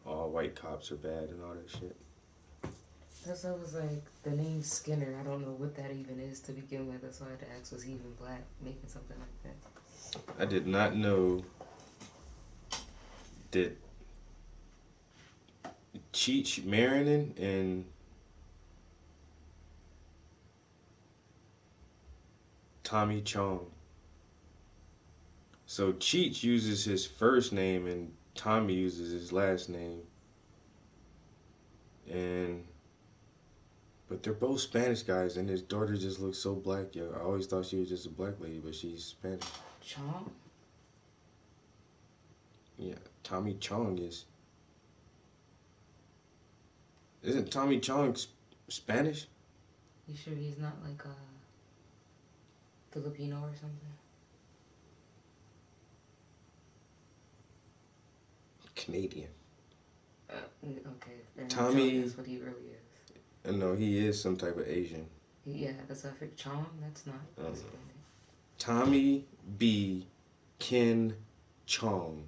all white cops are bad and all that shit. That's why I was like, the name Skinner, I don't know what that even is to begin with. That's why I had to ask, was he even black, making something like that? I did not know that Cheech Marin and Tommy Chong. So Cheech uses his first name and Tommy uses his last name. But they're both Spanish guys and his daughter just looks so black, yo. I always thought she was just a black lady, but she's Spanish. Chong? Yeah, Tommy Chong is. Isn't Tommy Chong Spanish? You sure he's not like a Filipino or something? Canadian. Okay. Tommy. That's what he really is. No, he is some type of Asian. Yeah, that's a Chong. That's not. Tommy B. Ken Chong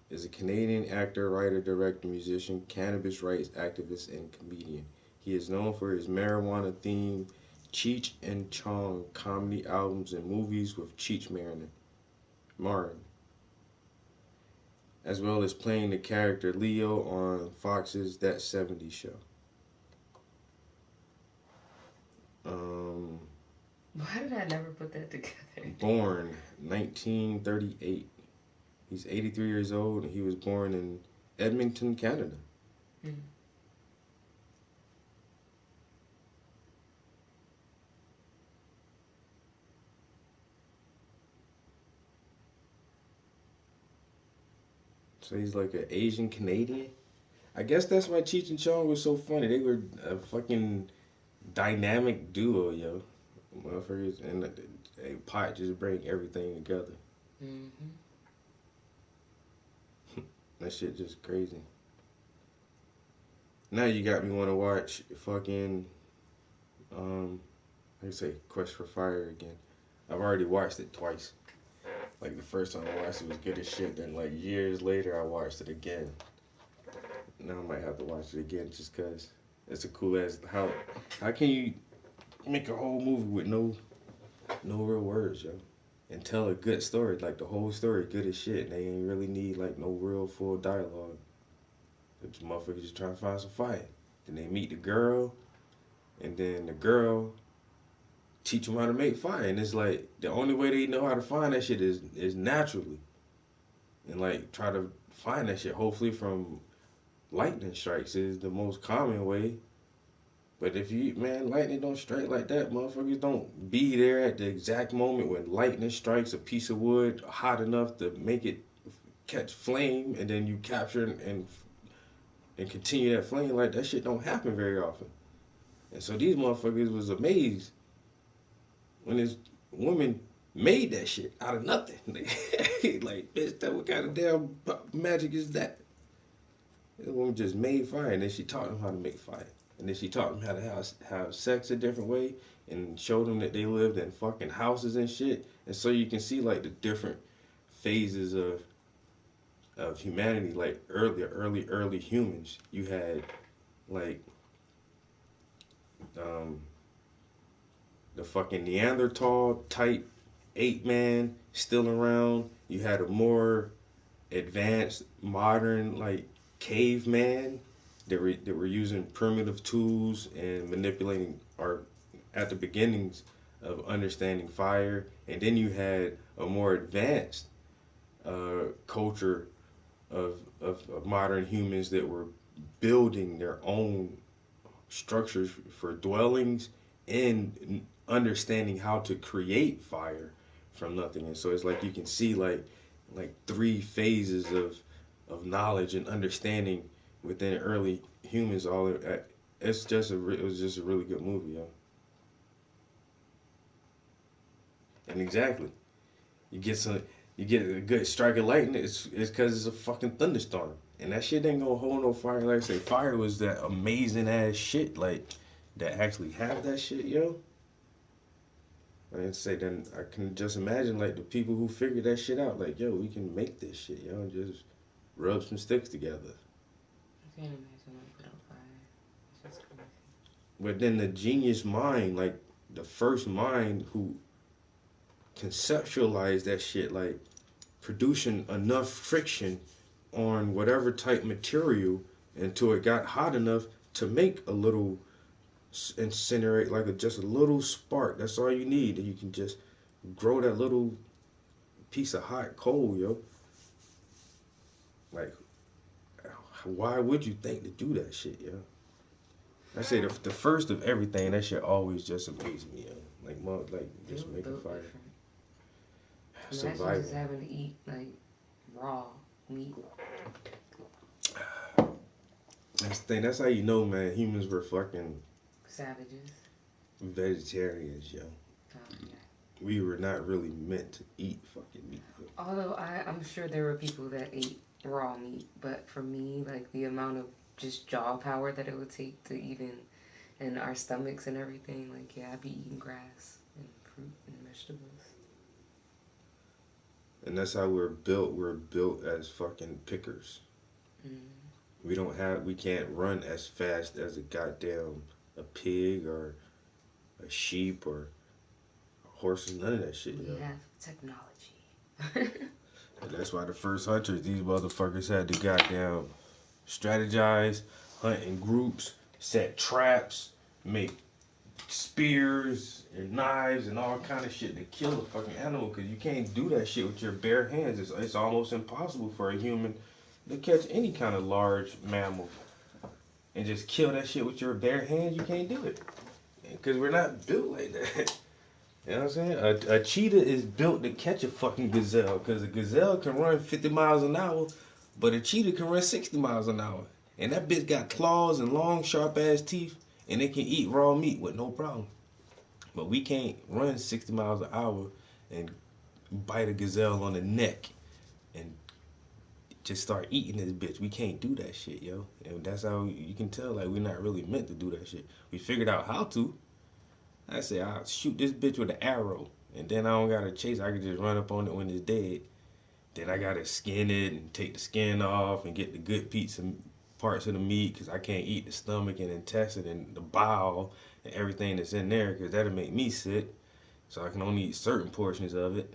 is a Canadian actor, writer, director, musician, cannabis rights activist, and comedian. He is known for his marijuana-themed Cheech and Chong comedy albums and movies with Cheech Marin, as well as playing the character Leo on Fox's That 70s Show. Why did I never put that together? Born 1938. He's 83 years old and he was born in Edmonton, Canada. So he's like an Asian Canadian. I guess that's why Cheech and Chong was so funny. They were a fucking dynamic duo, yo. Motherfuckers, and a pot just bring everything together. That shit just crazy. Now you got me want to watch fucking, I say Quest for Fire again. I've already watched it twice. Like the first time I watched it was good as shit. Then like years later I watched it again. Now I might have to watch it again just cause it's a cool ass. How can you make a whole movie with no real words, yo, and tell a good story, like the whole story good as shit, and they ain't really need like no real full dialogue. These motherfuckers just trying to find some fight. Then they meet the girl, and then the girl teach them how to make fire, and it's like the only way they know how to find that shit is naturally, and like try to find that shit hopefully from lightning strikes is the most common way. But if you, man, lightning don't strike like that. Motherfuckers don't be there at the exact moment when lightning strikes a piece of wood hot enough to make it catch flame, and then you capture it and continue that flame. Like, that shit don't happen very often. And so these motherfuckers was amazed when this woman made that shit out of nothing. Like, bitch, that what kind of damn magic is that? The woman just made fire, and then she taught them how to make fire. And then she taught them how to have sex a different way, and showed them that they lived in fucking houses and shit. And so you can see, like, the different phases of humanity. Like, early humans. You had, like, the fucking Neanderthal type ape man still around. You had a more advanced, modern, like, caveman that were using primitive tools and manipulating, or at the beginnings of understanding fire. And then you had a more advanced culture of modern humans that were building their own structures for dwellings and understanding how to create fire from nothing. And so it's like you can see like 3 phases of knowledge and understanding within early humans. It was just a really good movie, yo. And exactly, you get a good strike of lightning. It's because it's a fucking thunderstorm, and that shit ain't gonna hold no fire. Like I say, fire was that amazing ass shit, like that actually have that shit, yo. And say, then I can just imagine like the people who figured that shit out. Like, yo, we can make this shit, yo, and just rub some sticks together. I can't imagine I put out fire. It's just crazy. But then the genius mind, like the first mind who conceptualized that shit, like producing enough friction on whatever type material until it got hot enough to make a little incinerate, like just a little spark. That's all you need, and you can just grow that little piece of hot coal, yo. Like, why would you think to do that shit, yo? I say the first of everything, that shit always just amazed me, yo. Like just making fire. Imagine just having to eat like raw meat. That's the thing. That's how you know, man. Humans were fucking savages. Vegetarians, yo. Oh, yeah. We were not really meant to eat fucking meat. Yo. Although I'm sure there were people that ate raw meat, but for me, like the amount of just jaw power that it would take to even, and our stomachs and everything, like, yeah, I'd be eating grass and fruit and vegetables. And that's how we're built. We're built as fucking pickers. We can't run as fast as a pig or a sheep or a horse, and none of that shit. We yo. have technology. And that's why the first hunters, these motherfuckers had to goddamn strategize, hunt in groups, set traps, make spears and knives and all kind of shit to kill a fucking animal, because you can't do that shit with your bare hands. It's almost impossible for a human to catch any kind of large mammal and just kill that shit with your bare hands. You can't do it, because we're not built like that. You know what I'm saying? A cheetah is built to catch a fucking gazelle, because a gazelle can run 50 miles an hour, but a cheetah can run 60 miles an hour. And that bitch got claws and long, sharp-ass teeth, and it can eat raw meat with no problem. But we can't run 60 miles an hour and bite a gazelle on the neck and just start eating this bitch. We can't do that shit, yo. And that's how you can tell, like, we're not really meant to do that shit. We figured out how to. I say, I'll shoot this bitch with an arrow, and then I don't gotta chase. I can just run up on it when it's dead. Then I gotta skin it and take the skin off and get the good parts of the meat, because I can't eat the stomach and intestine and the bowel and everything that's in there, because that'll make me sick. So I can only eat certain portions of it.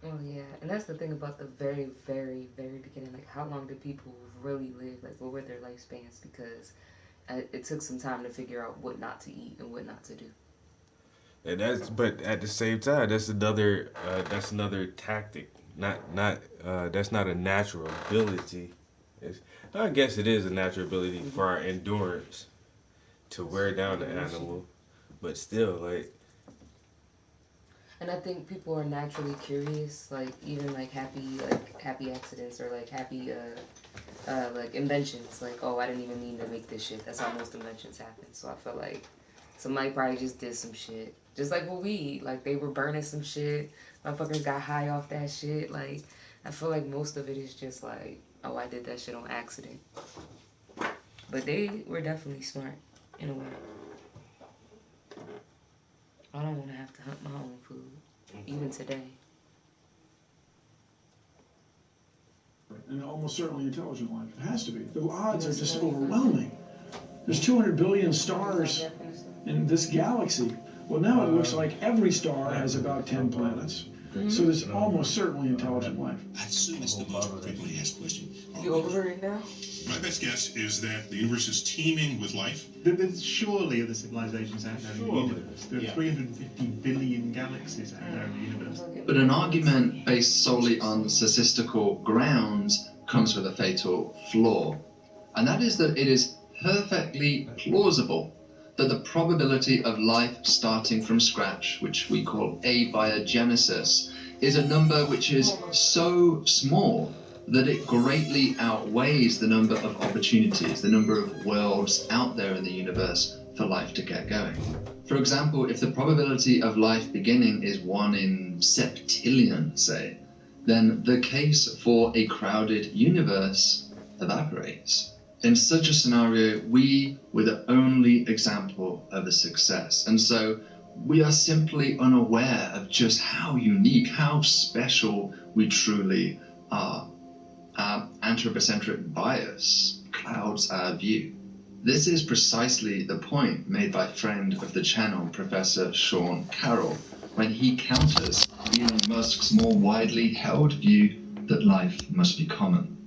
Oh yeah, and that's the thing about the very, very, very beginning. Like, how long do people really live? Like, what were their lifespans? Because it took some time to figure out what not to eat and what not to do. And but at the same time, that's another tactic. That's not a natural ability. I guess it is a natural ability for our endurance to wear down the animal, but still, like. And I think people are naturally curious, like even like happy accidents or like happy like inventions. Like, oh, I didn't even mean to make this shit. That's how most inventions happen. So I feel like somebody probably just did some shit, just like what we eat. Like they were burning some shit. Motherfuckers got high off that shit. Like I feel like most of it is just like, oh, I did that shit on accident. But they were definitely smart in a way. I don't want to have to hunt my own food, even today. And almost certainly intelligent life. It has to be. The odds are just overwhelming. There's 200 billion stars in this galaxy. Well, now it looks like every star has about 10 planets. So there's almost certainly intelligent life. I'd assume it's the most frequently asked question. You over it now? My best guess is that the universe is teeming with life. There's surely other civilizations out there in the universe. There are 350 billion galaxies out there in the universe. But an argument based solely on statistical grounds comes with a fatal flaw. And that is that it is perfectly plausible that the probability of life starting from scratch, which we call abiogenesis, is a number which is so small that it greatly outweighs the number of opportunities, the number of worlds out there in the universe for life to get going. For example, if the probability of life beginning is 1 in septillion, say, then the case for a crowded universe evaporates. In such a scenario, we were the only example of a success. And so we are simply unaware of just how unique, how special we truly are. Our anthropocentric bias clouds our view. This is precisely the point made by friend of the channel, Professor Sean Carroll, when he counters Elon Musk's more widely held view that life must be common.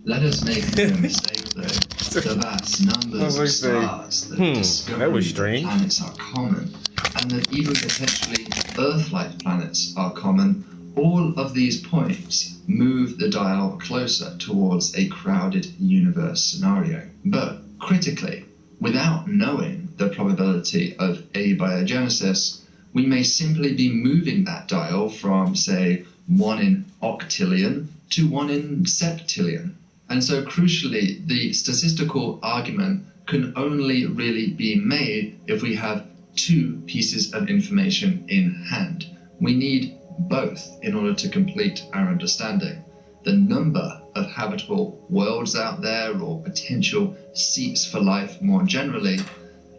Let us make no mistake, though, the vast numbers of stars that discover the planets are common, and that even potentially Earth-like planets are common. All of these points move the dial closer towards a crowded universe scenario. But critically, without knowing the probability of abiogenesis, we may simply be moving that dial from, say, 1 in octillion to 1 in septillion. And so crucially, the statistical argument can only really be made if we have 2 pieces of information in hand. We need both in order to complete our understanding. The number of habitable worlds out there, or potential seats for life more generally,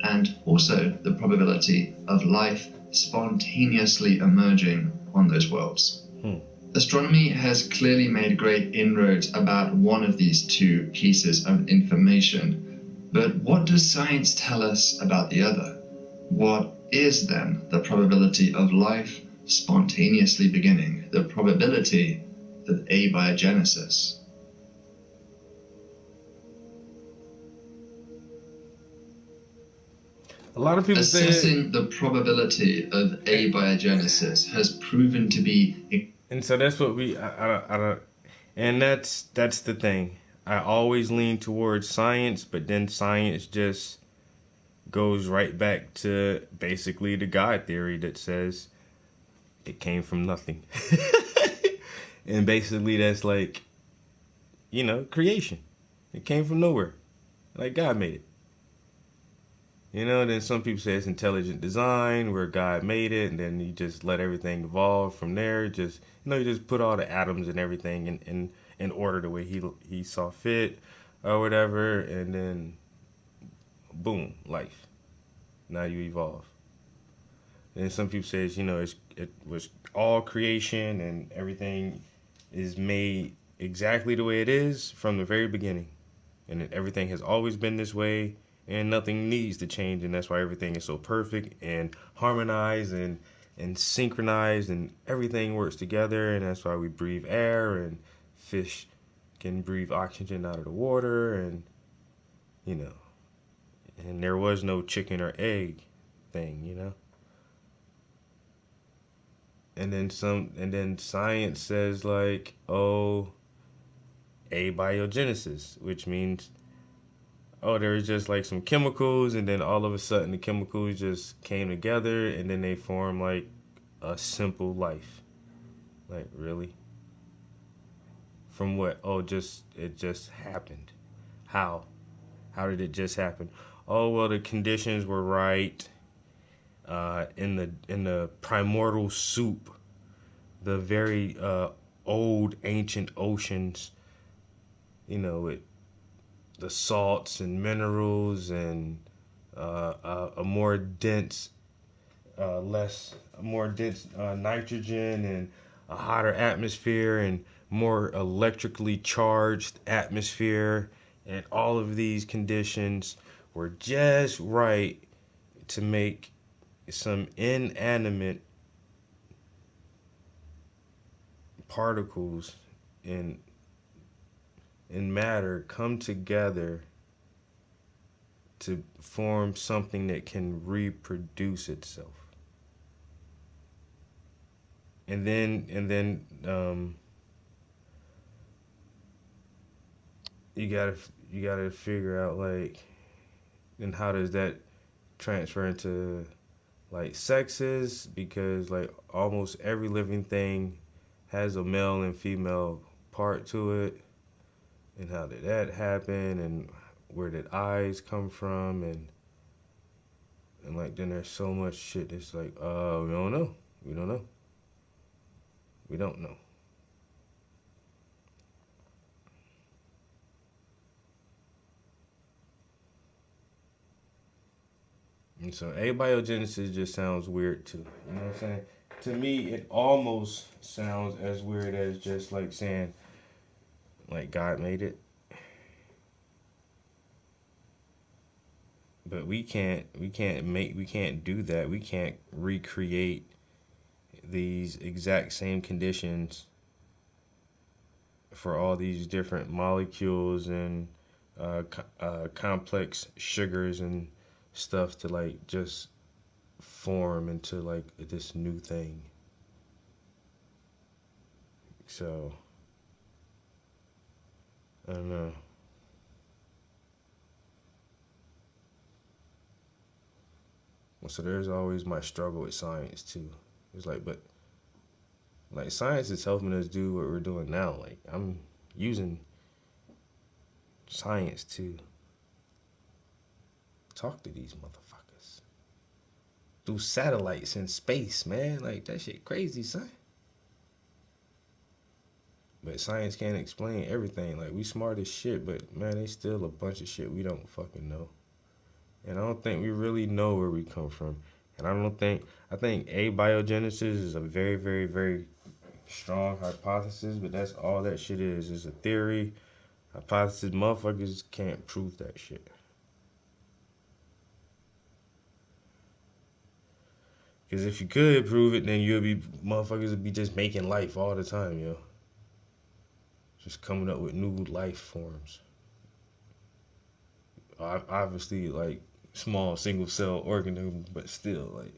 and also the probability of life spontaneously emerging on those worlds. Astronomy has clearly made great inroads about one of these 2 pieces of information, but what does science tell us about the other? What is then the probability of life spontaneously beginning, the probability of abiogenesis? A lot of people assessing the probability of abiogenesis has proven to be, and so that's what we I don't, and that's the thing. I always lean towards science, but then science just goes right back to basically the God theory that says it came from nothing. And basically that's like, creation. It came from nowhere. Like God made it. Then some people say it's intelligent design where God made it, and then you just let everything evolve from there. Just, you just put all the atoms and everything in order the way he saw fit or whatever, and then boom, life. Now you evolve. And some people say it was all creation and everything is made exactly the way it is from the very beginning. And everything has always been this way, and nothing needs to change, and that's why everything is so perfect and harmonized and synchronized, and everything works together, and that's why we breathe air, and fish can breathe oxygen out of the water, and and there was no chicken or egg thing, And then science says like, oh, abiogenesis, which means, oh, there's just like some chemicals, and then all of a sudden the chemicals just came together, and then they form like a simple life. Like, really? From what? Oh, it just happened. How? How did it just happen? Oh, well, the conditions were right. In the primordial soup, the very old ancient oceans, with the salts and minerals and a more dense nitrogen and a hotter atmosphere and more electrically charged atmosphere, and all of these conditions were just right to make some inanimate particles in matter come together to form something that can reproduce itself. And then you gotta figure out, like, and how does that transfer into like sexes, because like almost every living thing has a male and female part to it, and how did that happen, and where did eyes come from, and like then there's so much shit that's like, we don't know. And so abiogenesis just sounds weird too. You know what I'm saying? To me, it almost sounds as weird as just like saying, like, God made it. But we can't do that. We can't recreate these exact same conditions for all these different molecules and complex sugars and stuff to like just form into like this new thing. So I don't know. So there's always my struggle with science too. It's like, but like science is helping us do what we're doing now. Like, I'm using science to talk to these motherfuckers through satellites in space, man. Like, that shit crazy, son. But science can't explain everything. Like, we smart as shit, but man, there's still a bunch of shit we don't fucking know. And I don't think we really know where we come from. And I think abiogenesis is a very, very, very strong hypothesis, but that's all that shit is. It's a theory, hypothesis. Motherfuckers can't prove that shit. Because if you could prove it, then motherfuckers would be just making life all the time, yo. Just coming up with new life forms. Obviously, like, small single cell organism, but still, like.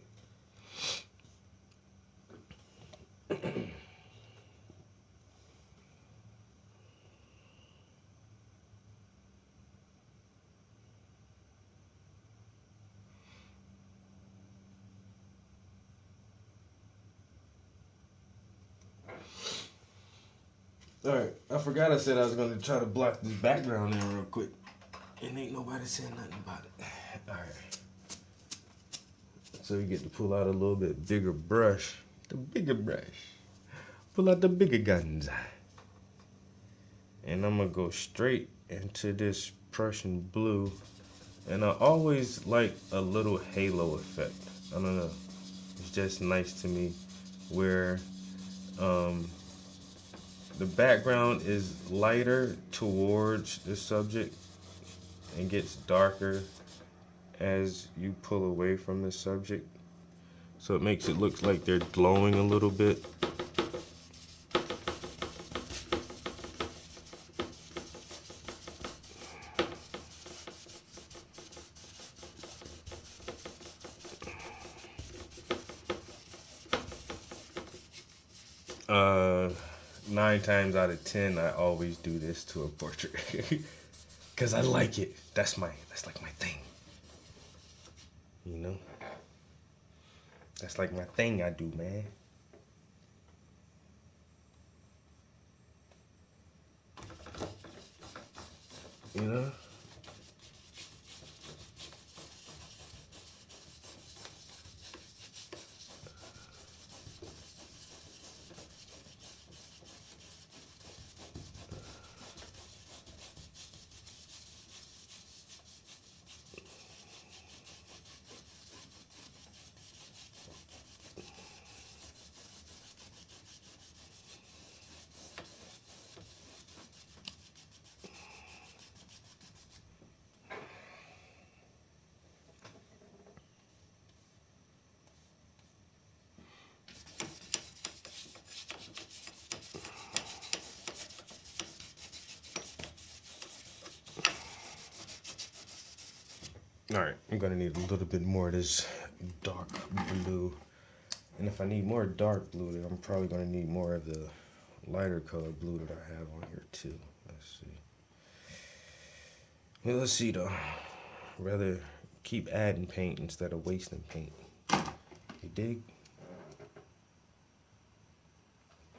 Alright, I forgot I said I was gonna try to block this background in real quick. And ain't nobody saying nothing about it. Alright. So you get to pull out a little bit bigger brush. The bigger brush. Pull out the bigger guns. And I'm gonna go straight into this Prussian blue. And I always like a little halo effect. I don't know. It's just nice to me where the background is lighter towards the subject and gets darker as you pull away from the subject. So it makes it look like they're glowing a little bit. 9 times out of 10, I always do this to a portrait. Because I like it. That's like my thing. You know? That's like my thing I do, man. You know? Alright, I'm gonna need a little bit more of this dark blue. And if I need more dark blue, then I'm probably gonna need more of the lighter color blue that I have on here too. Let's see. Well, let's see though. Rather keep adding paint instead of wasting paint. You dig?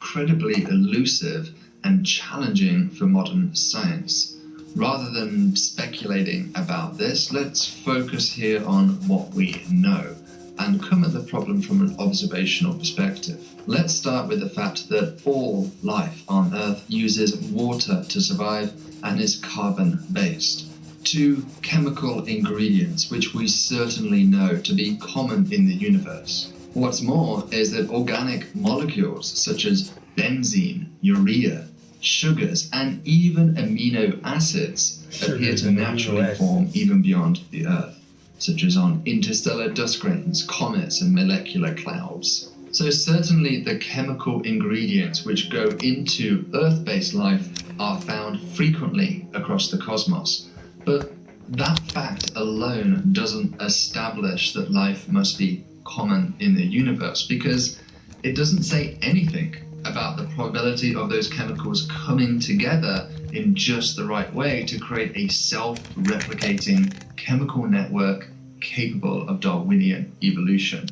Incredibly elusive and challenging for modern science. Rather than speculating about this, let's focus here on what we know and come at the problem from an observational perspective. Let's start with the fact that all life on Earth uses water to survive and is carbon-based. 2 chemical ingredients which we certainly know to be common in the universe. What's more is that organic molecules such as benzene, urea, sugars, and even amino acids appear to naturally form even beyond the Earth, such as on interstellar dust grains, comets, and molecular clouds. So certainly the chemical ingredients which go into Earth-based life are found frequently across the cosmos. But that fact alone doesn't establish that life must be common in the universe, because it doesn't say anything about the probability of those chemicals coming together in just the right way to create a self-replicating chemical network capable of Darwinian evolution,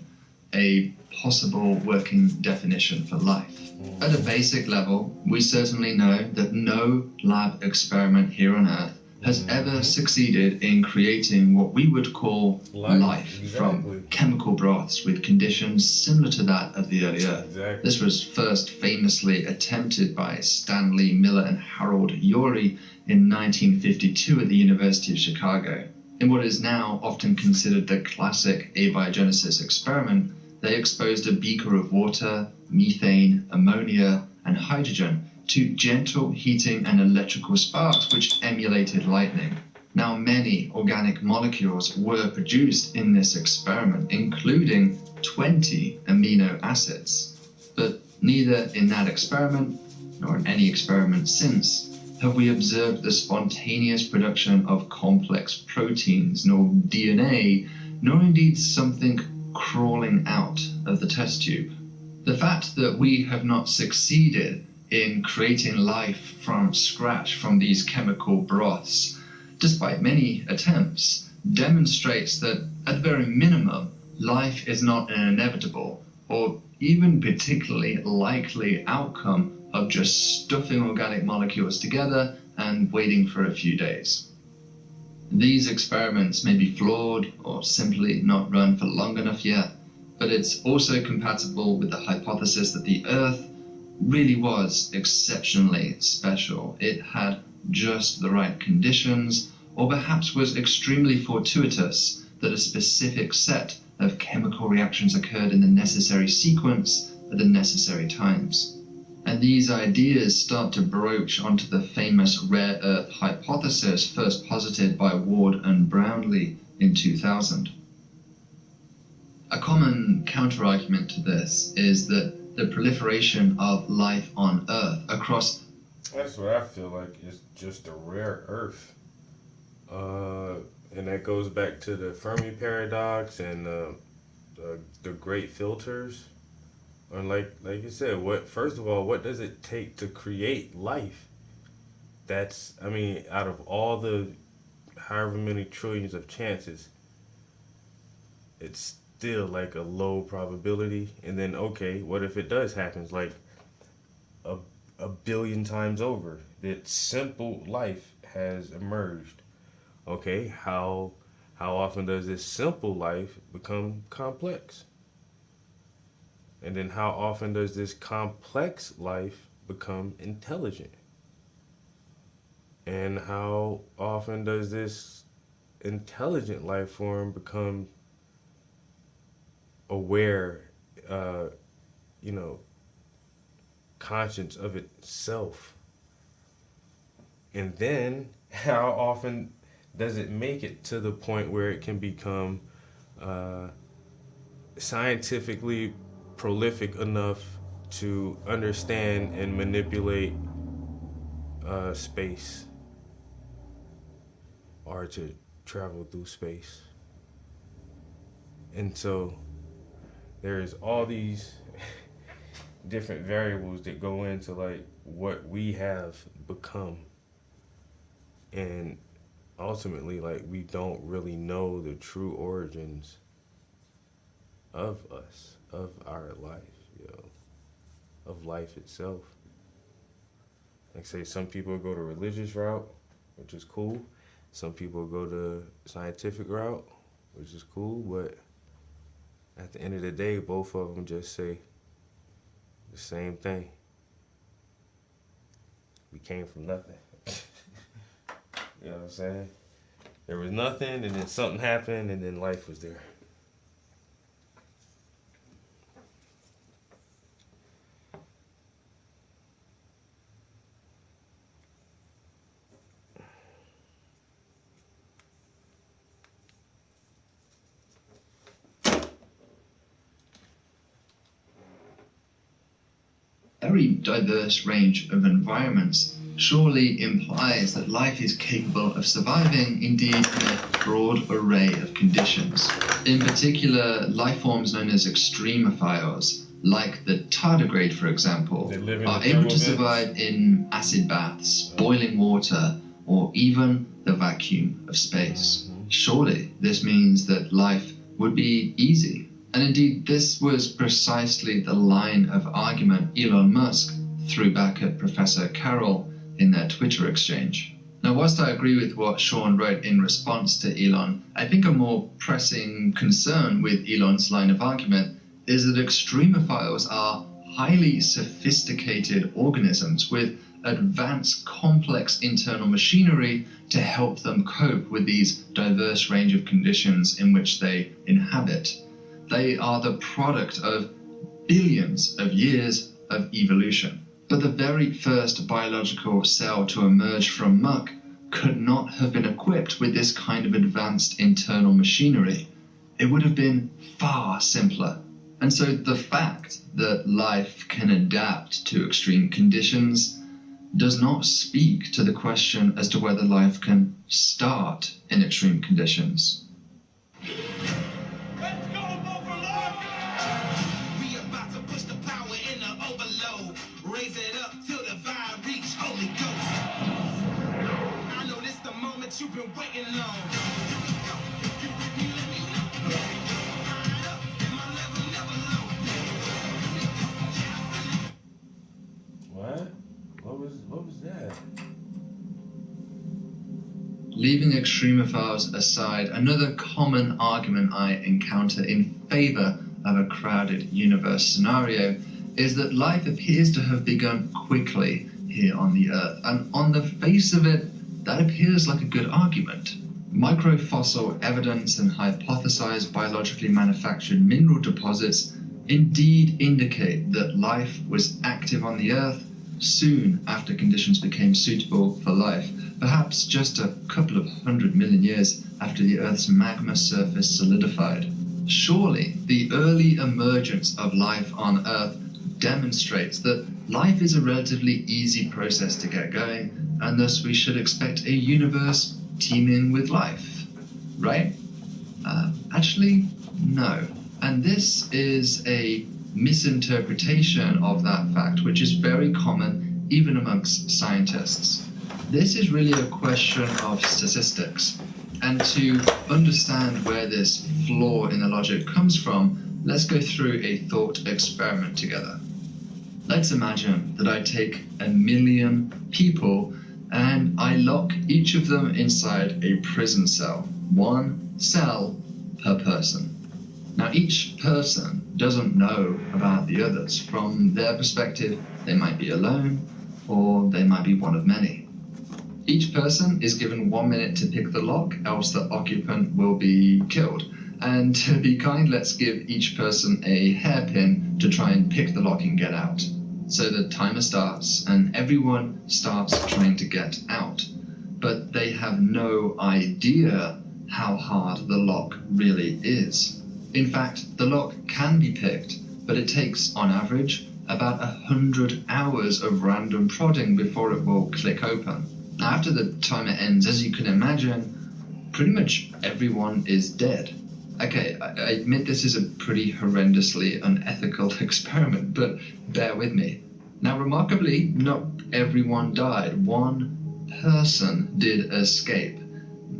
a possible working definition for life. At a basic level, we certainly know that no lab experiment here on Earth has ever succeeded in creating what we would call life from chemical broths with conditions similar to that of the early Earth. This was first famously attempted by Stanley Miller and Harold Urey in 1952 at the University of Chicago. In what is now often considered the classic abiogenesis experiment, they exposed a beaker of water, methane, ammonia, and hydrogen to gentle heating and electrical sparks which emulated lightning. Now, many organic molecules were produced in this experiment, including 20 amino acids. But neither in that experiment, nor in any experiment since, have we observed the spontaneous production of complex proteins, nor DNA, nor indeed something crawling out of the test tube. The fact that we have not succeeded in creating life from scratch from these chemical broths, despite many attempts, demonstrates that at the very minimum, life is not an inevitable or even particularly likely outcome of just stuffing organic molecules together and waiting for a few days. These experiments may be flawed or simply not run for long enough yet, but it's also compatible with the hypothesis that the Earth really was exceptionally special. It had just the right conditions, or perhaps was extremely fortuitous that a specific set of chemical reactions occurred in the necessary sequence at the necessary times. And these ideas start to broach onto the famous rare earth hypothesis first posited by Ward and Brownlee in 2000. A common counterargument to this is that the proliferation of life on Earth across... That's what I feel like, is just a rare Earth. And that goes back to the Fermi paradox and the great filters. And like you said, first of all, what does it take to create life? That's, I mean, out of all the however many trillions of chances, it's still like a low probability. And then, okay, what if it does happen? Like a billion times over, that simple life has emerged. Okay, how often does this simple life become complex? And then how often does this complex life become intelligent? And how often does this intelligent life form become aware, conscious of itself? And then how often does it make it to the point where it can become scientifically prolific enough to understand and manipulate space, or to travel through space? And so there's all these different variables that go into like what we have become, and ultimately, like, we don't really know the true origins of us, of our life, of life itself. Like, say, some people go the religious route, which is cool. Some people go the scientific route, which is cool. But at the end of the day, both of them just say the same thing. We came from nothing. You know what I'm saying? There was nothing, and then something happened, and then life was there. Very diverse range of environments surely implies that life is capable of surviving, indeed, in a broad array of conditions. In particular, life forms known as extremophiles, like the tardigrade, for example, are able to survive in acid baths, boiling water, or even the vacuum of space. Surely this means that life would be easy. And indeed, this was precisely the line of argument Elon Musk threw back at Professor Carroll in their Twitter exchange. Now, whilst I agree with what Sean wrote in response to Elon, I think a more pressing concern with Elon's line of argument is that extremophiles are highly sophisticated organisms with advanced, complex internal machinery to help them cope with these diverse range of conditions in which they inhabit. They are the product of billions of years of evolution. But the very first biological cell to emerge from muck could not have been equipped with this kind of advanced internal machinery. It would have been far simpler. And so the fact that life can adapt to extreme conditions does not speak to the question as to whether life can start in extreme conditions. Raise it up till the vibe reach Holy Ghost. I know this the moment you've been waiting on. What? What was that? Leaving extremophiles aside, another common argument I encounter in favor of a crowded universe scenario is that life appears to have begun quickly here on the Earth, and on the face of it, that appears like a good argument. Microfossil evidence and hypothesized biologically manufactured mineral deposits indeed indicate that life was active on the Earth soon after conditions became suitable for life, perhaps just a couple of 100 million years after the Earth's magma surface solidified. Surely, the early emergence of life on Earth demonstrates that life is a relatively easy process to get going, and thus we should expect a universe teeming with life, right? Actually, no. And this is a misinterpretation of that fact, which is very common even amongst scientists. This is really a question of statistics. And to understand where this flaw in the logic comes from, let's go through a thought experiment together. Let's imagine that I take 1 million people and I lock each of them inside a prison cell, 1 cell per person. Now each person doesn't know about the others. From their perspective, they might be alone or they might be one of many. Each person is given 1 minute to pick the lock, else the occupant will be killed. And to be kind, let's give each person a hairpin to try and pick the lock and get out. So the timer starts and everyone starts trying to get out. But they have no idea how hard the lock really is. In fact, the lock can be picked, but it takes, on average, about 100 hours of random prodding before it will click open. Now, after the timer ends, as you can imagine, pretty much everyone is dead. Okay, I admit this is a pretty horrendously unethical experiment, but bear with me. Now, remarkably, not everyone died. 1 person did escape.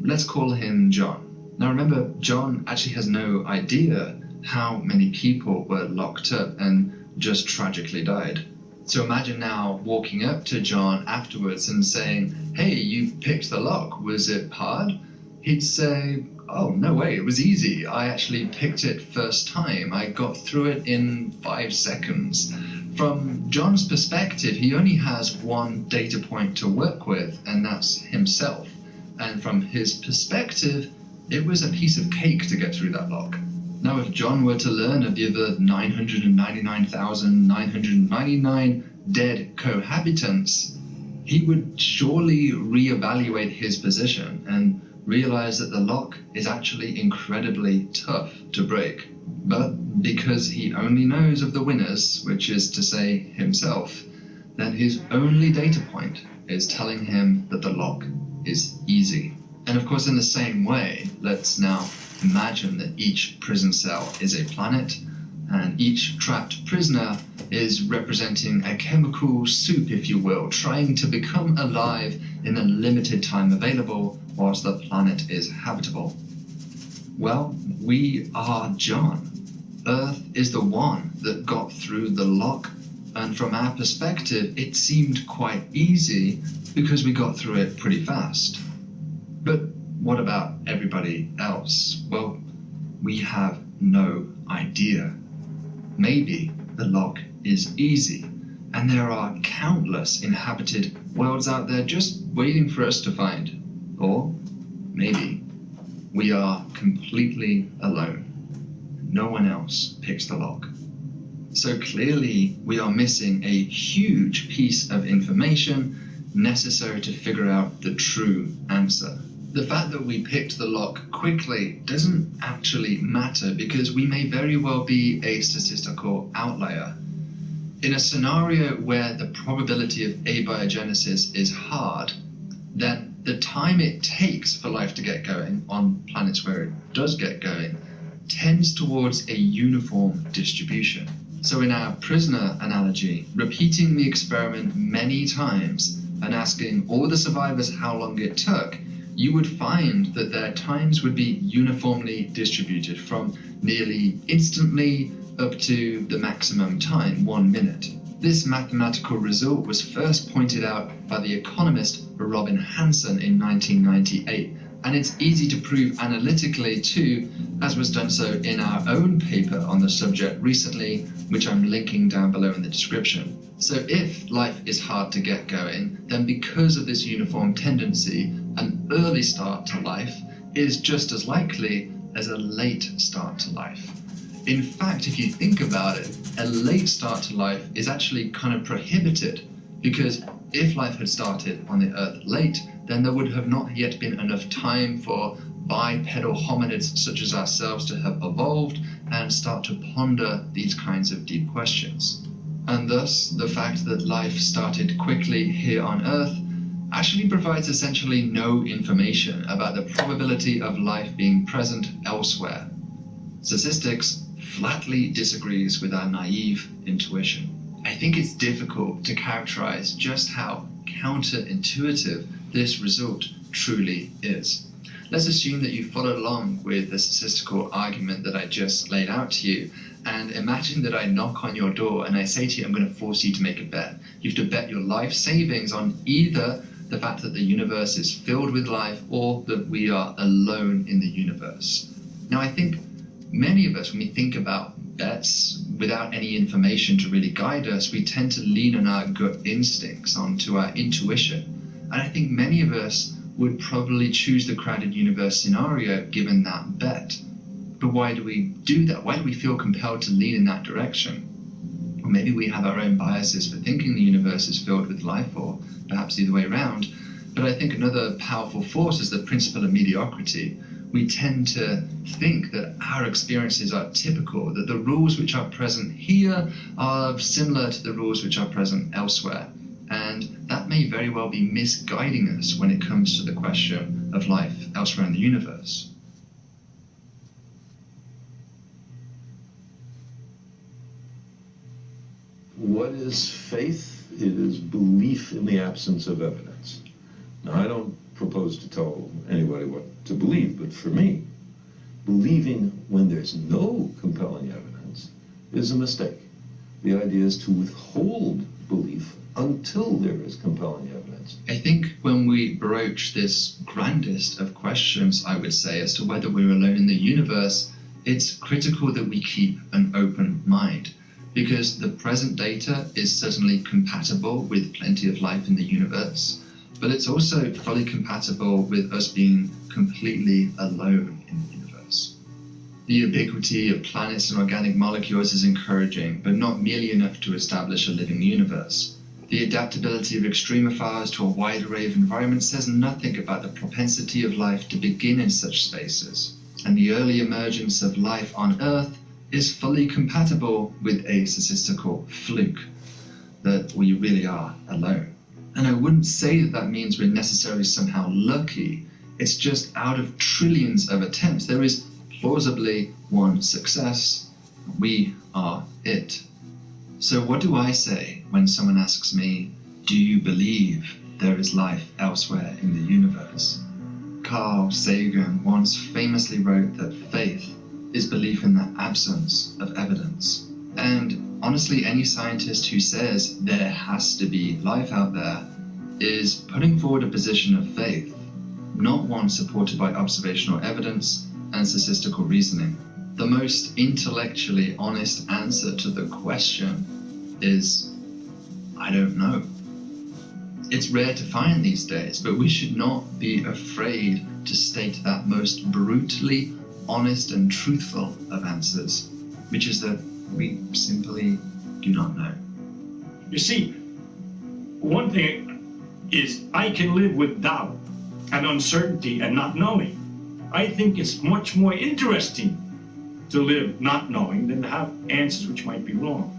Let's call him John. Now, remember, John actually has no idea how many people were locked up and just tragically died. So imagine now walking up to John afterwards and saying, "Hey, you picked the lock. Was it hard?" He'd say, "Oh, no way, it was easy. I actually picked it first time. I got through it in 5 seconds." From John's perspective, he only has 1 data point to work with, and that's himself. And from his perspective, it was a piece of cake to get through that lock. Now, if John were to learn of the other 999,999 dead cohabitants, he would surely reevaluate his position and realize that the lock is actually incredibly tough to break. But because he only knows of the winners, which is to say himself, then his only data point is telling him that the lock is easy. And of course, in the same way, let's now imagine that each prison cell is a planet, and each trapped prisoner is representing a chemical soup, if you will, trying to become alive in the limited time available whilst the planet is habitable. Well, we are John. Earth is the one that got through the lock, and from our perspective, it seemed quite easy because we got through it pretty fast. But what about everybody else? Well, we have no idea. Maybe the lock is easy, and there are countless inhabited worlds out there just waiting for us to find. Or maybe we are completely alone. No one else picks the lock. So clearly we are missing a huge piece of information necessary to figure out the true answer. The fact that we picked the lock quickly doesn't actually matter because we may very well be a statistical outlier. In a scenario where the probability of abiogenesis is hard, then the time it takes for life to get going on planets where it does get going tends towards a uniform distribution. So in our prisoner analogy, repeating the experiment many times and asking all the survivors how long it took, you would find that their times would be uniformly distributed from nearly instantly up to the maximum time, 1 minute. This mathematical result was first pointed out by the economist Robin Hanson in 1998, and it's easy to prove analytically too, as was done so in our own paper on the subject recently, which I'm linking down below in the description. So if life is hard to get going, then because of this uniform tendency, an early start to life is just as likely as a late start to life. In fact, if you think about it, a late start to life is actually kind of prohibited, because if life had started on the Earth late, then there would have not yet been enough time for bipedal hominids such as ourselves to have evolved and start to ponder these kinds of deep questions. And thus, the fact that life started quickly here on Earth actually provides essentially no information about the probability of life being present elsewhere. Statistics flatly disagrees with our naive intuition. I think it's difficult to characterize just how counterintuitive this result truly is. Let's assume that you followed along with the statistical argument that I just laid out to you, and imagine that I knock on your door and I say to you, I'm going to force you to make a bet. You have to bet your life savings on either the fact that the universe is filled with life or that we are alone in the universe. Now, I think many of us, when we think about bets without any information to really guide us, we tend to lean on our gut instincts, onto our intuition. And I think many of us would probably choose the crowded universe scenario given that bet. But why do we do that? Why do we feel compelled to lean in that direction? Or maybe we have our own biases for thinking the universe is filled with life, or perhaps the other way around. But I think another powerful force is the principle of mediocrity. We tend to think that our experiences are typical, that the rules which are present here are similar to the rules which are present elsewhere. And that may very well be misguiding us when it comes to the question of life elsewhere in the universe. What is faith? It is belief in the absence of evidence. Now, I don't propose to tell anybody what to believe, but for me, believing when there's no compelling evidence is a mistake. The idea is to withhold belief until there is compelling evidence. I think when we broach this grandest of questions, I would say, as to whether we're alone in the universe, it's critical that we keep an open mind, because the present data is certainly compatible with plenty of life in the universe, but it's also fully compatible with us being completely alone in the universe. The ubiquity of planets and organic molecules is encouraging, but not merely enough to establish a living universe. The adaptability of extremophiles to a wide array of environments says nothing about the propensity of life to begin in such spaces, and the early emergence of life on Earth is fully compatible with a statistical fluke, that we really are alone. And I wouldn't say that that means we're necessarily somehow lucky. It's just out of trillions of attempts, there is plausibly one success. We are it. So what do I say when someone asks me, do you believe there is life elsewhere in the universe? Carl Sagan once famously wrote that faith is belief in the absence of evidence. And honestly, any scientist who says there has to be life out there is putting forward a position of faith, not one supported by observational evidence and statistical reasoning. The most intellectually honest answer to the question is, I don't know. It's rare to find these days, but we should not be afraid to state that most brutally honest and truthful of answers, which is that we simply do not know. You see, one thing is I can live with doubt and uncertainty and not knowing. I think it's much more interesting to live not knowing than to have answers which might be wrong.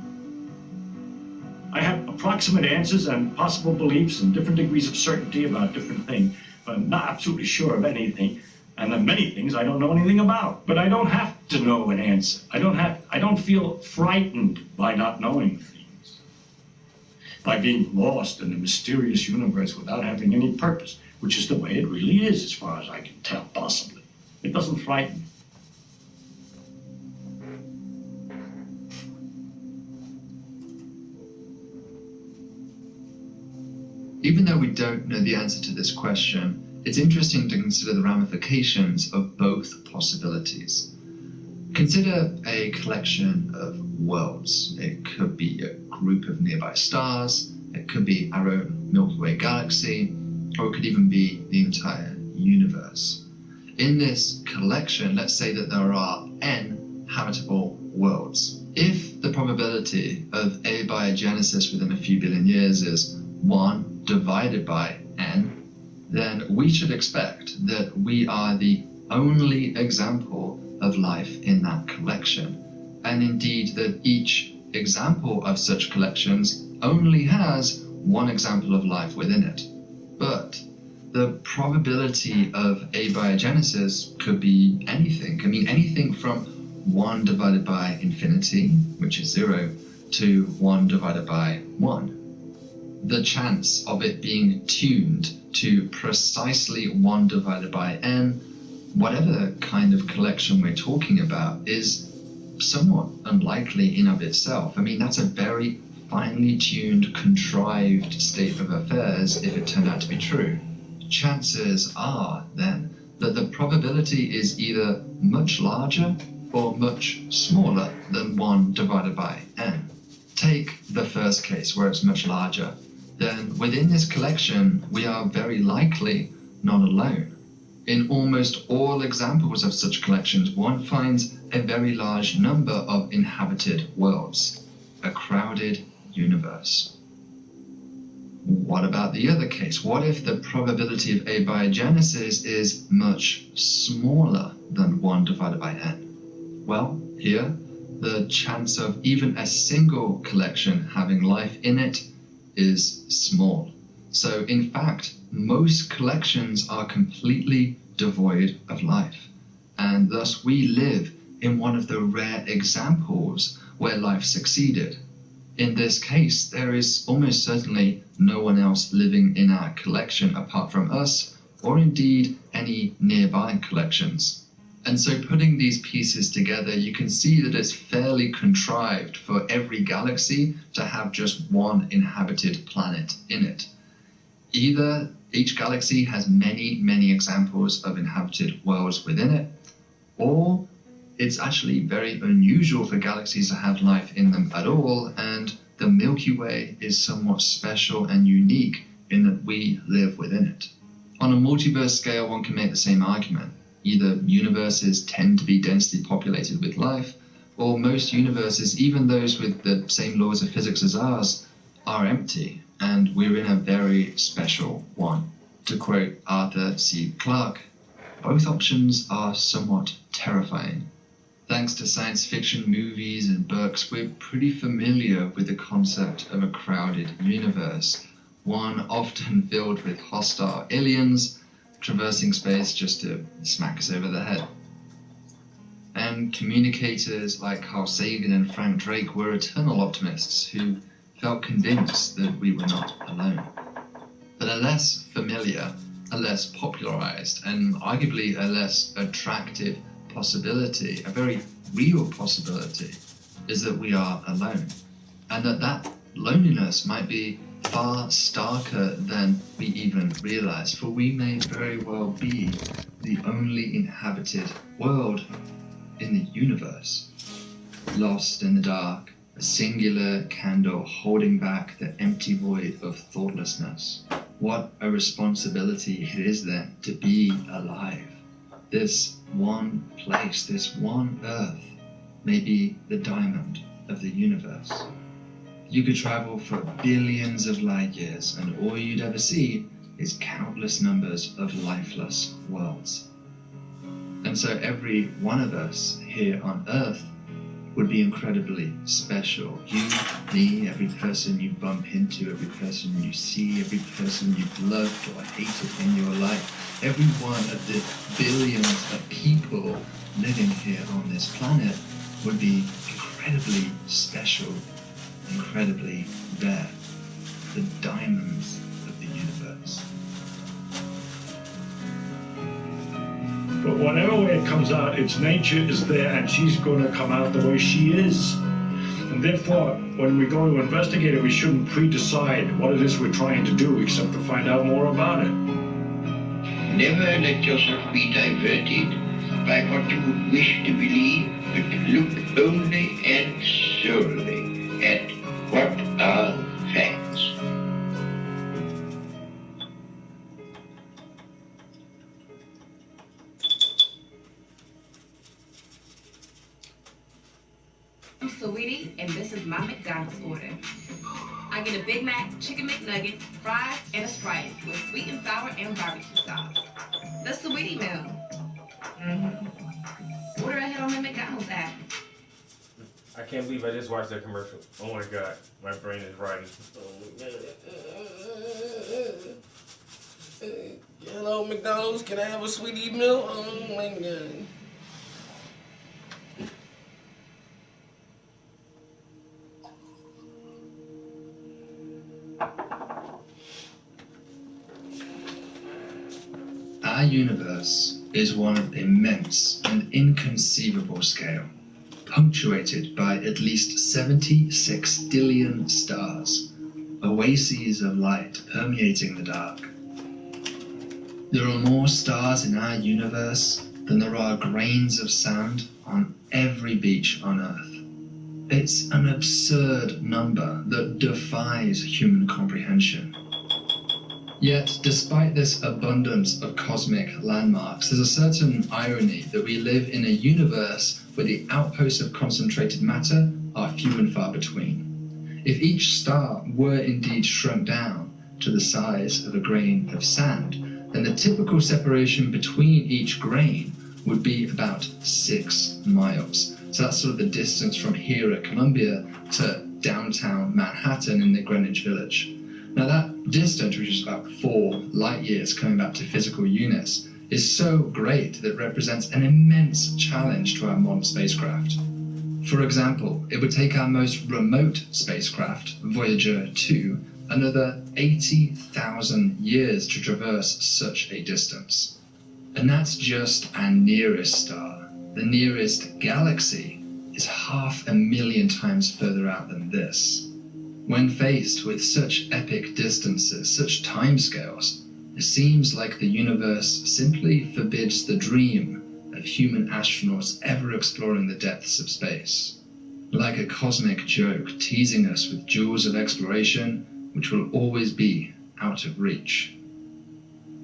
I have approximate answers and possible beliefs and different degrees of certainty about different things, but I'm not absolutely sure of anything. And there are many things I don't know anything about. But I don't have to know an answer. I don't feel frightened by not knowing things, by being lost in a mysterious universe without having any purpose, which is the way it really is, as far as I can tell, possibly. It doesn't frighten me. Even though we don't know the answer to this question, it's interesting to consider the ramifications of both possibilities. Consider a collection of worlds. It could be a group of nearby stars, it could be our own Milky Way galaxy, or it could even be the entire universe. In this collection, let's say that there are n habitable worlds. If the probability of abiogenesis within a few billion years is 1 divided by n, then we should expect that we are the only example of life in that collection, and indeed that each example of such collections only has one example of life within it. But the probability of abiogenesis could be anything. I mean, anything from 1 divided by infinity, which is 0, to 1 divided by 1. The chance of it being tuned to precisely 1 divided by n, whatever kind of collection we're talking about, is somewhat unlikely in of itself. I mean, that's a very finely tuned, contrived state of affairs if it turned out to be true. Chances are, then, that the probability is either much larger or much smaller than 1 divided by n. Take the first case, where it's much larger. Then within this collection, we are very likely not alone. In almost all examples of such collections, one finds a very large number of inhabited worlds, a crowded universe. What about the other case? What if the probability of abiogenesis is much smaller than 1 divided by n? Well, here, the chance of even a single collection having life in it is small. So in fact, most collections are completely devoid of life, and thus we live in one of the rare examples where life succeeded. In this case, there is almost certainly no one else living in our collection apart from us, or indeed any nearby collections. And so putting these pieces together, you can see that it's fairly contrived for every galaxy to have just one inhabited planet in it. Either each galaxy has many, many examples of inhabited worlds within it, or it's actually very unusual for galaxies to have life in them at all, and the Milky Way is somewhat special and unique in that we live within it. On a multiverse scale, one can make the same argument. Either universes tend to be densely populated with life, or most universes, even those with the same laws of physics as ours, are empty, and we're in a very special one. To quote Arthur C. Clarke, both options are somewhat terrifying. Thanks to science fiction movies and books, we're pretty familiar with the concept of a crowded universe, one often filled with hostile aliens traversing space just to smack us over the head. And communicators like Carl Sagan and Frank Drake were eternal optimists who felt convinced that we were not alone. But a less familiar, a less popularized, and arguably a less attractive possibility, a very real possibility, is that we are alone. And that loneliness might be far starker than we even realize, for we may very well be the only inhabited world in the universe. Lost in the dark, a singular candle holding back the empty void of thoughtlessness. What a responsibility it is then to be alive. This one place, this one Earth, may be the diamond of the universe. You could travel for billions of light years, and all you'd ever see is countless numbers of lifeless worlds. And so every one of us here on Earth would be incredibly special. You, me, every person you bump into, every person you see, every person you've loved or hated in your life, every one of the billions of people living here on this planet would be incredibly special, incredibly rare, the diamonds of the universe. But whatever way it comes out, its nature is there, and she's going to come out the way she is. And therefore, when we go to investigate it, we shouldn't pre-decide what it is we're trying to do, except to find out more about it. Never let yourself be diverted by what you would wish to believe, but look only and solely at what are facts. I'm Sweetie, and this is my McDonald's order. I get a Big Mac, Chicken McNugget, fries, and a Sprite with sweet and sour and barbecue sauce. The Sweetie meal. Order ahead on the McDonald's app. I can't believe I just watched that commercial. Oh my god, my brain is riding. Hello, McDonald's. Can I have a Sweetie meal? Oh my god. Our universe is one of immense and inconceivable scale, punctuated by at least 76 billion stars, oases of light permeating the dark. There are more stars in our universe than there are grains of sand on every beach on Earth. It's an absurd number that defies human comprehension. Yet, despite this abundance of cosmic landmarks, there's a certain irony that we live in a universe where the outposts of concentrated matter are few and far between. If each star were indeed shrunk down to the size of a grain of sand, then the typical separation between each grain would be about 6 miles. So that's sort of the distance from here at Columbia to downtown Manhattan in the Greenwich Village. Now that distance, which is about 4 light years coming back to physical units, is so great that it represents an immense challenge to our modern spacecraft. For example, it would take our most remote spacecraft, Voyager 2, another 80,000 years to traverse such a distance. And that's just our nearest star. The nearest galaxy is 500,000 times further out than this. When faced with such epic distances, such timescales, it seems like the universe simply forbids the dream of human astronauts ever exploring the depths of space. Like a cosmic joke teasing us with jewels of exploration which will always be out of reach.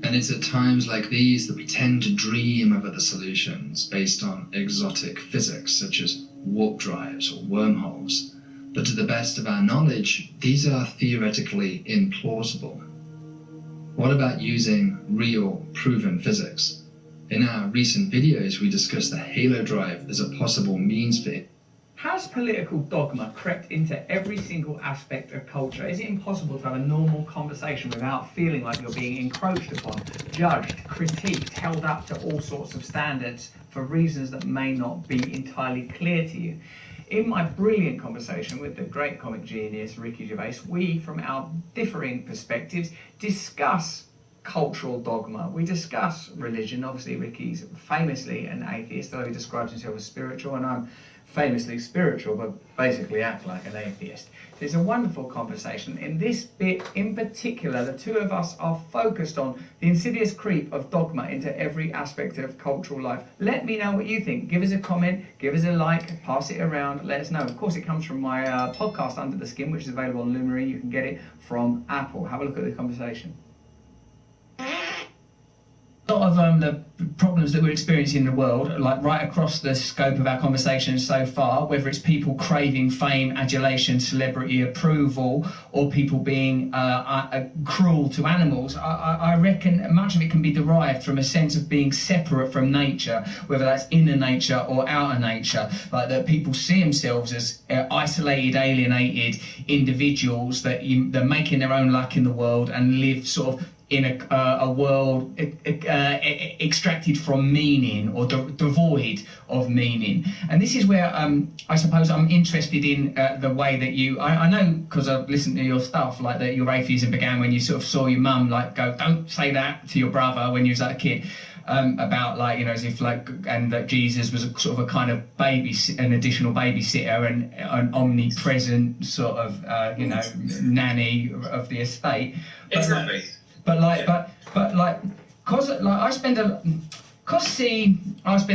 And it's at times like these that we tend to dream of other solutions based on exotic physics such as warp drives or wormholes. But to the best of our knowledge, these are theoretically implausible. What about using real, proven physics? In our recent videos, we discussed the halo drive as a possible means for it. Has political dogma crept into every single aspect of culture? Is it impossible to have a normal conversation without feeling like you're being encroached upon, judged, critiqued, held up to all sorts of standards for reasons that may not be entirely clear to you? In my brilliant conversation with the great comic genius Ricky Gervais, we, from our differing perspectives, discuss cultural dogma. We discuss religion. Obviously, Ricky's famously an atheist, though he describes himself as spiritual, and I'm famously spiritual, but basically act like an atheist. So it's a wonderful conversation. In this bit in particular, the two of us are focused on the insidious creep of dogma into every aspect of cultural life. Let me know what you think. Give us a comment, give us a like, pass it around, let us know. Of course, it comes from my podcast, Under the Skin, which is available on Luminary. You can get it from Apple. Have a look at the conversation. A lot of the problems that we're experiencing in the world, like right across the scope of our conversation so far, whether it's people craving fame, adulation, celebrity approval, or people being cruel to animals, I reckon much of it can be derived from a sense of being separate from nature, whether that's inner nature or outer nature, like that people see themselves as isolated, alienated individuals, that they're making their own luck in the world and live sort of in a world extracted from meaning or devoid of meaning. And this is where I suppose I'm interested in the way that you, I know because I've listened to your stuff, like that your atheism began when you sort of saw your mum like go, don't say that to your brother when you was like a kid. About like, you know, as if like, and that Jesus was a sort of a kind of an additional babysitter and an omnipresent sort of, you know, nanny of the estate. But cause I spend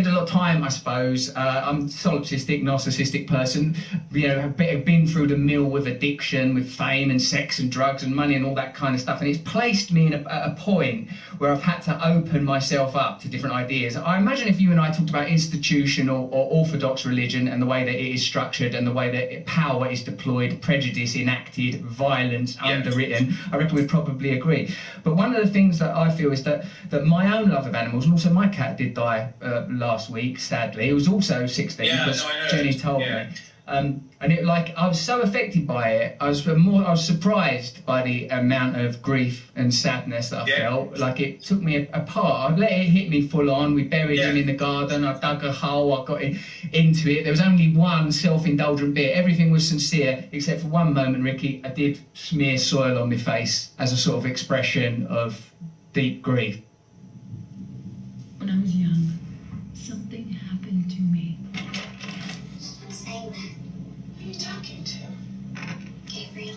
a lot of time, I suppose. I'm a solipsistic, narcissistic person. You know, I've been through the mill with addiction, with fame and sex and drugs and money and all that kind of stuff. And it's placed me at a point where I've had to open myself up to different ideas. I imagine if you and I talked about institutional or orthodox religion and the way that it is structured and the way that power is deployed, prejudice enacted, violence underwritten, I reckon we'd probably agree. But one of the things that I feel is that my own love of animals, and also my cat did die last week, sadly. It was also 16, because Jenny told me. And it, like, I was so affected by it. I was surprised by the amount of grief and sadness that I felt. Like, it took me apart. I let it hit me full on. We buried him in the garden. I dug a hole. I got into it. There was only one self-indulgent bit. Everything was sincere, except for one moment, Ricky. I did smear soil on my face as a sort of expression of deep grief. When I was young, something happened to me. I'm saying that. Who are you talking to? Gabriel.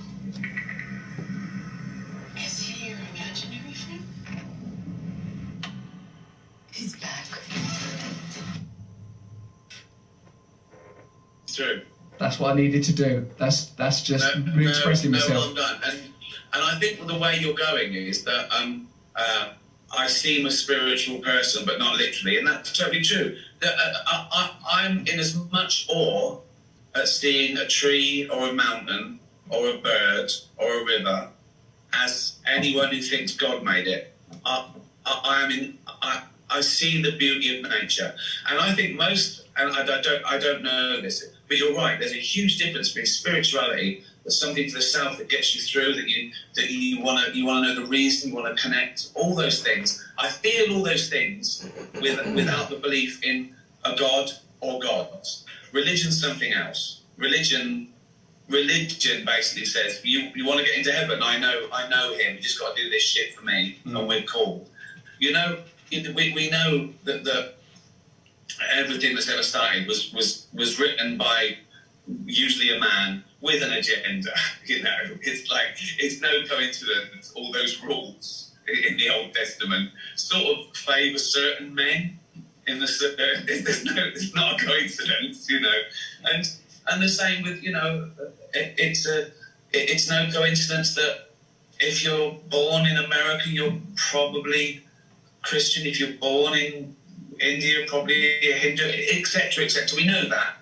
Is he your imaginary friend? He's back. True. That's what I needed to do. That's just re-expressing myself. Well done. And I think the way you're going is that I seem a spiritual person, but not literally, and that's totally true. I'm in as much awe at seeing a tree or a mountain or a bird or a river as anyone who thinks God made it. I see the beauty of nature, and I think most, and I don't know this, but you're right. There's a huge difference between spirituality. There's something to the self that gets you through, that you want to know the reason, you want to connect, all those things. I feel all those things without the belief in a God or gods. Religion's something else. Religion basically says you want to get into heaven. I know him. You just got to do this shit for me, and we're cool. You know, we know that everything that's ever started was written by usually a man with an agenda. You know, it's no coincidence all those rules in the Old Testament sort of favour certain men. It's not a coincidence, you know, and the same with, you know, it's no coincidence that if you're born in America, you're probably Christian. If you're born in India, probably a Hindu, etc., etc. We know that,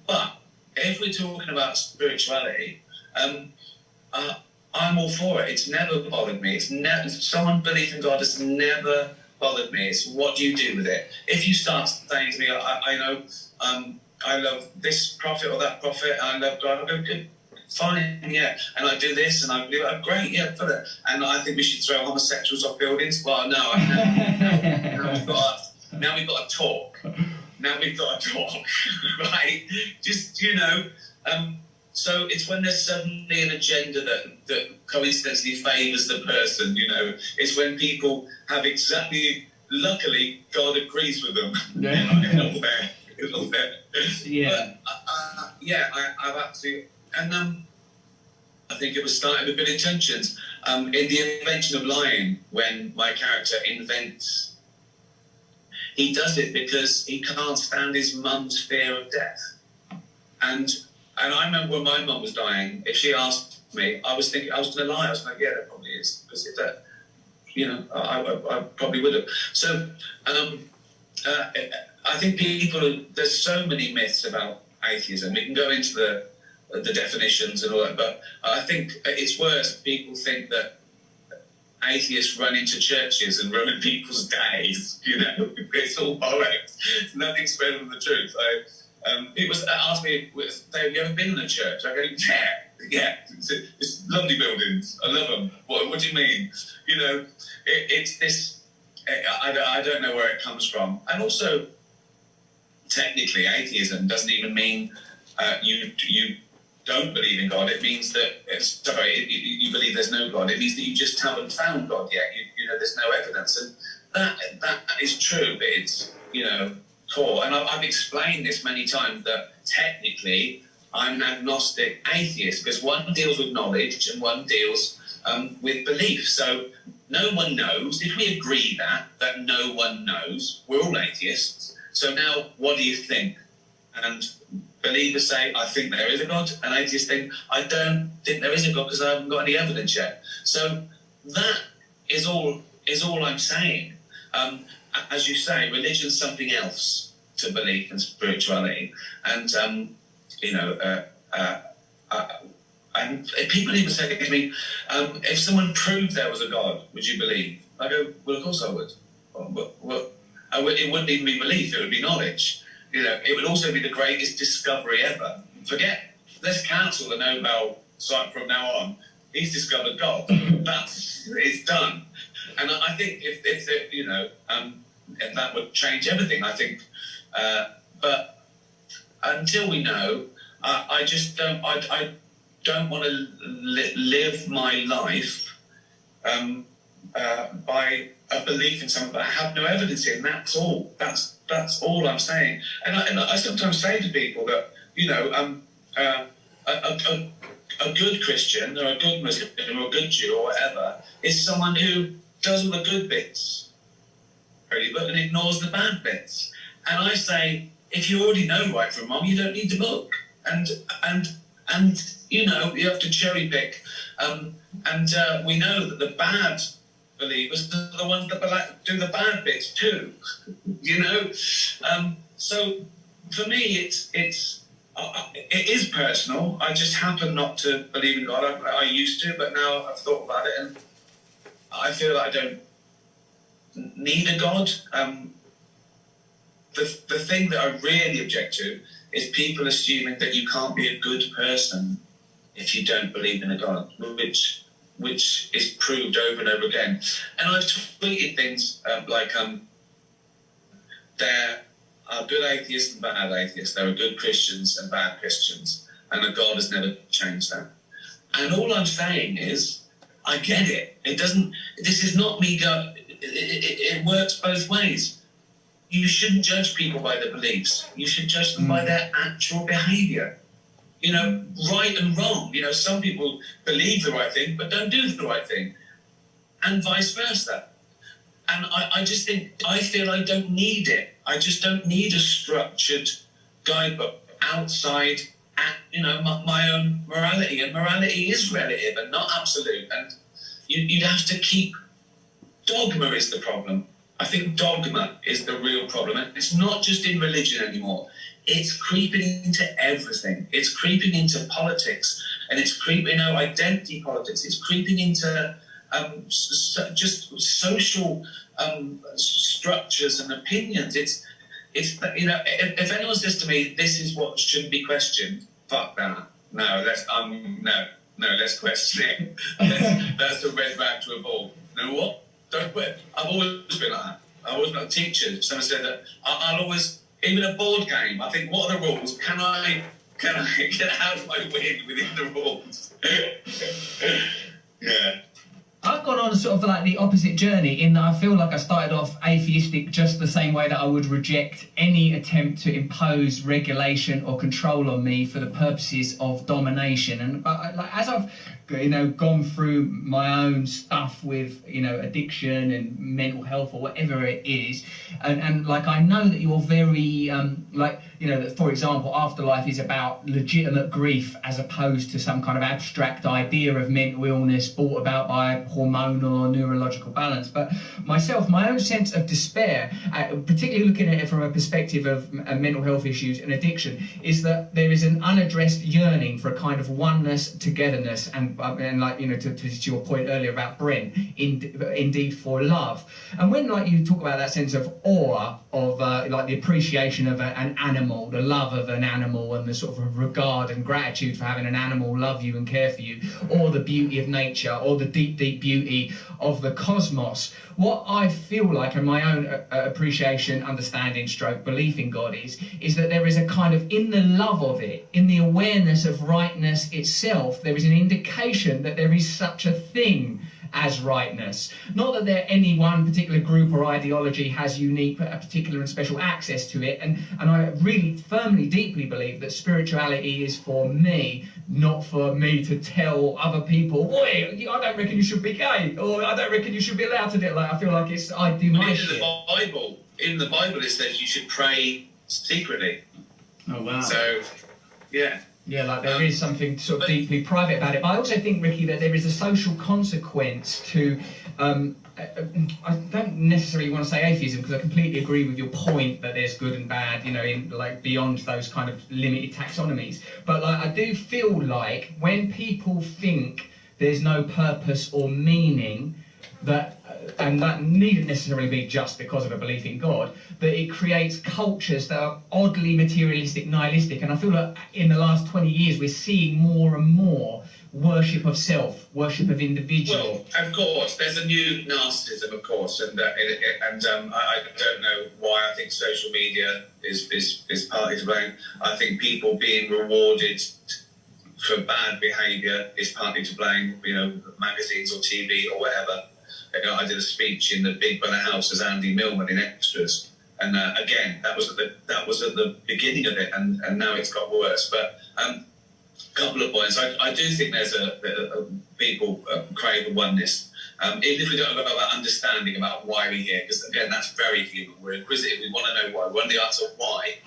but if we're talking about spirituality, I'm all for it. It's never bothered me. Someone believing in God has never bothered me. It's what do you do with it. If you start saying to me, I know, I love this prophet or that prophet, I love God, I go, good, fine, yeah, and I do this, and I believe, great, yeah, put it. And I think we should throw homosexuals off buildings. Well, no, now we've got to talk. Now we've got to talk, right? Just, you know, so it's when there's suddenly an agenda that coincidentally favours the person, you know. It's when people have exactly, luckily, God agrees with them. Yeah. A little bit. Yeah. But, yeah, I've actually, and I think it was started with good intentions. In The Invention of Lying, when my character invents, he does it because he can't stand his mum's fear of death. And I remember when my mum was dying, if she asked me, I was thinking, I was going to lie. I was like, yeah, that probably is. Because that, you know, I probably would have. So I think there's so many myths about atheism. We can go into the definitions and all that, but I think it's worse. People think that atheists run into churches and ruin people's days. You know, it's all bollocks. Nothing's better than the truth. People ask me, have you ever been in a church? I go, yeah. It's lovely buildings. I love them. What do you mean? You know, it's this. I don't know where it comes from. And also, technically, atheism doesn't even mean you don't believe in God. It means that you believe there's no God. It means that you just haven't found God yet. You know, there's no evidence, and that is true. But it's, you know, core. And I've explained this many times that technically I'm an agnostic atheist because one deals with knowledge and one deals with belief. So no one knows. If we agree that no one knows, we're all atheists. So now, what do you think? And believers say, I think there is a God, and atheists think, I don't think there is a God because I haven't got any evidence yet. So that is all I'm saying. As you say, religion's something else to belief and spirituality. And, you know, and people even say to me, if someone proved there was a God, would you believe? I go, well, of course I would. It wouldn't even be belief, it would be knowledge. You know, it would also be the greatest discovery ever. Let's cancel the Nobel from now on. He's discovered God. It's done. And I think if you know, if that would change everything, I think. But until we know, I just don't. I don't want to live my life by a belief in something that I have no evidence in. That's all. That's all I'm saying. And I sometimes say to people that, you know, a good Christian or a good Muslim or a good Jew or whatever is someone who does all the good bits, really, but then ignores the bad bits. And I say, if you already know right from wrong, you don't need the book. And you know, you have to cherry pick. We know that the bad believers are the ones that do the bad bits too. You know, so for me, it is personal. I just happen not to believe in God. I used to, but now I've thought about it, and I feel that I don't need a God. The thing that I really object to is people assuming that you can't be a good person if you don't believe in a God, which is proved over and over again. And I've tweeted things like there are good atheists and bad atheists. There are good Christians and bad Christians, and a God has never changed that. And all I'm saying is, I get it. It doesn't. This is not me go. It works both ways. You shouldn't judge people by their beliefs. You should judge them by their actual behaviour. You know, right and wrong. You know, some people believe the right thing but don't do the right thing, and vice versa. And I just think, I feel I don't need it. I just don't need a structured guidebook outside, you know, my own morality. And morality is relative and not absolute. And you'd have to keep... Dogma is the problem. I think dogma is the real problem. And it's not just in religion anymore. It's creeping into everything. It's creeping into politics. And it's creeping, you know, identity politics. It's creeping into... just social structures and opinions. It's you know, if anyone says to me, this is what shouldn't be questioned, fuck that. No, let's question it. That's the red rag to a bull. You know what? Don't quit. I've always been like that. I've always been a teacher. Someone said that I'll always, even a board game, I think, what are the rules? Can I get out of my win within the rules? Yeah. I've gone on sort of like the opposite journey in that I feel like I started off atheistic just the same way that I would reject any attempt to impose regulation or control on me for the purposes of domination. And like, as I've, you know, gone through my own stuff with, you know, addiction and mental health or whatever it is, and like I know that you're very like, you know, that for example afterlife is about legitimate grief as opposed to some kind of abstract idea of mental illness brought about by hormonal or neurological balance. But myself, my own sense of despair, particularly looking at it from a perspective of mental health issues and addiction, is that there is an unaddressed yearning for a kind of oneness, togetherness, and like, you know, to your point earlier about Brent, indeed for love. And when like you talk about that sense of awe of like the appreciation of an animal, the love of an animal, and the sort of regard and gratitude for having an animal love you and care for you, or the beauty of nature, or the deep beauty of the cosmos, what I feel like, and my own appreciation, understanding, stroke belief in God is that there is a kind of, in the love of it, in the awareness of rightness itself, there is an indication that there is such a thing as rightness. Not that there any one particular group or ideology has unique, particular and special access to it, and I really firmly, deeply believe that spirituality is for me, not for me to tell other people, oi, I don't reckon you should be gay, or I don't reckon you should be allowed to do it. Like, I feel like it's, I do my shit. In the Bible it says you should pray secretly. Oh wow. So, yeah. Yeah, like there is something sort of deeply private about it. But I also think, Ricky, that there is a social consequence to, I don't necessarily want to say atheism, because I completely agree with your point that there's good and bad, you know, in like beyond those kind of limited taxonomies. But like, I do feel like when people think there's no purpose or meaning, that and that needn't necessarily be just because of a belief in God, that it creates cultures that are oddly materialistic, nihilistic. And I feel like in the last 20 years we're seeing more and more worship of self, worship of individual. Well, of course, there's a new narcissism, of course, and I don't know why I think social media is partly to blame. I think people being rewarded for bad behaviour is partly to blame, you know, magazines or TV or whatever. I did a speech in the Big Brother house as Andy Millman in Extras, and again, that was at the beginning of it, and now it's got worse. But a couple of points. I do think there's people crave a oneness. Even if we don't know about understanding about why we're here, because again, that's very human. We're inquisitive. We want to know why. We want the answer why.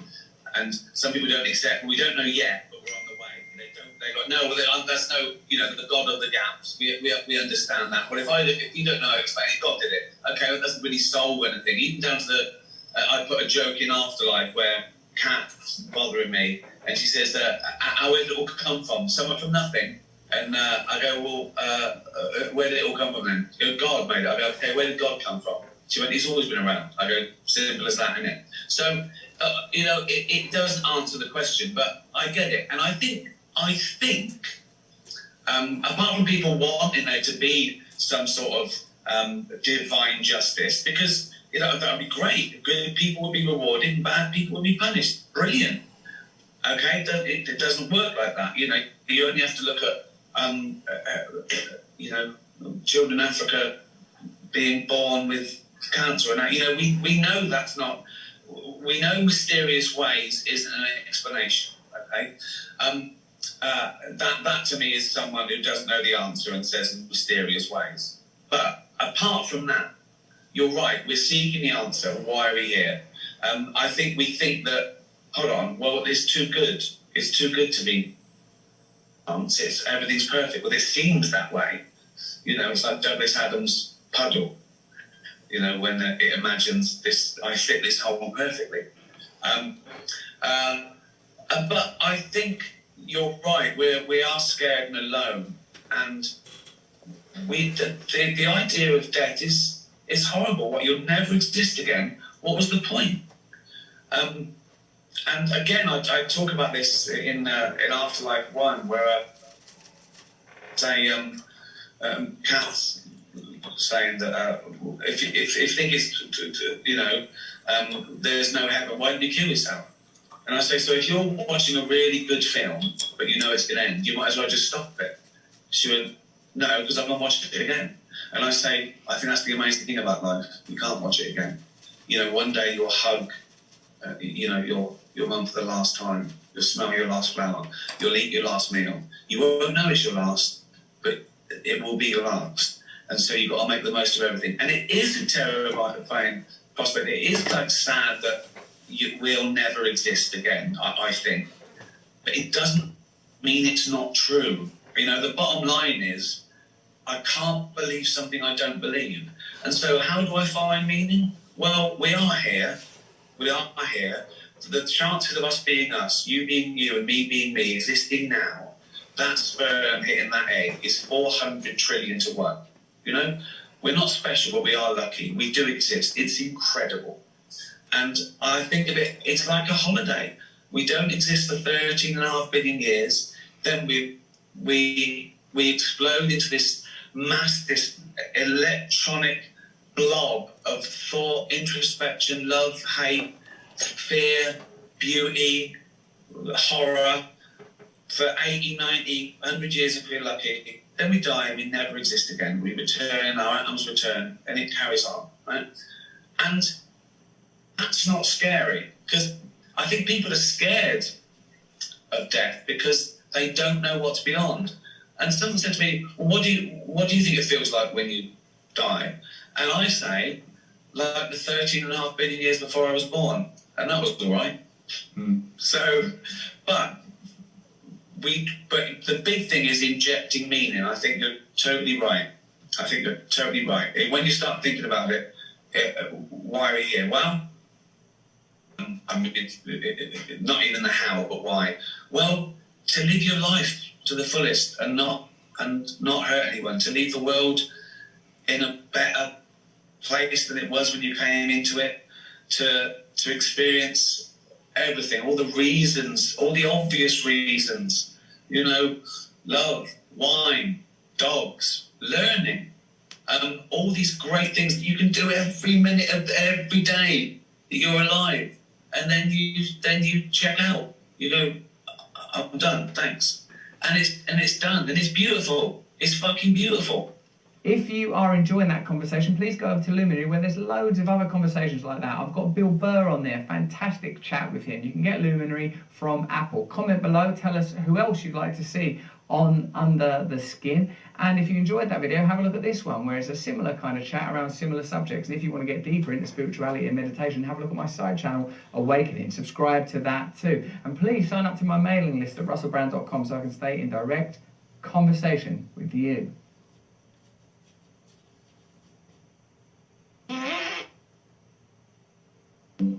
And some people don't accept. We don't know yet, but we're on the way. They go, no, well, that's no, the God of the gaps. We understand that. But if you don't know, explain it. God did it. Okay, that doesn't really solve anything. Even down to the, I put a joke in Afterlife where Kat's bothering me, and she says, where did it all come from? Somewhere from nothing. And I go, well, where did it all come from then? She goes, God made it. I go, okay, where did God come from? She went, he's always been around. I go, simple as that, innit? So, it doesn't answer the question, but I get it. And I think, apart from people wanting there to be some sort of divine justice, because, that would be great. Good people would be rewarded and bad people would be punished. Brilliant. Okay? It doesn't work like that. You only have to look at, children in Africa being born with cancer. And we know that's not, we know mysterious ways isn't an explanation. Okay? That to me is someone who doesn't know the answer and says mysterious ways. But apart from that, you're right, we're seeking the answer. Why are we here? I think we think that, hold on, well, it's too good. It's too good to be everything's perfect. Well, it seems that way. It's like Douglas Adams' puddle, when it imagines this, I fit this hole perfectly. But I think you're right, we are scared and alone. And the idea of death is horrible. What, you'll never exist again? What was the point? And again, I talk about this in Afterlife 1, where Kath's saying that if you think it's there's no heaven, why don't you kill yourself? And I say, so if you're watching a really good film but you know it's going to end, you might as well just stop it. She went, no, because I'm not watching it again. And I say, I think that's the amazing thing about life. You can't watch it again. One day you'll hug, your mum for the last time. You'll smell your last flower. You'll eat your last meal. You won't know it's your last, but it will be your last. And so you've got to make the most of everything. And it is a terrifying prospect. It is kind of sad that we'll never exist again, I think. But it doesn't mean it's not true. The bottom line is, I can't believe something I don't believe. And so how do I find meaning? Well, we are here. We are here. The chances of us being us, you being you and me being me, existing now, that sperm hitting that egg is 400 trillion to 1. We're not special, but we are lucky. We do exist. It's incredible. And I think of it, it's like a holiday. We don't exist for 13.5 billion years. Then we explode into this this electronic blob of thought, introspection, love, hate, fear, beauty, horror, for 80, 90, 100 years if we're lucky. Then we die and we never exist again. We return, our atoms return, and it carries on, right? And that's not scary, because I think people are scared of death because they don't know what's beyond. And someone said to me, well, what do you think it feels like when you die? And I say, like the 13.5 billion years before I was born. And that was all right. So, but the big thing is injecting meaning. I think you're totally right. When you start thinking about it, why are we here? Well, I mean, not even the how, but why. Well, to live your life to the fullest and not hurt anyone. To leave the world in a better place than it was when you came into it. To experience everything, all the reasons, all the obvious reasons. Love, wine, dogs, learning, all these great things that you can do every minute of every day that you're alive. And then you check out. You go, I'm done, thanks. And it's done, and it's beautiful. It's fucking beautiful. If you are enjoying that conversation, please go over to Luminary, where there's loads of other conversations like that. I've got Bill Burr on there, fantastic chat with him. You can get Luminary from Apple. Comment below, tell us who else you'd like to see on Under the Skin. And if you enjoyed that video, have a look at this one, where it's a similar kind of chat around similar subjects. And if you want to get deeper into spirituality and meditation, have a look at my side channel, Awakening. Subscribe to that too. And please sign up to my mailing list at russellbrand.com so I can stay in direct conversation with you.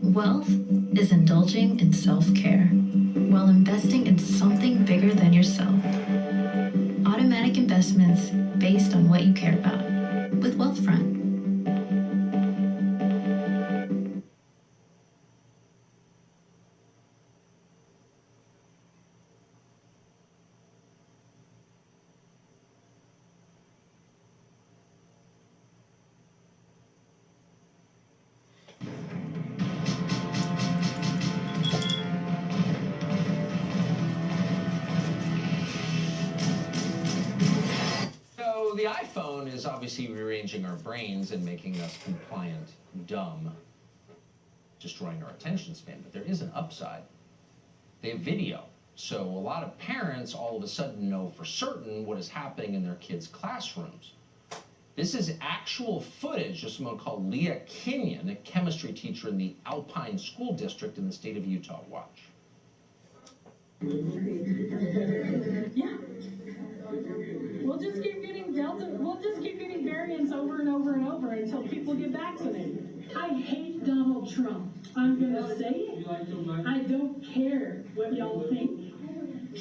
Wealth is indulging in self-care while investing in something bigger than yourself. Automatic investments based on what you care about with Wealthfront. So the iPhone is obviously rearranging our brains and making us compliant, dumb, destroying our attention span. But there is an upside. They have video. So a lot of parents all of a sudden know for certain what is happening in their kids' classrooms. This is actual footage of someone called Leah Kenyon, a chemistry teacher in the Alpine School District in the state of Utah. Watch. Yeah. We'll just keep getting Delta, we'll just keep getting variants over and over and over until people get vaccinated. I hate Donald Trump. I'm gonna say it. I don't care what y'all think.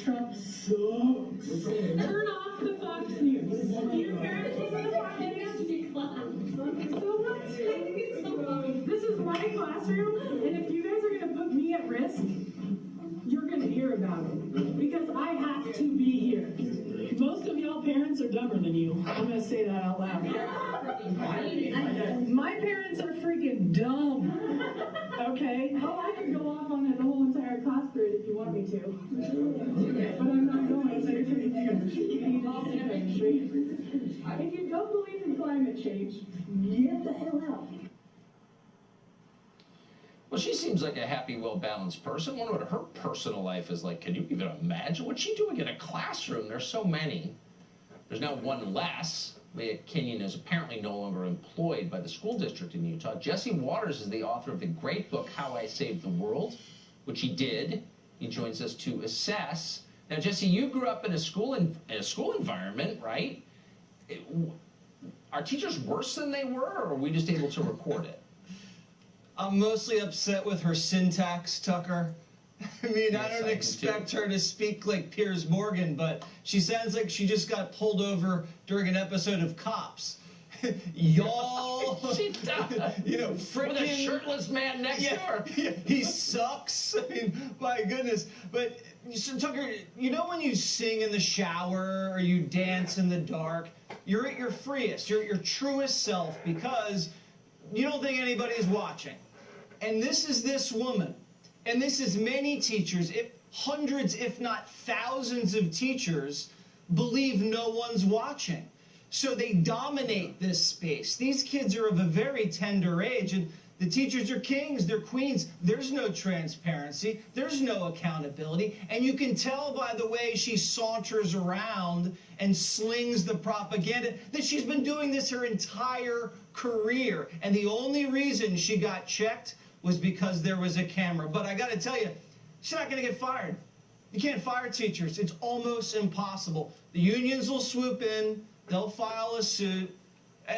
Trump sucks. Turn off the Fox News. Your parents listen to Fox News? So what? This is my classroom, and if you guys are gonna put me at risk, you're gonna hear about it. Because I have to be here. Most of y'all parents are dumber than you. I'm gonna say that out loud. My parents are freaking dumb. Okay? Oh, I could go off on the whole entire class period if you want me to. But I'm not going, so you're taking If you don't believe in climate change, get the hell out. Well, she seems like a happy, well-balanced person. I wonder what her personal life is like. Can you even imagine what she's doing in a classroom? There's so many. There's now one less. Leah Kenyon is apparently no longer employed by the school district in Utah. Jesse Waters is the author of the great book, How I Saved the World, which he did. He joins us to assess. Now, Jesse, you grew up in a school environment, right? Are teachers worse than they were, or are we just able to record it? I'm mostly upset with her syntax, Tucker. I mean, yes, I don't expect her to speak like Piers Morgan, but she sounds like she just got pulled over during an episode of Cops. Y'all, she does. You know, freaking with a shirtless man next to her. Yeah, he sucks. I mean, my goodness. But so, Tucker, you know when you sing in the shower or you dance in the dark, you're at your freest, you're at your truest self because you don't think anybody is watching. And this is this woman. And this is many teachers, hundreds, if not thousands of teachers, believe no one's watching. So they dominate this space. These kids are of a very tender age, and the teachers are kings, they're queens. There's no transparency. There's no accountability. And you can tell by the way she saunters around and slings the propaganda that she's been doing this her entire career. And the only reason she got checked was because there was a camera. But I got to tell you, she's not going to get fired. You can't fire teachers. It's almost impossible. The unions will swoop in. They'll file a suit.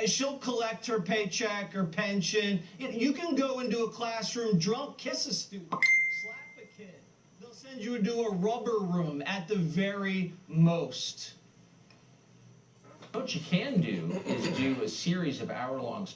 She'll collect her paycheck or pension. You can go into a classroom drunk, kiss a student, slap a kid. They'll send you into a rubber room at the very most. What you can do is do a series of hour-long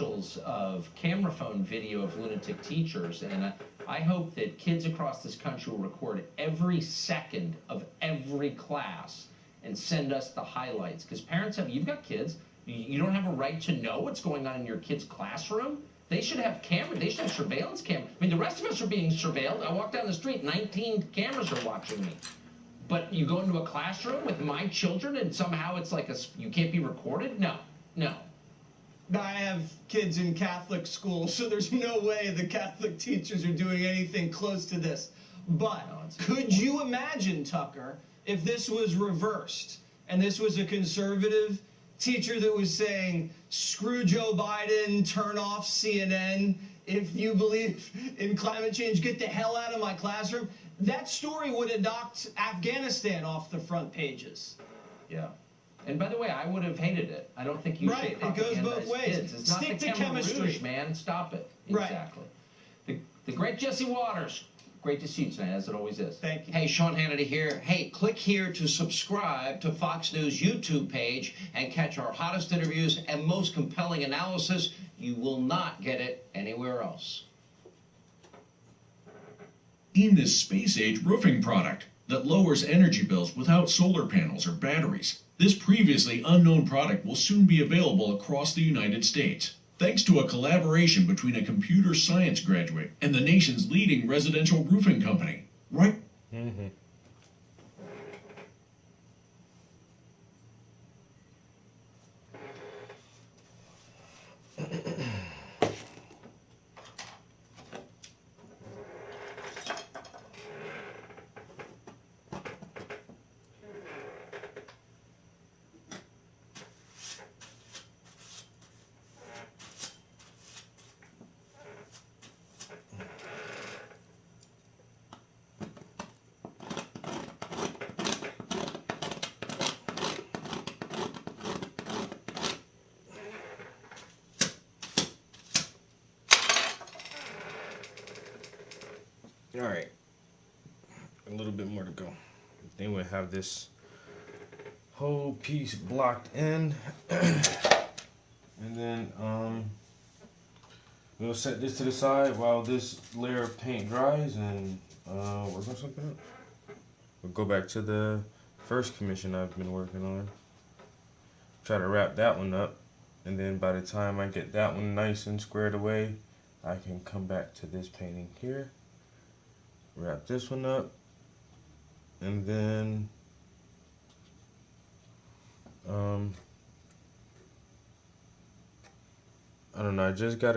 of camera phone video of lunatic teachers, and I hope that kids across this country will record every second of every class and send us the highlights. Because parents you've got kids, you don't have a right to know what's going on in your kid's classroom. They should have they should have surveillance cameras. I mean, the rest of us are being surveilled. I walk down the street, 19 cameras are watching me. But you go into a classroom with my children and somehow it's like you can't be recorded? No, no. I have kids in Catholic schools, so there's no way the Catholic teachers are doing anything close to this. But could you imagine, Tucker, if this was reversed and this was a conservative teacher that was saying, screw Joe Biden, turn off CNN, if you believe in climate change, get the hell out of my classroom? That story would have knocked Afghanistan off the front pages. Yeah. And by the way, I would have hated it. I don't think you should propagandize it goes both ways. Kids. It's Stick not the to Khmer chemistry. Rouge, man. Stop it. Exactly. The great Jesse Waters. Great to see you tonight, as it always is. Thank you. Hey, Sean Hannity here. Hey, click here to subscribe to Fox News YouTube page and catch our hottest interviews and most compelling analysis. You will not get it anywhere else. In this space-age roofing product that lowers energy bills without solar panels or batteries. This previously unknown product will soon be available across the United States, thanks to a collaboration between a computer science graduate and the nation's leading residential roofing company. Right? Mm-hmm. All right, a little bit more to go. Then we'll have this whole piece blocked in, and then we'll set this to the side while this layer of paint dries, and work on something else. We'll go back to the first commission I've been working on. Try to wrap that one up, and then by the time I get that one nice and squared away, I can come back to this painting here. Wrap this one up, and then I don't know, I just got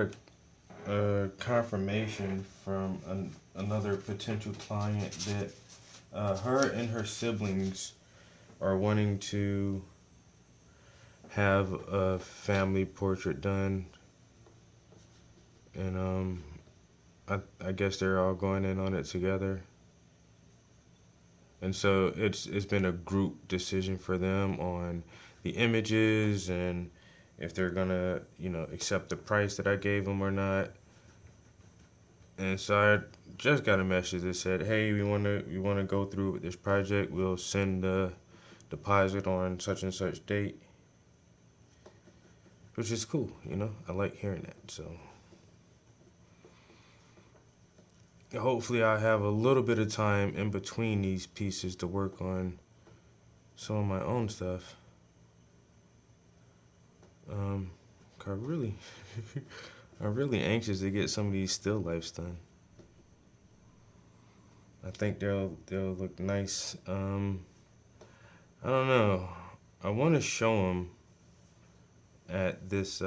a confirmation from another potential client that her and her siblings are wanting to have a family portrait done, and I guess they're all going in on it together. And so it's been a group decision for them on the images and if they're gonna, accept the price that I gave them or not. And so I just got a message that said, hey, we wanna go through with this project. We'll send the deposit on such and such date. Which is cool, I like hearing that. So hopefully I have a little bit of time in between these pieces to work on some of my own stuff. I'm really anxious to get some of these still lifes done. I think they'll look nice. I don't know. I want to show them at this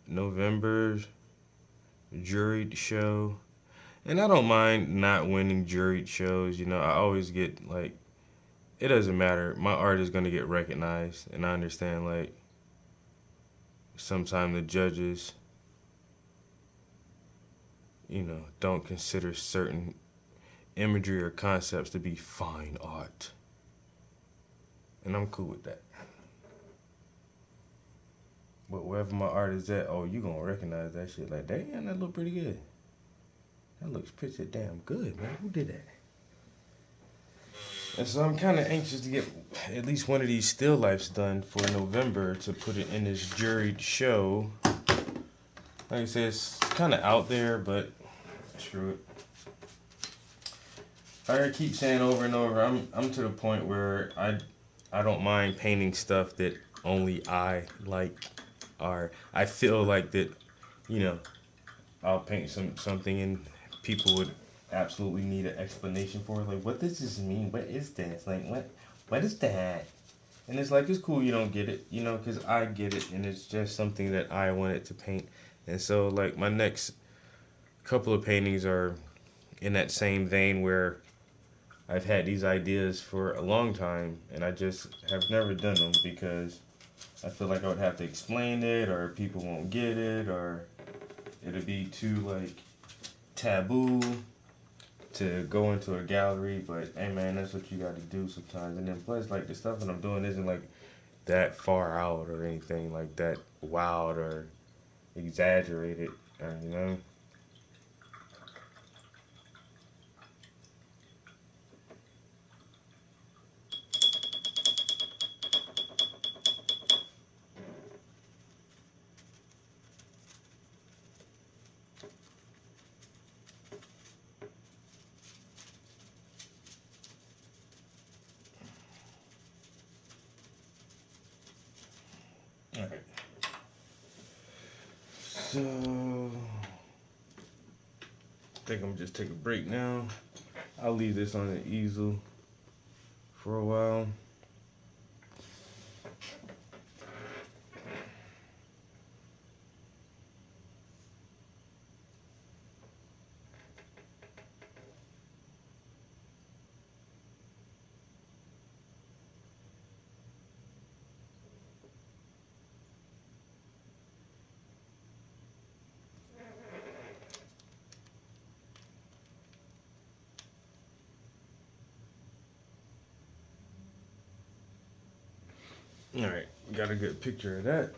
November juried show, and I don't mind not winning juried shows. I always get it doesn't matter. My art is gonna get recognized, and I understand sometimes the judges don't consider certain imagery or concepts to be fine art, and I'm cool with that. But wherever my art is at, you gonna recognize that shit. Damn, that look pretty good. That looks pretty damn good, man. Who did that? And so I'm kind of anxious to get at least one of these still lifes done for November to put it in this juried show. Like I said, it's kind of out there, but screw it. I keep saying over and over, I'm to the point where I don't mind painting stuff that only I like, or I feel like that, you know, I'll paint something and people would absolutely need an explanation for it. Like, what does this mean? What is this? Like, what is that? And it's like, it's cool you don't get it, you know, because I get it, and it's just something that I wanted to paint. And so, like, my next couple of paintings are in that same vein where I've had these ideas for a long time, and I just have never done them because I feel like I would have to explain it, or people won't get it, or it'd be too, like, taboo to go into a gallery. But hey man, that's what you got to do sometimes. And then plus, like, the stuff that I'm doing isn't like that far out or anything like that wild or exaggerated, you know. Alright. So I think I'm gonna just take a break now. I'll leave this on the easel for a while. Alright, got a good picture of that.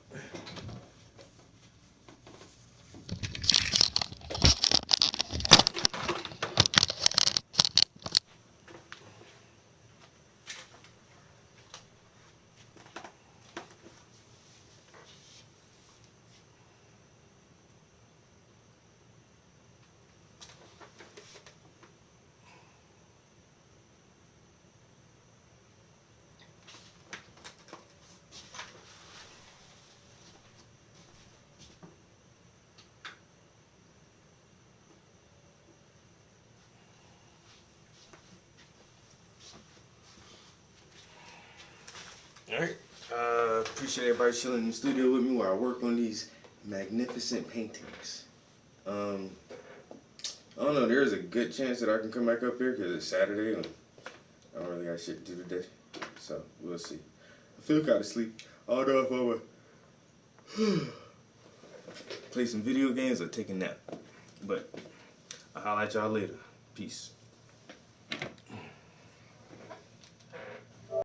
Alright, appreciate everybody chilling in the studio with me while I work on these magnificent paintings. I don't know, there's a good chance that I can come back up here because it's Saturday and I don't really got shit to do today. So, we'll see. I feel kind of sleepy. I don't know if I'm gonna play some video games or take a nap. But I'll holler at y'all later. Peace.